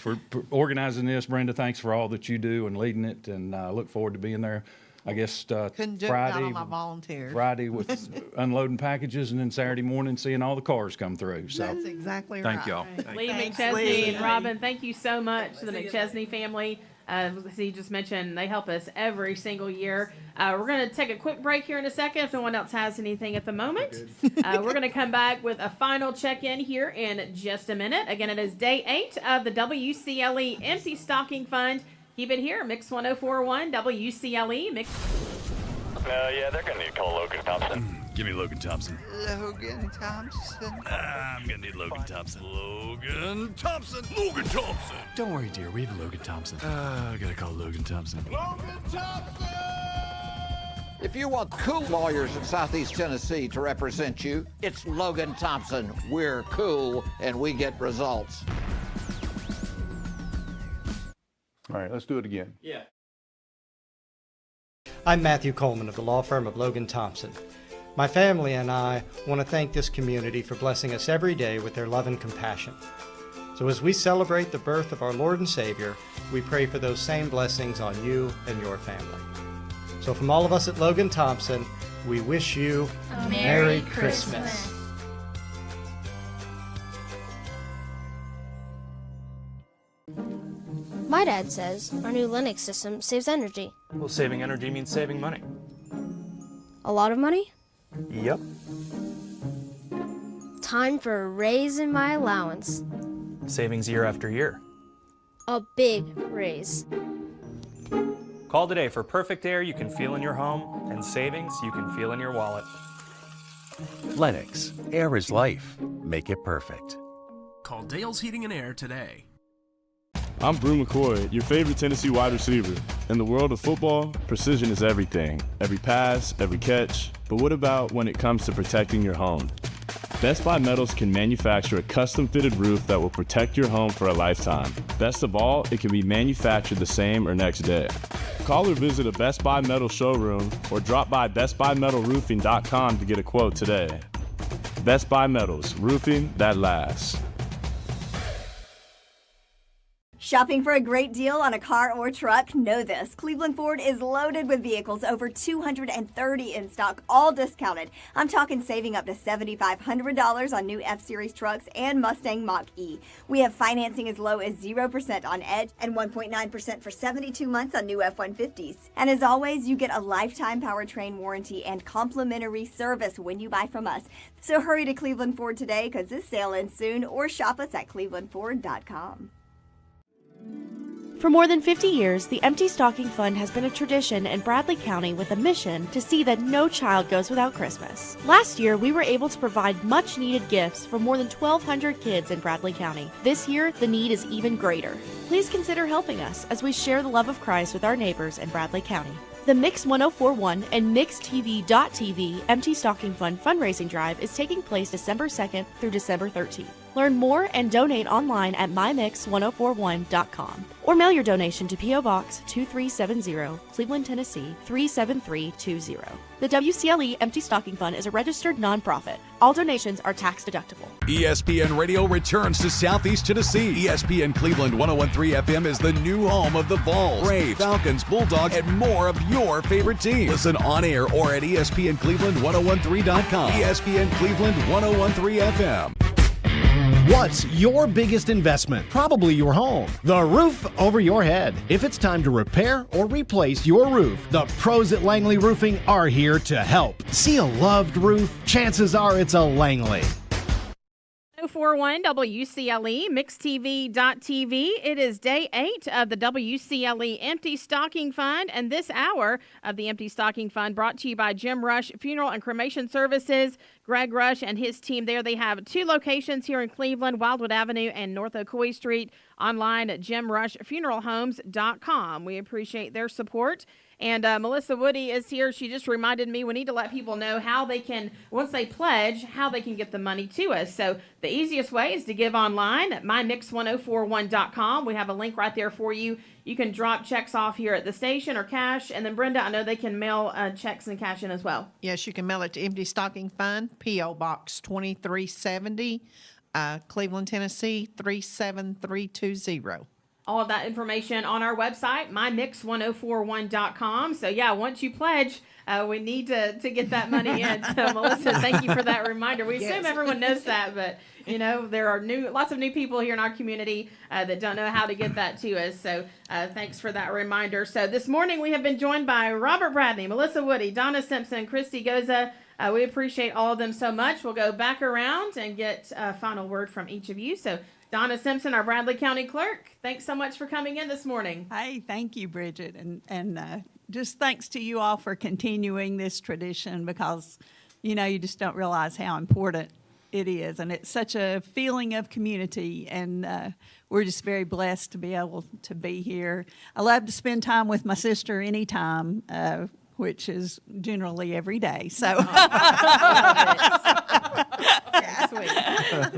organizing this. Brenda, thanks for all that you do and leading it, and I look forward to being there. I guess Couldn't do it without all my volunteers. Friday with unloading packages, and then Saturday morning seeing all the cars come through. So That's exactly thank right. y'all. Lee Thanks, McChesney Lee. and Robin, thank you so much to the McChesney family. As he just mentioned, they help us every single year. We're going to take a quick break here in a second if no one else has anything at the moment. We're going to come back with a final check-in here in just a minute. Again, it is day 8 of the WCLE Empty Stocking Fund. Keep it here, Mix 1041, WCLE. Mix. Yeah, they're going to need to call Logan Thompson. Give me Logan Thompson. Logan Thompson. I'm going to need Logan Thompson. Logan Thompson. Logan Thompson. Don't worry, dear. We have Logan Thompson. I got to call Logan Thompson. Logan Thompson! If you want cool lawyers in Southeast Tennessee to represent you, it's Logan Thompson. We're cool, and we get results. All right, let's do it again. Yeah. I'm Matthew Coleman of the law firm of Logan Thompson. My family and I want to thank this community for blessing us every day with their love and compassion. So as we celebrate the birth of our Lord and Savior, we pray for those same blessings on you and your family. So from all of us at Logan Thompson, we wish you a Merry Christmas. My dad says our new Linux system saves energy. Well, saving energy means saving money. A lot of money? Yep. Time for a raise in my allowance. Savings year after year. A big raise. Call today for perfect air you can feel in your home and savings you can feel in your wallet. Lennox. Air is life. Make it perfect. Call Dale's Heating and Air today. I'm Brew McCoy, your favorite Tennessee wide receiver. In the world of football, precision is everything. Every pass, every catch. But what about when it comes to protecting your home? Best Buy Metals can manufacture a custom-fitted roof that will protect your home for a lifetime. Best of all, it can be manufactured the same or next day. Call or visit a Best Buy Metal showroom or drop by bestbuymetalroofing.com to get a quote today. Best Buy Metals, roofing that lasts. Shopping for a great deal on a car or truck? Know this. Cleveland Ford is loaded with vehicles, over 230 in stock, all discounted. I'm talking saving up to $7,500 on new F-Series trucks and Mustang Mach-E. We have financing as low as 0% on Edge and 1.9% for 72 months on new F-150s. And as always, you get a lifetime powertrain warranty and complimentary service when you buy from us. So hurry to Cleveland Ford today because this sale ends soon, or shop us at clevelandford.com. For more than 50 years, the Empty Stocking Fund has been a tradition in Bradley County with a mission to see that no child goes without Christmas. Last year, we were able to provide much-needed gifts for more than 1,200 kids in Bradley County. This year, the need is even greater. Please consider helping us as we share the love of Christ with our neighbors in Bradley County. The Mix 1041 and MixTV.tv Empty Stocking Fund fundraising drive is taking place December 2nd through December 13th. Learn more and donate online at mymix1041.com or mail your donation to P.O. Box 2370, Cleveland, Tennessee 37320. The WCLE Empty Stocking Fund is a registered nonprofit. All donations are tax deductible. ESPN Radio returns to Southeast Tennessee. ESPN Cleveland 101.3 FM is the new home of the Vols, Braves, Falcons, Bulldogs, and more of your favorite teams. Listen on air or at ESPNCleveland1013.com. ESPN Cleveland 101.3 FM. What's your biggest investment? Probably your home. The roof over your head. If it's time to repair or replace your roof, the pros at Langley Roofing are here to help. See a loved roof? Chances are it's a Langley. 1041 WCLE, MixTV.tv. It is day 8 of the WCLE Empty Stocking Fund, and this hour of the Empty Stocking Fund brought to you by Jim Rush Funeral and Cremation Services. Greg Rush and his team there. They have 2 locations here in Cleveland, Wildwood Avenue and North Ocoee Street. Online at jimrushfuneralhomes.com. We appreciate their support. And Melissa Woody is here. She just reminded me we need to let people know how they can, once they pledge, how they can get the money to us. So the easiest way is to give online at mymix1041.com. We have a link right there for you. You can drop checks off here at the station or cash. And then, Brenda, I know they can mail checks and cash in as well. Yes, you can mail it to Empty Stocking Fund, P.O. Box 2370, Cleveland, Tennessee 37320. All of that information on our website, mymix1041.com. So, yeah, once you pledge, we need to get that money in. So, Melissa, thank you for that reminder. We assume everyone knows that, but, you know, there are lots of new people here in our community that don't know how to get that to us. So, thanks for that reminder. So, this morning we have been joined by Robert Bradley, Melissa Woody, Donna Simpson, Christy Goza. We appreciate all of them so much. We'll go back around and get a final word from each of you. So, Donna Simpson, our Bradley County Clerk, thanks so much for coming in this morning. Hey, thank you, Bridget, and just thanks to you all for continuing this tradition because, you know, you just don't realize how important it is, and it's such a feeling of community, and we're just very blessed to be able to be here. I love to spend time with my sister anytime, which is generally every day. So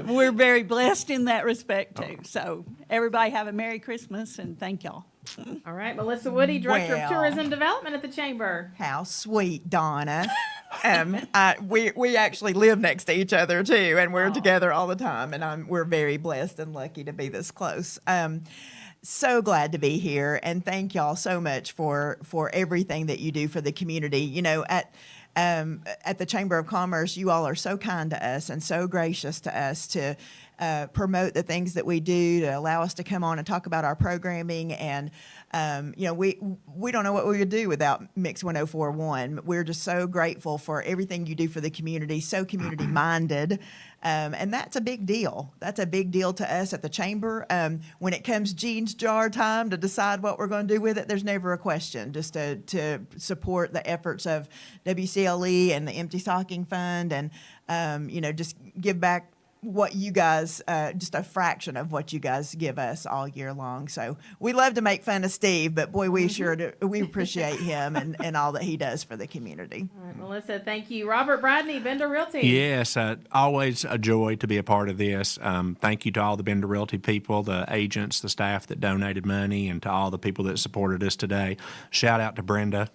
we're very blessed in that respect too. So everybody have a Merry Christmas and thank y'all. All right, Melissa Woody, Director of Tourism Development at the Chamber. How sweet, Donna. We actually live next to each other too, and we're together all the time, and we're very blessed and lucky to be this close. So glad to be here, and thank y'all so much for everything that you do for the community. You know, at the Chamber of Commerce, you all are so kind to us and so gracious to us to promote the things that we do, to allow us to come on and talk about our programming. And, you know, we don't know what we would do without Mix 1041. We're just so grateful for everything you do for the community, so community-minded. And that's a big deal. That's a big deal to us at the Chamber. When it comes jeans jar time to decide what we're going to do with it, there's never a question. Just to support the efforts of WCLE and the Empty Stocking Fund and, you know, just give back what you guys, just a fraction of what you guys give us all year long. So we love to make fun of Steve, but boy, we sure do, we appreciate him and all that he does for the community. All right, Melissa, thank you. Robert Bradley, Bender Realty. Yes, always a joy to be a part of this. Thank you to all the Bender Realty people, the agents, the staff that donated money, and to all the people that supported us today. Shout out to Brenda.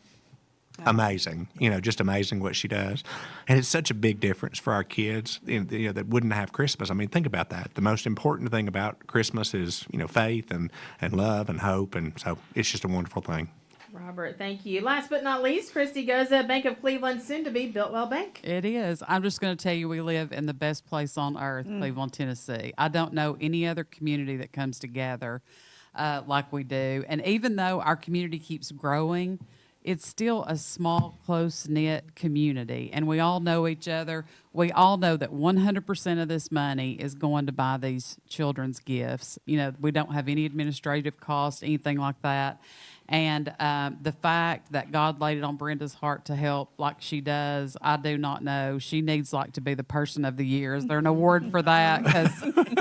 Amazing, you know, just amazing what she does. And it's such a big difference for our kids, you know, that wouldn't have Christmas. I mean, think about that. The most important thing about Christmas is, you know, faith and love and hope. And so it's just a wonderful thing. Robert, thank you. Last but not least, Christy Goza, Bank of Cleveland, soon to be Builtwell Bank. It is. I'm just going to tell you, we live in the best place on earth, Cleveland, Tennessee. I don't know any other community that comes together like we do. And even though our community keeps growing, it's still a small, close-knit community, and we all know each other. We all know that 100% of this money is going to buy these children's gifts. You know, we don't have any administrative cost, anything like that. And the fact that God laid it on Brenda's heart to help like she does, I do not know. She needs like to be the person of the year. Is there an award for that? Because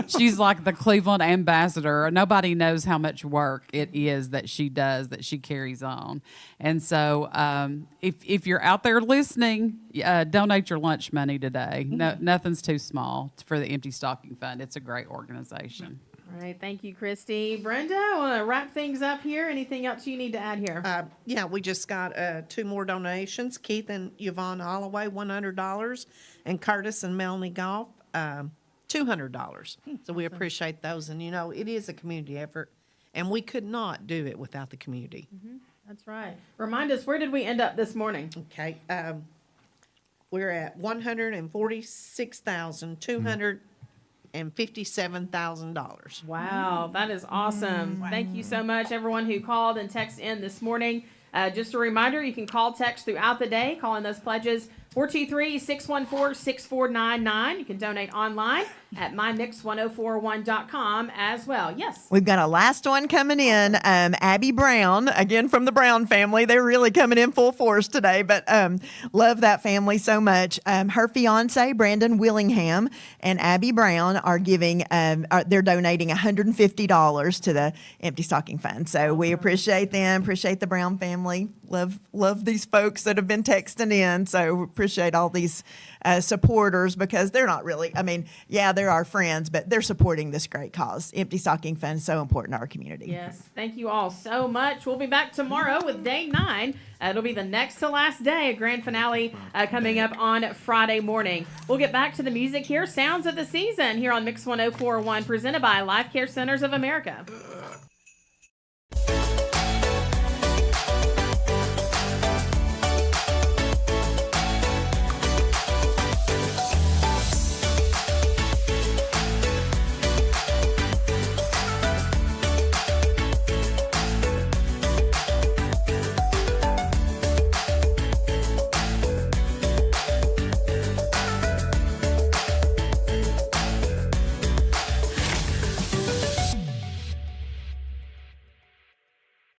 she's like the Cleveland ambassador. Nobody knows how much work it is that she does, that she carries on. And so if you're out there listening, donate your lunch money today. No, nothing's too small for the Empty Stocking Fund. It's a great organization. All right, thank you, Christy. Brenda, I want to wrap things up here. Anything else you need to add here? Yeah, we just got 2 more donations. Keith and Yvonne Holloway, $100, and Curtis and Melanie Goff, $200. So we appreciate those. And, you know, it is a community effort, and we could not do it without the community. That's right. Remind us, where did we end up this morning? Okay. We're at $146,257,000. Wow, that is awesome. Thank you so much, everyone who called and texted in this morning. Just a reminder, you can call, text throughout the day, call in those pledges, 423-614-6499. You can donate online at mymix1041.com as well. Yes. We've got a last one coming in. Abby Brown, again from the Brown family. They're really coming in full force today, but love that family so much. Her fiance, Brandon Willingham, and Abby Brown are giving, they're donating $150 to the Empty Stocking Fund. So we appreciate them, appreciate the Brown family. Love these folks that have been texting in. So appreciate all these supporters, because they're not really, I mean, yeah, they're our friends, but they're supporting this great cause. Empty Stocking Fund is so important to our community. Yes, thank you all so much. We'll be back tomorrow with day 9. It'll be the next to last day, a grand finale coming up on Friday morning. We'll get back to the music here. Sounds of the Season here on Mix 104.1, presented by Life Care Centers of America.